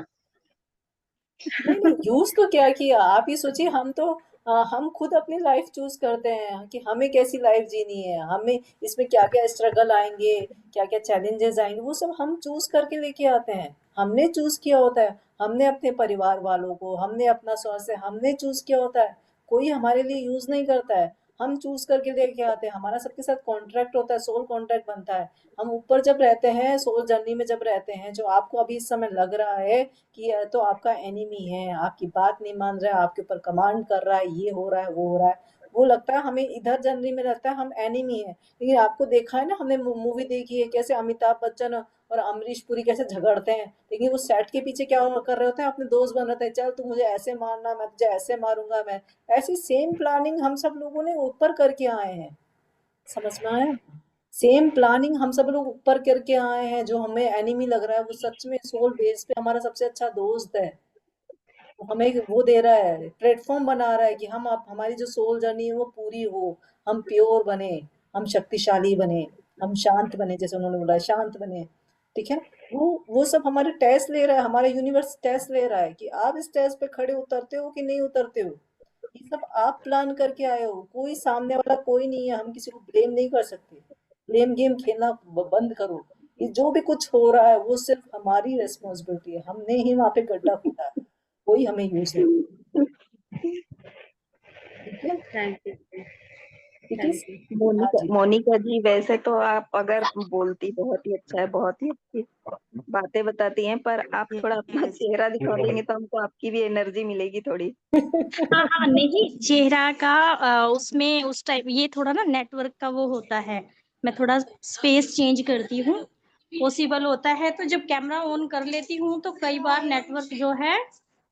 नहीं नहीं, यूज तो क्या किया, आप ही सोचिए। हम तो हम खुद अपनी लाइफ चूज करते हैं कि हमें कैसी लाइफ जीनी है, हमें इसमें क्या क्या स्ट्रगल आएंगे, क्या क्या चैलेंजेस आएंगे, वो सब हम चूज करके लेके आते हैं। हमने चूज किया होता है, हमने अपने परिवार वालों को, हमने अपना स्वास्थ्य हमने चूज किया होता है। कोई हमारे लिए यूज नहीं करता है, हम चूज करके लेके आते हैं। हमारा सबके साथ कॉन्ट्रैक्ट होता है, सोल कॉन्ट्रैक्ट बनता है। हम ऊपर जब रहते हैं, सोल जर्नी में जब रहते हैं, जो आपको अभी इस समय लग रहा है कि यह तो आपका एनिमी है, आपकी बात नहीं मान रहा है, आपके ऊपर कमांड कर रहा है, ये हो रहा है, वो हो रहा है, वो लगता है हमें इधर जनरी में लगता है हम एनिमी है। लेकिन आपको देखा है ना, हमने मूवी देखी है कैसे अमिताभ बच्चन और अमरीश पुरी कैसे झगड़ते हैं, लेकिन वो सेट के पीछे क्या कर रहे होते हैं, अपने दोस्त बन रहे थे, चल तू मुझे ऐसे मारना, मैं तुझे ऐसे मारूंगा। मैं ऐसी सेम प्लानिंग हम सब लोगों ने ऊपर करके आए हैं, समझ में आया। सेम प्लानिंग हम सब लोग ऊपर करके आए हैं। जो हमें एनिमी लग रहा है वो सच में सोल बेस पे हमारा सबसे अच्छा दोस्त है। वो हमें वो दे रहा है, प्लेटफॉर्म बना रहा है कि हम आप हमारी जो सोल जर्नी है वो पूरी हो, हम प्योर बने, हम शक्तिशाली बने, हम शांत बने, जैसे उन्होंने बोला शांत बने, ठीक है। वो सब हमारे टेस्ट ले रहा है, हमारा यूनिवर्स टेस्ट ले रहा है कि आप इस टेस्ट पे खड़े उतरते हो कि नहीं उतरते हो। ये सब आप प्लान करके आए हो, कोई सामने वाला कोई नहीं है, हम किसी को ब्लेम नहीं कर सकते। ब्लेम गेम खेलना बंद करो। ये जो भी कुछ हो रहा है वो सिर्फ हमारी रिस्पॉन्सिबिलिटी है, हमने ही वहां पे गड्ढा खोदा है, कोई हमें यूज नहीं। ठीक है, थैंक यू, ठीक है। Thank you. हाँ मोनिका जी। मोनिका जी, वैसे तो आप अगर बोलती बहुत ही अच्छा है, बहुत ही अच्छी बातें बताती हैं, पर आप थोड़ा अपना चेहरा दिखा देंगे तो हमको आपकी भी एनर्जी मिलेगी थोड़ी। हाँ हाँ, नहीं, चेहरा का उसमें उस टाइप ये थोड़ा ना नेटवर्क का वो होता है। मैं थोड़ा स्पेस चेंज करती हूँ, पॉसिबल होता है। तो जब कैमरा ऑन कर लेती हूँ तो कई बार नेटवर्क जो है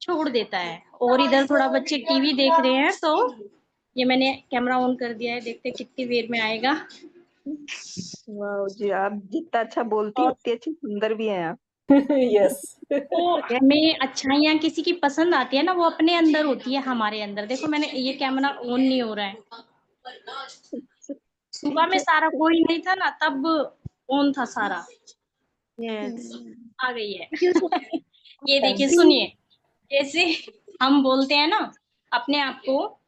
छोड़ देता है, और इधर थोड़ा बच्चे टीवी देख रहे हैं, तो ये मैंने कैमरा ऑन कर दिया है, देखते कितनी देर में आएगा। वाह जी, आप जितना अच्छा बोलती है और उतनी अच्छी सुंदर भी हैं आप। यस। तो हमें अच्छाइयाँ किसी की पसंद आती है ना, वो अपने अंदर होती है, हमारे अंदर। देखो, मैंने ये कैमरा ऑन नहीं हो रहा है, सुबह ठीक में है। सारा कोई नहीं था ना, तब ऑन था सारा। यस। आ गई है ये थैंक देखिए, यू। सुनिए, जैसे हम बोलते हैं ना अपने आप को,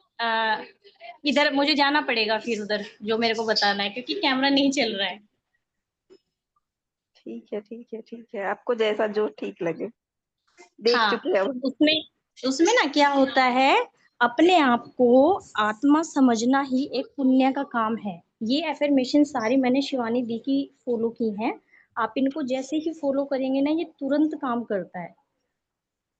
इधर मुझे जाना पड़ेगा फिर उधर जो मेरे को बताना है, क्योंकि कैमरा नहीं चल रहा है। ठीक है, ठीक है, ठीक है, आपको जैसा जो ठीक लगे, देख हाँ, चुके हैं हम। उसमें उसमें ना क्या होता है, अपने आप को आत्मा समझना ही एक पुण्य का काम है। ये एफर्मेशन सारी मैंने शिवानी दी की फॉलो की हैं। आप इनको जैसे ही फॉलो करेंगे ना, ये तुरंत काम करता है।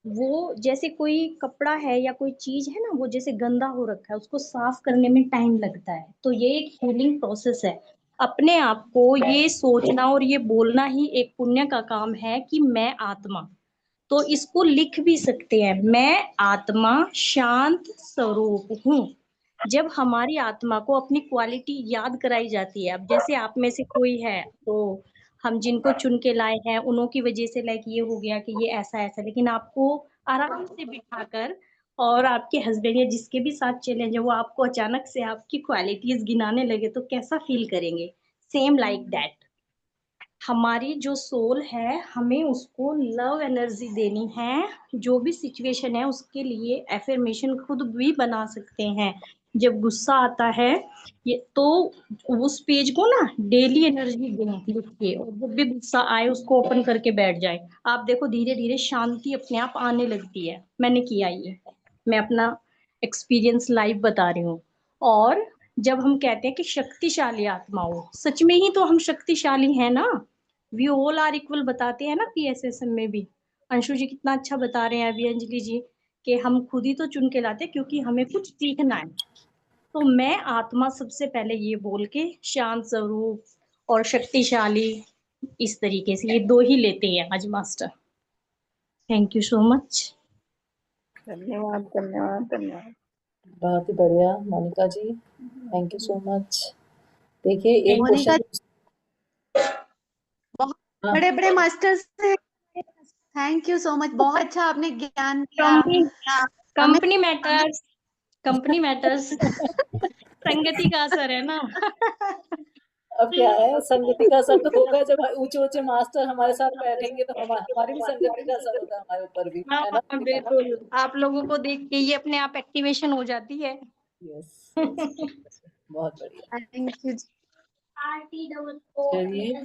वो जैसे कोई कपड़ा है या कोई चीज है ना, वो जैसे गंदा हो रखा है, उसको साफ करने में टाइम लगता है, तो ये एक हीलिंग प्रोसेस है। अपने आप को ये सोचना और ये बोलना ही एक पुण्य का काम है कि मैं आत्मा। तो इसको लिख भी सकते हैं, मैं आत्मा शांत स्वरूप हूँ। जब हमारी आत्मा को अपनी क्वालिटी याद कराई जाती है, अब जैसे आप में से कोई है, तो हम जिनको चुन के लाए हैं उन्हों की वजह से लाइक ये हो गया कि ये ऐसा ऐसा, लेकिन आपको आराम से बिठाकर और आपके हस्बैंड या जिसके भी साथ चले जाए, वो आपको अचानक से आपकी क्वालिटीज गिनाने लगे तो कैसा फील करेंगे? Same like that. हमारी जो सोल है हमें उसको लव एनर्जी देनी है। जो भी सिचुएशन है उसके लिए एफर्मेशन खुद भी बना सकते हैं। जब गुस्सा आता है ये तो उस पेज को ना डेली एनर्जी दें लिख के, और जब भी गुस्सा आए उसको ओपन करके बैठ जाए। आप देखो धीरे धीरे शांति अपने आप आने लगती है। मैंने किया ये, मैं अपना एक्सपीरियंस लाइव बता रही हूँ। और जब हम कहते हैं कि शक्तिशाली आत्मा हो, सच में ही तो हम शक्तिशाली हैं ना। वी ऑल आर इक्वल बताते हैं ना पीएसएसएम में भी। अंशु जी कितना अच्छा बता रहे हैं अभी, अंजलि जी, कि हम खुद ही तो चुन के लाते क्योंकि हमें कुछ सीखना है। तो मैं आत्मा सबसे पहले ये बोल के शांत स्वरूप और शक्तिशाली, इस तरीके से ये दो ही लेते हैं आज master. Thank you so much. धन्यवाद धन्यवाद धन्यवाद। बहुत ही बढ़िया Monika ji, thank you so much. देखिए एक मोनिका क्वेश्चन, बहुत हाँ बड़े बड़े मास्टर्स हैं। थैंक यू सो मच, बहुत अच्छा आपने ज्ञान दिया कंपनी हमें। Company matters, company matters. संगति का असर है ना। अब क्या है, संगति का असर तो होगा जब ऊंचे ऊंचे मास्टर हमारे साथ बैठेंगे तो हमारी भी संगति का असर होता है हमारे ऊपर भी, है ना? हाँ बिल्कुल, आप लोगों को देख के ये अपने आप एक्टिवेशन हो जाती है। यस, बहुत बढ़िया। Thank you. चलिए,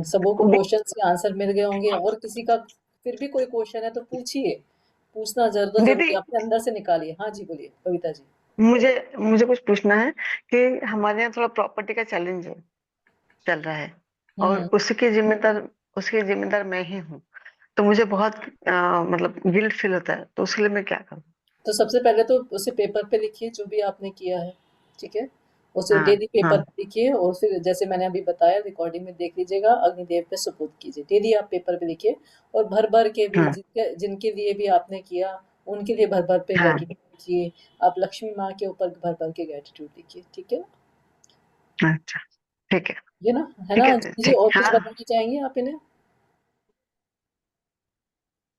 सबों को क्वेश्चन के आंसर मिल गए होंगे, और किसी का फिर भी कोई क्वेश्चन है तो पूछिए, पूछना जरूर दीदी जरूरी, अपने अंदर से निकालिए। हाँ जी, बोलिए कविता जी। मुझे मुझे कुछ पूछना है कि हमारे यहाँ थोड़ा प्रॉपर्टी का चैलेंज चल रहा है और हम्म, उसकी जिम्मेदार मैं ही हूँ। तो मुझे बहुत मतलब गिल्ट फील होता है, तो उसके लिए मैं क्या करूँ? तो सबसे पहले तो उसे पेपर पे लिखिए जो भी आपने किया है, ठीक है? उसे हाँ डेली पेपर हाँ पे लिखिए, और फिर जैसे मैंने अभी बताया रिकॉर्डिंग में देख लीजिएगा, अग्निदेव पे सुपुर्द कीजिए। डेली आप पेपर पे लिखिए, और भर भर के भी हाँ जिनके लिए भी आपने किया उनके लिए भर भर पे हाँ। ग्रेटिट्यूड लिखिए। आप लक्ष्मी माँ के ऊपर भर भर के ग्रेटिट्यूड लिखिए, ठीक है? अच्छा, ठीक है ये ना, है ठीक ना? है जी, ठीक और कुछ हाँ। बताना चाहेंगे आप इन्हें?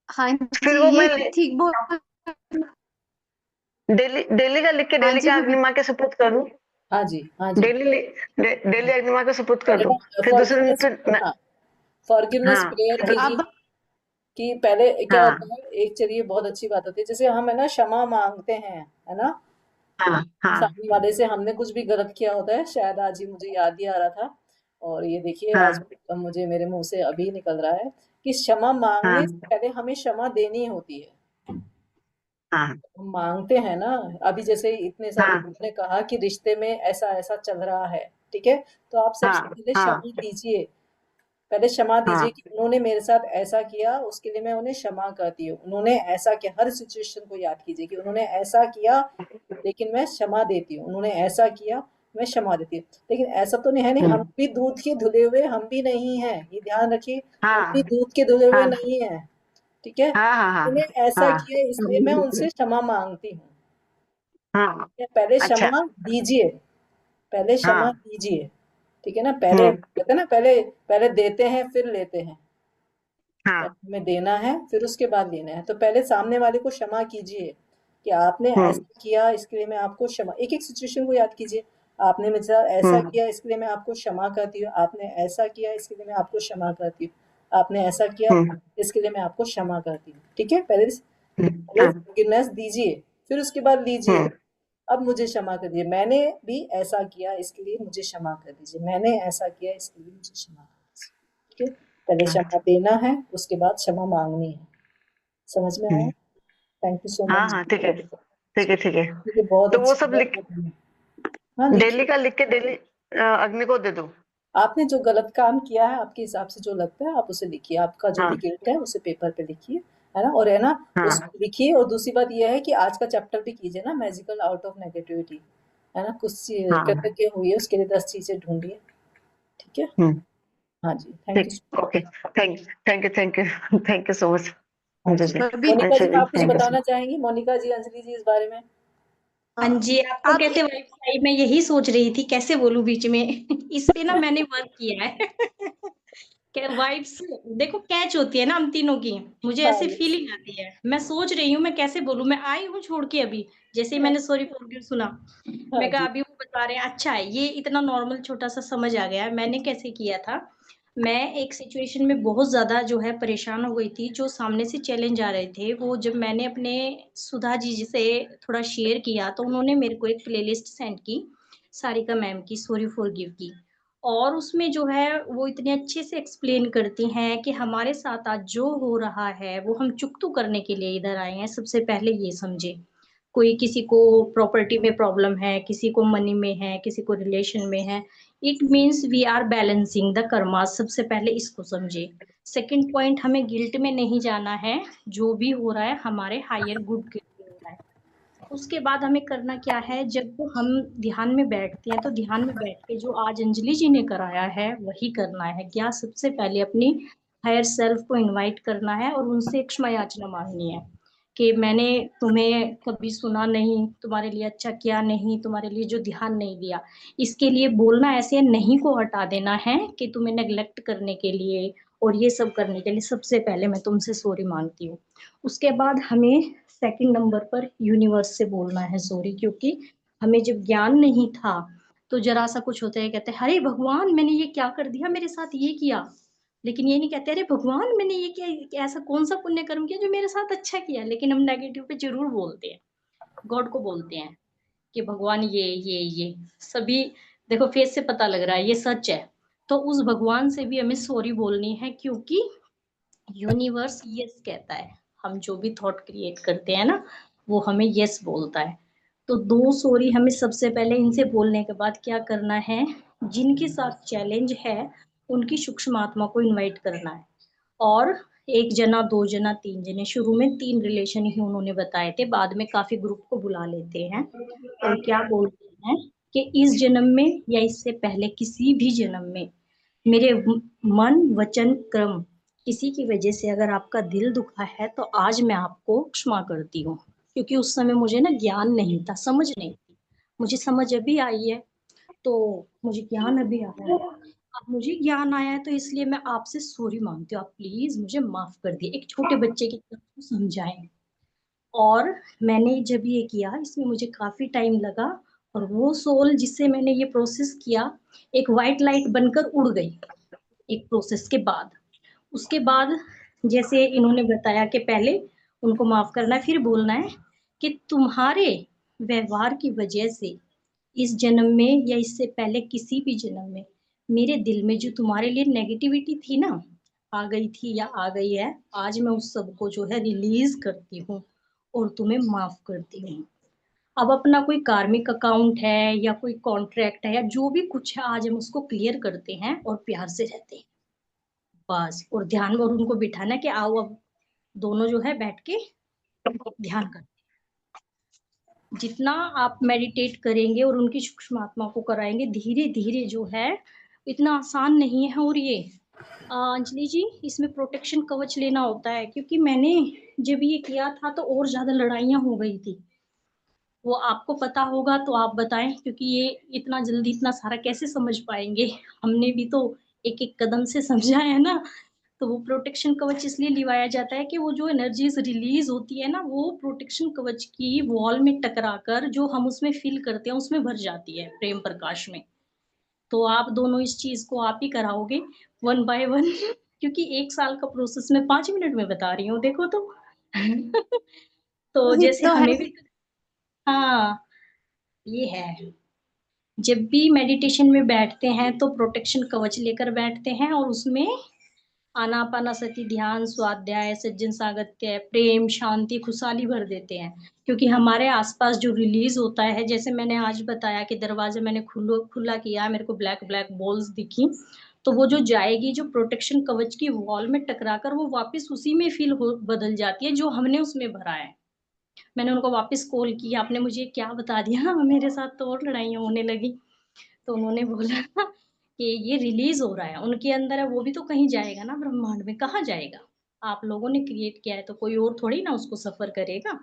हाँ फिर जी, वो ये मैं ठीक बोल। डेली डेली का लिख के हाँ डेली जी का अग्नि माँ के सुपुर्द करूँ? हाँ जी, हाँ जी। डेली अग्नि माँ के सुपुर्द कर पहले दूँ, ना फिर दूसरे दिन फॉरगिवनेस, फिर हाँ, फॉरगिवनेस हाँ प्रेयर फिर कीजिए। अब कि पहले क्या हाँ होता है, एक चलिए बहुत अच्छी बात होती है, जैसे हम है ना क्षमा मांगते हैं, है ना? हाँ हाँ सामने वाले से हमने कुछ भी गलत किया होता है, शायद आज ही मुझे याद ही आ रहा था, और ये देखिए आज हाँ मुझे मेरे मुंह से अभी निकल रहा है कि क्षमा मांगने से हाँ पहले हमें क्षमा देनी होती है। हाँ हम मांगते हैं ना, अभी जैसे इतने सारे हाँ लोगों ने कहा कि रिश्ते में ऐसा ऐसा चल रहा है, ठीक है? तो आप सबसे हाँ पहले हाँ क्षमा दीजिए, पहले क्षमा दीजिए हाँ कि उन्होंने मेरे साथ ऐसा किया, उसके लिए मैं उन्हें क्षमा करती हूँ। उन्होंने ऐसा किया, हर सिचुएशन को याद कीजिए कि उन्होंने ऐसा किया, लेकिन मैं क्षमा देती हूँ। उन्होंने ऐसा किया, मैं क्षमा देती हूँ। लेकिन ऐसा तो नहीं है, नहीं, हम भी दूध के धुले हुए हम भी नहीं हैं, ये ध्यान रखिए, हम भी हाँ दूध के धुले हुए हाँ नहीं हैं, ठीक है? हाँ हाँ हाँ उन्होंने ऐसा हाँ किया इसलिए मैं उनसे क्षमा मांगती हूँ। हाँ। पहले अच्छा। क्षमा दीजिए, पहले क्षमा हाँ दीजिए, ठीक है ना? पहले हम्म कहते हैं ना, पहले पहले देते हैं फिर लेते हैं। हाँ पहले हमें देना है फिर उसके बाद लेना है, तो पहले सामने वाले को क्षमा कीजिए कि आपने हम्म ऐसा किया, इसके लिए मैं आपको क्षमा, एक एक सिचुएशन को याद कीजिए। आपने मेरे साथ ऐसा हम्म किया, इसके लिए मैं आपको क्षमा करती हूँ। आपने ऐसा किया, इसके लिए मैं आपको क्षमा करती हूँ। आपने ऐसा किया, हम्म इसके लिए मैं आपको क्षमा करती हूँ, ठीक है? पहले पहले हाँ फॉरगिवनेस दीजिए, फिर उसके बाद लीजिए। हम्म अब मुझे क्षमा कर दीजिए, मैंने भी ऐसा किया, इसके लिए मुझे क्षमा कर दीजिए। मैंने ऐसा किया, इसके लिए मुझे क्षमा कर दीजिए, ठीक है? पहले क्षमा देना है, उसके बाद क्षमा मांगनी है। समझ में आया? हम्म। थैंक यू सो हाँ मच। हाँ ठीक है ठीक है ठीक है। देखिए बहुत तो वो अच्छी सब बहुत लिख बढ़िया। हाँ, डेली लिखिए। का लिख के डेली अग्नि को दे दो। आपने जो गलत काम किया है, आपके हिसाब से जो लगता है आप उसे लिखिए, आपका जो भी हाँ गिल्ट है उसे पेपर पे लिखिए, है ना? और है ना, हाँ उसको लिखिए। और दूसरी बात यह है कि आज का चैप्टर भी कीजिए ना, मैजिकल आउट ऑफ नेगेटिविटी, है ना? कुछ हाँ कृतज्ञ हुई उसके लिए 10 चीजें ढूंढिए, ठीक है? हम्म हाँ जी, थैंक यू। ठीक okay. Thank you so much. हाँ अंजू जी, जी कभी मोनिका अंशु जी, जी आप कुछ थैंक यू सो बताना चाहेंगी? मोनिका जी, अंजलि जी, इस बारे में? हाँ जी, आपको आप कैसे वाइब्स आई मैं यही सोच रही थी कैसे बोलूं बीच में। इस पे ना मैंने वर्क किया है। क्या वाइब्स देखो कैच होती है ना हम तीनों की, मुझे हाँ, ऐसे यस। फीलिंग आती है। मैं सोच रही हूँ मैं कैसे बोलूं, मैं आई हूँ छोड़ के अभी, जैसे ही मैंने सॉरी फॉर सुना, हाँ मैं कहा जी। अभी वो बता रहे हैं अच्छा है, ये इतना नॉर्मल छोटा सा समझ आ गया है। मैंने कैसे किया था, मैं एक सिचुएशन में बहुत ज़्यादा जो है परेशान हो गई थी, जो सामने से चैलेंज आ रहे थे, वो जब मैंने अपने सुधा जी से थोड़ा शेयर किया, तो उन्होंने मेरे को एक प्लेलिस्ट सेंड की, सारिका मैम की, सॉरी फॉरगिव की। और उसमें जो है, वो इतने अच्छे से एक्सप्लेन करती हैं कि हमारे साथ आज जो हो रहा है, वो हम चुकतू करने के लिए इधर आए हैं, सबसे पहले ये समझें। कोई किसी को प्रॉपर्टी में प्रॉब्लम है, किसी को मनी में है, किसी को रिलेशन में है, it means we are balancing the karma. सबसे पहले इसको समझे। सेकंड पॉइंट, हमें गिल्ट में नहीं जाना है, जो भी हो रहा है हमारे हायर गुड के लिए हो रहा है। उसके बाद हमें करना क्या है, जब हम ध्यान में बैठते हैं तो ध्यान में बैठ के जो आज अंजलि जी ने कराया है वही करना है। क्या, सबसे पहले अपनी हायर सेल्फ को इनवाइट करना है और उनसे क्षमा याचना मांगनी है कि मैंने तुम्हें कभी सुना नहीं, तुम्हारे लिए अच्छा किया नहीं, तुम्हारे लिए जो ध्यान नहीं दिया। इसके लिए बोलना ऐसे है, नहीं को हटा देना है कि तुम्हें नेग्लेक्ट करने के लिए और ये सब करने के लिए सबसे पहले मैं तुमसे सॉरी मांगती हूँ। उसके बाद हमें सेकंड नंबर पर यूनिवर्स से बोलना है सॉरी, क्योंकि हमें जब ज्ञान नहीं था तो जरा सा कुछ होता है, कहते हैं अरे भगवान मैंने ये क्या कर दिया, मेरे साथ ये किया। लेकिन ये नहीं कहते अरे भगवान मैंने ये क्या, ऐसा कौन सा पुण्य कर्म किया जो मेरे साथ अच्छा किया। लेकिन हम नेगेटिव पे जरूर बोलते हैं, गॉड को बोलते हैं कि भगवान ये सभी, देखो फेस से पता लग रहा है ये सच है। तो उस भगवान से भी हमें सॉरी बोलनी है, क्योंकि यूनिवर्स यस कहता है। हम जो भी थॉट क्रिएट करते हैं ना, वो हमें यस बोलता है। तो दो सॉरी हमें सबसे पहले इनसे बोलने के बाद क्या करना है, जिनके साथ चैलेंज है उनकी सूक्ष्म आत्मा को इनवाइट करना है। और एक जना, दो जना, तीन जने, शुरू में 3 रिलेशन ही उन्होंने बताए थे, बाद में काफी ग्रुप को बुला लेते हैं। और क्या बोलते हैं कि इस जन्म में या इससे पहले किसी भी जन्म में मेरे मन वचन क्रम किसी की वजह से अगर आपका दिल दुखा है तो आज मैं आपको क्षमा करती हूँ, क्योंकि उस समय मुझे ना ज्ञान नहीं था, समझ नहीं थी। मुझे समझ अभी आई है, तो मुझे ज्ञान अभी आया है। अब मुझे ज्ञान आया है तो इसलिए मैं आपसे सॉरी मांगती हूँ, आप प्लीज मुझे माफ कर दिए, एक छोटे बच्चे की तरह समझाएं। और मैंने जब ये किया, इसमें मुझे काफी टाइम लगा, और वो सोल जिससे मैंने ये प्रोसेस किया एक वाइट लाइट बनकर उड़ गई एक प्रोसेस के बाद। उसके बाद जैसे इन्होंने बताया कि पहले उनको माफ करना है, फिर बोलना है कि तुम्हारे व्यवहार की वजह से इस जन्म में या इससे पहले किसी भी जन्म में मेरे दिल में जो तुम्हारे लिए नेगेटिविटी थी ना, आ गई थी या आ गई है, आज मैं उस सब को जो है रिलीज करती हूँ और तुम्हें माफ करती हूँ। अब अपना कोई कार्मिक अकाउंट है या कोई कॉन्ट्रैक्ट है या जो भी कुछ है, आज हम उसको क्लियर करते हैं और प्यार से रहते हैं बस। और ध्यान, और उनको बिठाना कि आओ अब दोनों जो है बैठ के ध्यान करते हैं। जितना आप मेडिटेट करेंगे और उनकी सूक्ष्म आत्मा को कराएंगे धीरे धीरे जो है, इतना आसान नहीं है। और ये अंजलि जी, इसमें प्रोटेक्शन कवच लेना होता है, क्योंकि मैंने जब ये किया था तो और ज्यादा लड़ाइयाँ हो गई थी। वो आपको पता होगा तो आप बताएं, क्योंकि ये इतना जल्दी इतना सारा कैसे समझ पाएंगे, हमने भी तो एक एक कदम से समझा है ना। तो वो प्रोटेक्शन कवच इसलिए लिवाया जाता है कि वो जो एनर्जीज रिलीज होती है ना, वो प्रोटेक्शन कवच की वॉल में टकरा कर जो हम उसमें फील करते हैं उसमें भर जाती है प्रेम प्रकाश में। तो आप दोनों इस चीज को आप ही कराओगे 1 बाय 1 क्योंकि 1 साल का प्रोसेस मैं 5 मिनट में बता रही हूँ, देखो तो तो वही जैसे तो है। हमें भी, हाँ ये है। जब भी मेडिटेशन में बैठते हैं तो प्रोटेक्शन कवच लेकर बैठते हैं, और उसमें आनापानासति, ध्यान, स्वाध्याय, सज्जन सागत्य, प्रेम, शांति, खुशहाली भर देते हैं। क्योंकि हमारे आसपास जो रिलीज होता है, जैसे मैंने आज बताया कि दरवाजा मैंने खुला किया, मेरे को ब्लैक ब्लैक बॉल्स दिखी, तो वो जो जाएगी, जो प्रोटेक्शन कवच की वॉल में टकरा कर वो वापस उसी में बदल जाती है जो हमने उसमें भरा है। मैंने उनको वापस कॉल किया, आपने मुझे क्या बता दिया, मेरे साथ तो और लड़ाइयाँ होने लगी। तो उन्होंने बोला कि ये रिलीज हो रहा है उनके अंदर है, वो भी तो कहीं जाएगा ना ब्रह्मांड में, कहाँ जाएगा। आप लोगों ने क्रिएट किया है तो कोई और थोड़ी ना उसको सफर करेगा।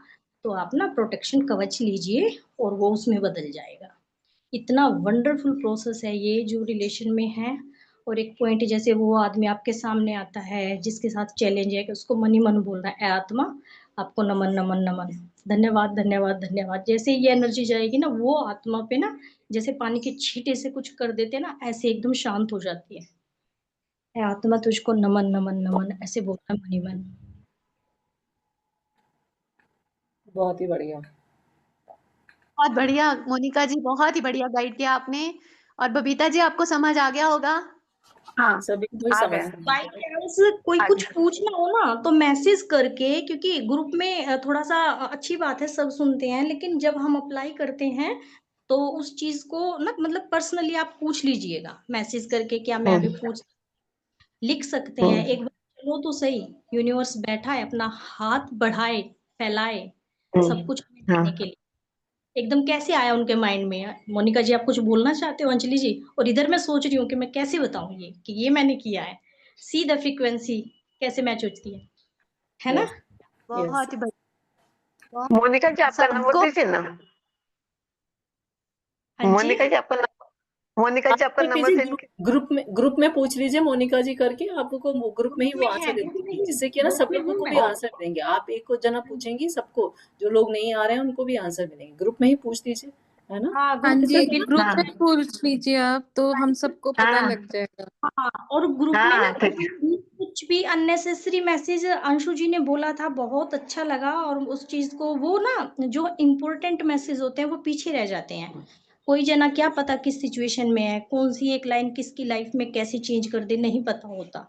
तो आप ना प्रोटेक्शन कवच लीजिए और वो उसमें बदल जाएगा। इतना वंडरफुल प्रोसेस है ये जो रिलेशन में है। और एक पॉइंट, जैसे वो आदमी आपके सामने आता है जिसके साथ चैलेंज है, कि उसको मन ही मन बोल रहा है, "ए आत्मा, आपको नमन नमन नमन, धन्यवाद धन्यवाद धन्यवाद।" जैसे ये एनर्जी जाएगी ना, वो आत्मा पे ना जैसे पानी के छींटे से कुछ कर देते हैं ना, ऐसे एकदम शांत हो जाती है। है आत्मा तुझको नमन नमन नमन, ऐसे बोलना मन ही मन। बहुत ही बढ़िया। बहुत बढ़िया मोनिका जी, बहुत ही बढ़िया गाइड किया आपने। और बबीता जी, आपको समझ आ गया होगा? हाँ, सभी को ही आ समझ गया। बाई चांस कोई आ कुछ गया। पूछना हो ना तो मैसेज करके, क्योंकि ग्रुप में थोड़ा सा अच्छी बात है, सब सुनते हैं, लेकिन जब हम अप्लाई करते हैं तो उस चीज को ना मतलब पर्सनली आप पूछ लीजिएगा मैसेज करके, क्या मैं अभी पूछ लिख सकते हैं एक बार, चलो तो सही। यूनिवर्स बैठा है, अपना हाथ बढ़ाए फैलाए सब कुछ हमें हाँ। देने के लिए। एकदम कैसे आया उनके माइंड में? मोनिका जी, आप कुछ बोलना चाहते हो? अंजलि जी, और इधर मैं सोच रही हूँ कि मैं कैसे बताऊं ये कि ये मैंने किया है। सी द फ्रीक्वेंसी कैसे मैच होती है ना? Yes, yes. बहुत ही बढ़िया। बहुत मोनिका जी, आपका नंबर सबको दीजिए ना। हाँ जी, मोनिका जी, आपका आप नंबर कीजिए, सेंड। ग्रुप में पूछ लीजिए मोनिका जी करके, आपको ग्रुप में ही वो आंसर दे ग्रुप में देंगी, ही जिससे कि ना ग्रुप सब में लोगों हूँ को मैं। भी आंसर देंगे। आप एक को जना पूछेंगी, सबको जो लोग नहीं आ रहे हैं उनको भी आंसर मिलेंगे। ग्रुप में ही पूछ लीजिए, है ना? हाँ, हाँ ग्रुप जी, में ग्रुप हाँ, में पूछ लीजिए आप, तो हम सबको पता हाँ, लग जाएगा। हाँ, और ग्रुप में ना हाँ, ठीक है। कुछ भी अननेसेसरी मैसेज अंशु जी ने बोला था, बहुत अच्छा लगा। और उस चीज को वो ना जो इम्पोर्टेंट मैसेज होते हैं वो पीछे रह जाते हैं। कोई जना क्या पता किस सिचुएशन में है, कौन सी एक लाइन किसकी लाइफ में कैसे चेंज कर दे, नहीं पता होता।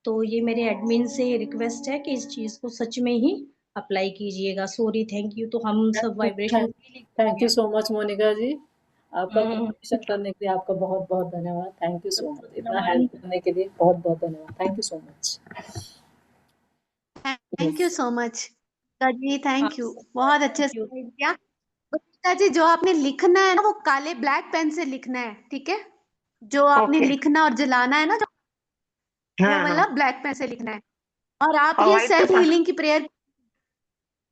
तो ये मेरे एडमिन से रिक्वेस्ट है कि इस चीज को सच में ही अप्लाई कीजिएगा। Sorry, thank you. तो हम सब vibration thank you so much Monika ji. आपका हम्म, कोऑपरेशन करने के लिए आपका बहुत बहुत धन्यवाद। थैंक यू सो मच, इतना नमन। हेल्प करने के लिए बहुत बहुत धन्यवाद। Thank you so much. Thank you so much जी, हाँ, थैंक यू। बहुत अच्छे thank से you। गाइड किया। बबीता जी, जो आपने लिखना है ना वो काले ब्लैक पेन से लिखना है, ठीक है? जो आपने ओके। लिखना और जलाना है ना, जो वो हाँ, वाला हाँ। ब्लैक पेन से लिखना है। और आप और ये व्हाइट सेल्फ पेपर। हीलिंग की प्रेयर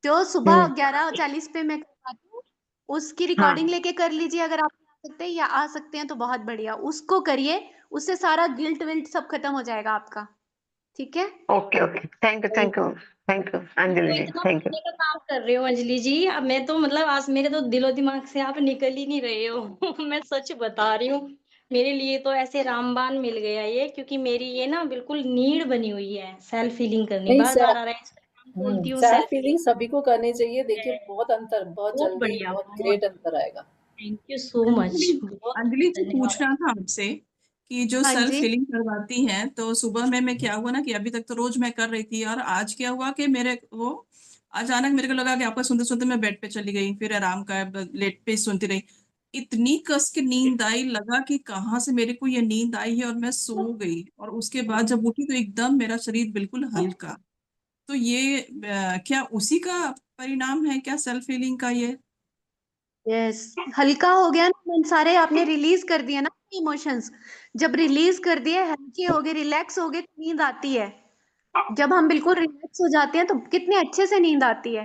जो सुबह 11:40 पे मैं करवाती हूँ, उसकी हाँ, रिकॉर्डिंग लेके कर लीजिए। अगर आप आ सकते हैं या आ सकते हैं तो बहुत बढ़िया, उसको करिए। उससे सारा गिल्ट विल्ट सब खत्म हो जाएगा आपका, ठीक है? Okay, okay. Thank you, thank you, thank you Anjali तो जी, इतना थैंक यू। बोलने का काम कर रहे हो अंजलि जी, अब मैं तो मतलब आज मेरे तो दिलो दिमाग से आप निकल ही नहीं रहे हो। मैं सच बता रही हूँ, मेरे लिए तो ऐसे रामबाण मिल गया ये, क्योंकि मेरी ये ना बिल्कुल नीड बनी हुई है सेल्फ फीलिंग करनी। नहीं बार बार आ रहा है इंस्टाग्राम खोलती हूँ, सेल्फ सेल्फ फीलिंग सभी को करनी चाहिए। देखिए बहुत अंतर, बहुत बहुत जल्दी बढ़िया, बहुत बहुत। ग्रेट अंतर आएगा। Thank you so much, Anjali बहुत अंजलि जी, धन्यवाद। पूछना था आपसे कि जो हाँ सेल्फ जी। हीलिंग करवाती हैं, तो सुबह में मैं क्या हुआ ना कि अभी तक तो रोज मैं कर रही थी, और आज क्या हुआ कि मेरे वो अचानक मेरे को लगा कि आपका सुनते सुनते मैं बेड पे चली गई, फिर आराम का लेट पे सुनती रही। इतनी कस के नींद आई, लगा कि कहाँ से मेरे को ये नींद आई है, और मैं सो गई। और उसके बाद जब उठी तो एकदम मेरा शरीर बिल्कुल हल्का। तो ये क्या उसी का परिणाम है क्या, सेल्फ हीलिंग का ये? यस, हल्का हो गया ना मन, सारे आपने रिलीज कर दिया ना इमोशंस। जब रिलीज कर दिए, हल्के हो गए, रिलैक्स हो गए, तो नींद आती है। जब हम बिल्कुल रिलैक्स हो जाते हैं तो कितने अच्छे से नींद आती है।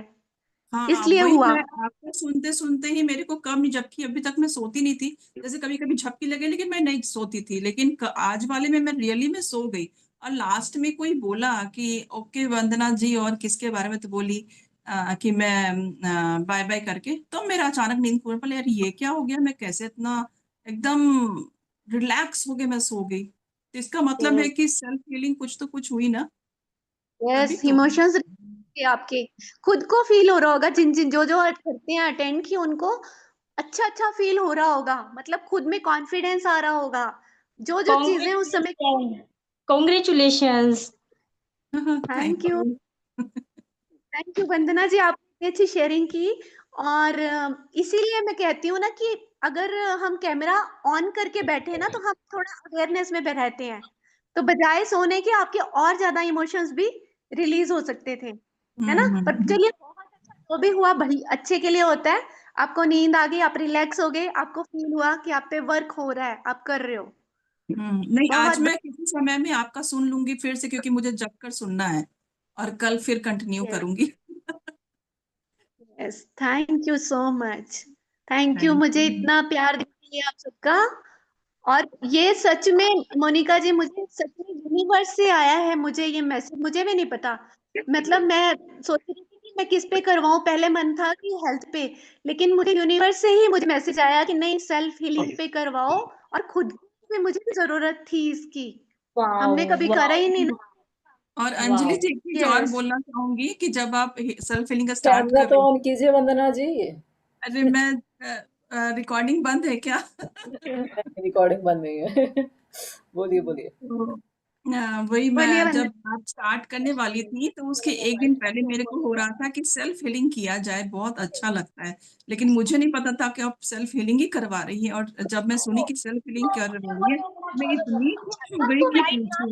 हाँ, इसलिए वही हुआ। मैं आपको सुनते सुनते ही मेरे को कम, जबकि अभी तक मैं सोती नहीं थी। जैसे कभी कभी झपकी लगे, लेकिन मैं नहीं सोती थी, लेकिन आज वाले में मैं रियली में सो गई। और लास्ट में कोई बोला कि ओके वंदना जी, और किसके बारे में तो बोली कि मैं बाय बाय करके, तो मेरा अचानक नींद खुलने पर, यार ये क्या हो गया, मैं कैसे इतना एकदम रिलैक्स हो गए, मैं सो गई। तो इसका मतलब है कि सेल्फ हीलिंग कुछ तो कुछ हुई ना, तभी यस, तो। इमोशंस आपके खुद को फील हो रहा होगा, जिन जिन जो जो करते हैं अटेंड की, उनको अच्छा अच्छा फील हो रहा होगा, मतलब खुद में कॉन्फिडेंस आ रहा होगा। जो जो चीजें उस समय। Congratulations. Thank thank you. You. Thank you Vandana ji, आपने इतनी अच्छी शेयरिंग की। और इसीलिए मैं कहती हूँ ना कि अगर हम कैमरा ऑन करके बैठे ना तो हम थोड़ा अवेयरनेस में रहते हैं, तो बजाय सोने के आपके और ज्यादा इमोशंस भी रिलीज हो सकते थे, है ना? पर हम्म। चलिए, बहुत अच्छा जो भी हुआ बड़ी अच्छे के लिए होता है। आपको नींद आ गई, आप रिलैक्स हो गए, आपको फील हुआ कि आप पे वर्क हो रहा है, आप कर रहे हो। नहीं, आज बहुत मैं किसी समय में आपका सुन लूंगी फिर से, क्योंकि मुझे जग कर सुनना है, और कल फिर कंटिन्यू बढ़िया। करूंगी। Yes, thank you so much. Thank you thank मुझे यू। इतना प्यार देने के लिए आप सबका। और ये सच में मोनिका जी, मुझे सच में यूनिवर्स से आया है मुझे ये मैसेज, मुझे भी नहीं पता। मतलब मैं सोच रही थी कि मैं किस पे करवाऊं, पहले मन था कि हेल्थ पे, लेकिन मुझे यूनिवर्स से ही मुझे मैसेज आया कि नहीं, सेल्फ हीलिंग पे करवाओ। और खुद को भी मुझे भी जरूरत थी इसकी। हमने कभी करा ही नहीं ना। और अंजलि वाह जी एक चीज और यस बोलना चाहूंगी कि जब आप सेल्फ हीलिंग का स्टार्ट कैमरा कर तो रही ऑन कीजिए वंदना जी। अरे मैं रिकॉर्डिंग बंद है क्या? रिकॉर्डिंग बंद नहीं है। बोलिए बोलिए। तो वही बोलिए मैं वंदना। जब बात स्टार्ट करने वाली थी तो उसके एक दिन पहले मेरे को हो रहा था कि सेल्फ हीलिंग किया जाए, बहुत अच्छा लगता है, लेकिन मुझे नहीं पता था कि आप सेल्फ हीलिंग ही करवा रही है। और जब मैं सुनी कि सेल्फ हीलिंग कर रही है, मैं इतनी खुश हो गई कि पूछो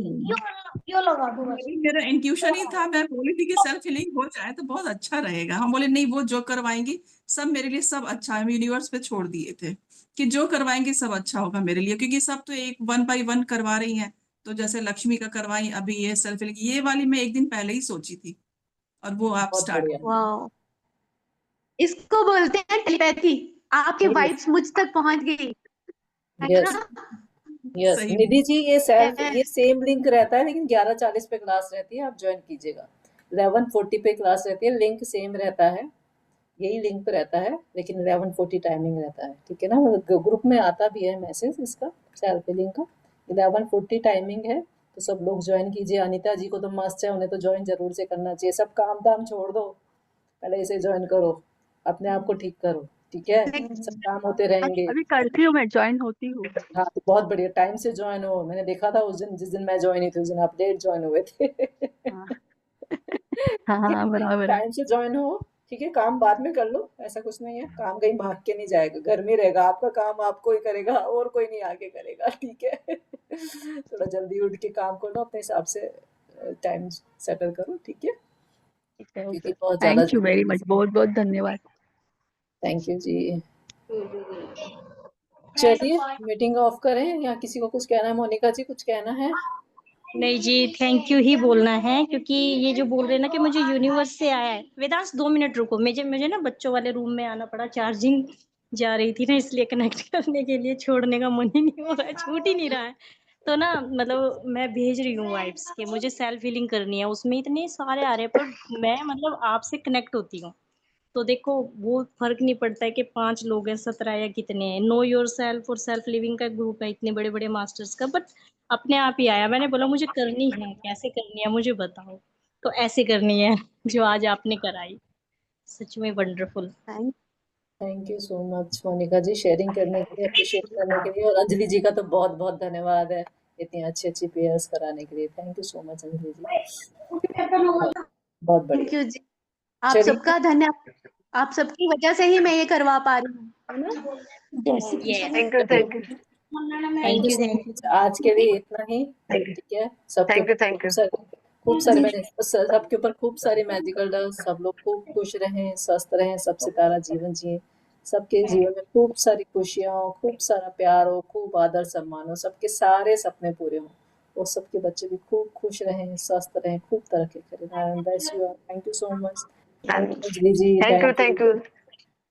नहीं। मेरा इंट्यूशन ही था, मैं बोली थी कि सेल्फ हीलिंग हो जाए तो बहुत अच्छा रहेगा। हम बोले नहीं, वो जो करवाएंगी सब मेरे लिए सब अच्छा है। हम यूनिवर्स पे छोड़ दिए थे कि जो करवाएंगे सब अच्छा होगा मेरे लिए, क्योंकि सब तो एक 1 बाय 1 करवा रही हैं। तो जैसे लक्ष्मी का करवाई, अभी ये सेल्फ हीलिंग, ये वाली मैं एक दिन पहले ही सोची थी और वो आप बहुत स्टार्ट बढ़िया। वाओ, इसको बोलते हैं टेलीपैथी। आपकी यस वाइब्स मुझ तक पहुंच गई है यस ना। यस सही निधि जी, ये Yes. सेम लिंक रहता है, लेकिन 11:40 पे क्लास रहती है, आप ज्वाइन कीजिएगा। 11:40 पे क्लास रहती है, लिंक सेम रहता है, यही लिंक पे रहता है, लेकिन 11:40 टाइमिंग रहता है, ठीक है ना। ग्रुप में आता भी है मैसेज इसका, सेल्फ हीलिंग का। 11:40 टाइमिंग है, तो सब लोग ज्वाइन कीजिए। अनीता जी को तो मस्त है, उन्हें तो ज्वाइन जरूर से करना चाहिए। सब काम धाम छोड़ दो, पहले इसे ज्वाइन करो, अपने आप को ठीक करो, ठीक है। सब काम होते रहेंगे। अभी करती हूँ, मैं ज्वाइन होती हूँ। हाँ तो बहुत बढ़िया, टाइम से ज्वाइन हो। मैंने देखा था उस दिन, जिस दिन मैं ज्वाइन हुई थी, उस दिन आप लेट ज्वाइन हुए थे। हाँ हाँ, बराबर है। टाइम से ज्वाइन हो, ठीक है। काम बाद में कर लो, ऐसा कुछ नहीं है। काम कहीं भाग के नहीं जाएगा, घर में रहेगा। आपका काम आपको ही करेगा, और कोई नहीं आके करेगा, ठीक है। थोड़ा जल्दी उठ के काम कर लो, अपने हिसाब से टाइम सेटल करो, ठीक है, ठीक है, क्योंकि ओके। बहुत ज्यादा थैंक यू वेरी मच, बहुत बहुत धन्यवाद। थैंक यू जी। चलिए मीटिंग ऑफ करें, या किसी को कुछ कहना है? मोनिका जी कुछ कहना है? नहीं जी, थैंक यू ही बोलना है, क्योंकि ये जो बोल रहे हैं ना कि मुझे यूनिवर्स से आया है। वेदांश 2 मिनट रुको, मुझे ना बच्चों वाले रूम में आना पड़ा, चार्जिंग जा रही थी ना, इसलिए कनेक्ट करने के लिए छोड़ने का मन ही नहीं हो रहा है, छूट ही नहीं रहा है। तो ना मतलब मैं भेज रही हूँ वाइब्स कि मुझे सेल्फ हीलिंग करनी है। उसमें इतने सारे आ रहे हैं, पर मैं मतलब आपसे कनेक्ट होती हूँ। तो देखो वो फर्क नहीं पड़ता है कि 5 लोग हैं, 17 या कितने हैं। नो योर सेल्फ और सेल्फ लिविंग का ग्रुप है, इतने बड़े बड़े मास्टर्स का, बट अपने आप ही आया। मैंने बोला मुझे करनी है, कैसे करनी है मुझे बताओ। तो ऐसे करनी है जो आज आपने कराई, सच में wonderful. Thank you so much Monika ji, sharing करने के लिए, अप्रिशिएट करने के लिए। और अंजलि जी का तो बहुत बहुत धन्यवाद है, इतनी अच्छी अच्छी पेयर्स कराने के लिए। Thank you so much Anjali ji, बहुत थैंक बढ़िया। यू जी, आप चलिए सबका धन्यवाद। आप सबकी वजह से ही मैं ये करवा पा रही हूँ, है ना। Thank you thank you thank you so much. आज के लिए इतना ही, ठीक है। सबके ऊपर थैंक यू खूब सारे मैंने सबके ऊपर खूब सारे मैजिकल डस्ट, सब लोग खूब खुश रहें, स्वस्थ रहें, सब सितारा जीवन जिए। सबके जीवन में खूब सारी खुशियां हो, खूब सारा प्यार हो, खूब आदर सम्मान हो, सबके सारे सपने पूरे हों, और सबके बच्चे भी खूब खुश रहें, स्वस्थ रहें, खूब तरक्की करें। Narayan bless you all. Thank you so much. Thank you Anjali ji, thank you thank you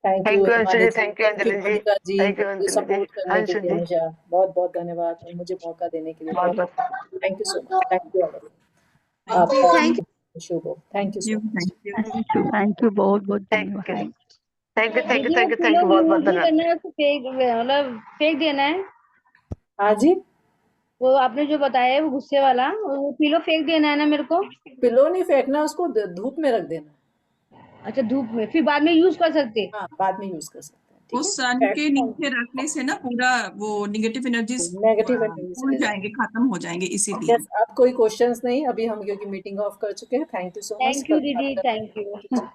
thank you Himani Anshu ji, ji, thank you thank you Anjali ji, Monika ji, thank you मुझे अंजलि जी, सपोर्ट करने के अंशु लिए जी, हमेशा। बहुत बहुत धन्यवाद, और मुझे मौका देने के लिए बहुत बहुत बहुत thank you so much. Thank you all. Thank आपका थैंक शुभ हो। Thank you so you, much. Thank you, बहुत बहुत थैंक धन्यवाद। You thank you thank you दीदी वो thank you thank pillow you बहुत बहुत मूव ही धन्यवाद। करना है, उसको फेंक मतलब फेंक देना है। हाँ जी, वो आपने जो बताया है वो गुस्से वाला, वो पिलो फेंक देना है ना मेरे को। पिलो नहीं फेंकना, उसको धूप में रख देना। अच्छा, धूप में फिर बाद में यूज कर सकते। हाँ, बाद में यूज कर सकते हैं, वो ठीक है। सन के नीचे रखने से ना पूरा वो निगेटिव एनर्जीज नेगेटिव एनर्जी उड़ चले जाएंगे, जाएंगे। खत्म हो जाएंगे, इसीलिए। यस, अब कोई क्वेश्चंस नहीं, अभी हम क्योंकि मीटिंग ऑफ कर चुके हैं। Thank you so much, thank you कल बात दीदी, करते थैंक यू। हैं।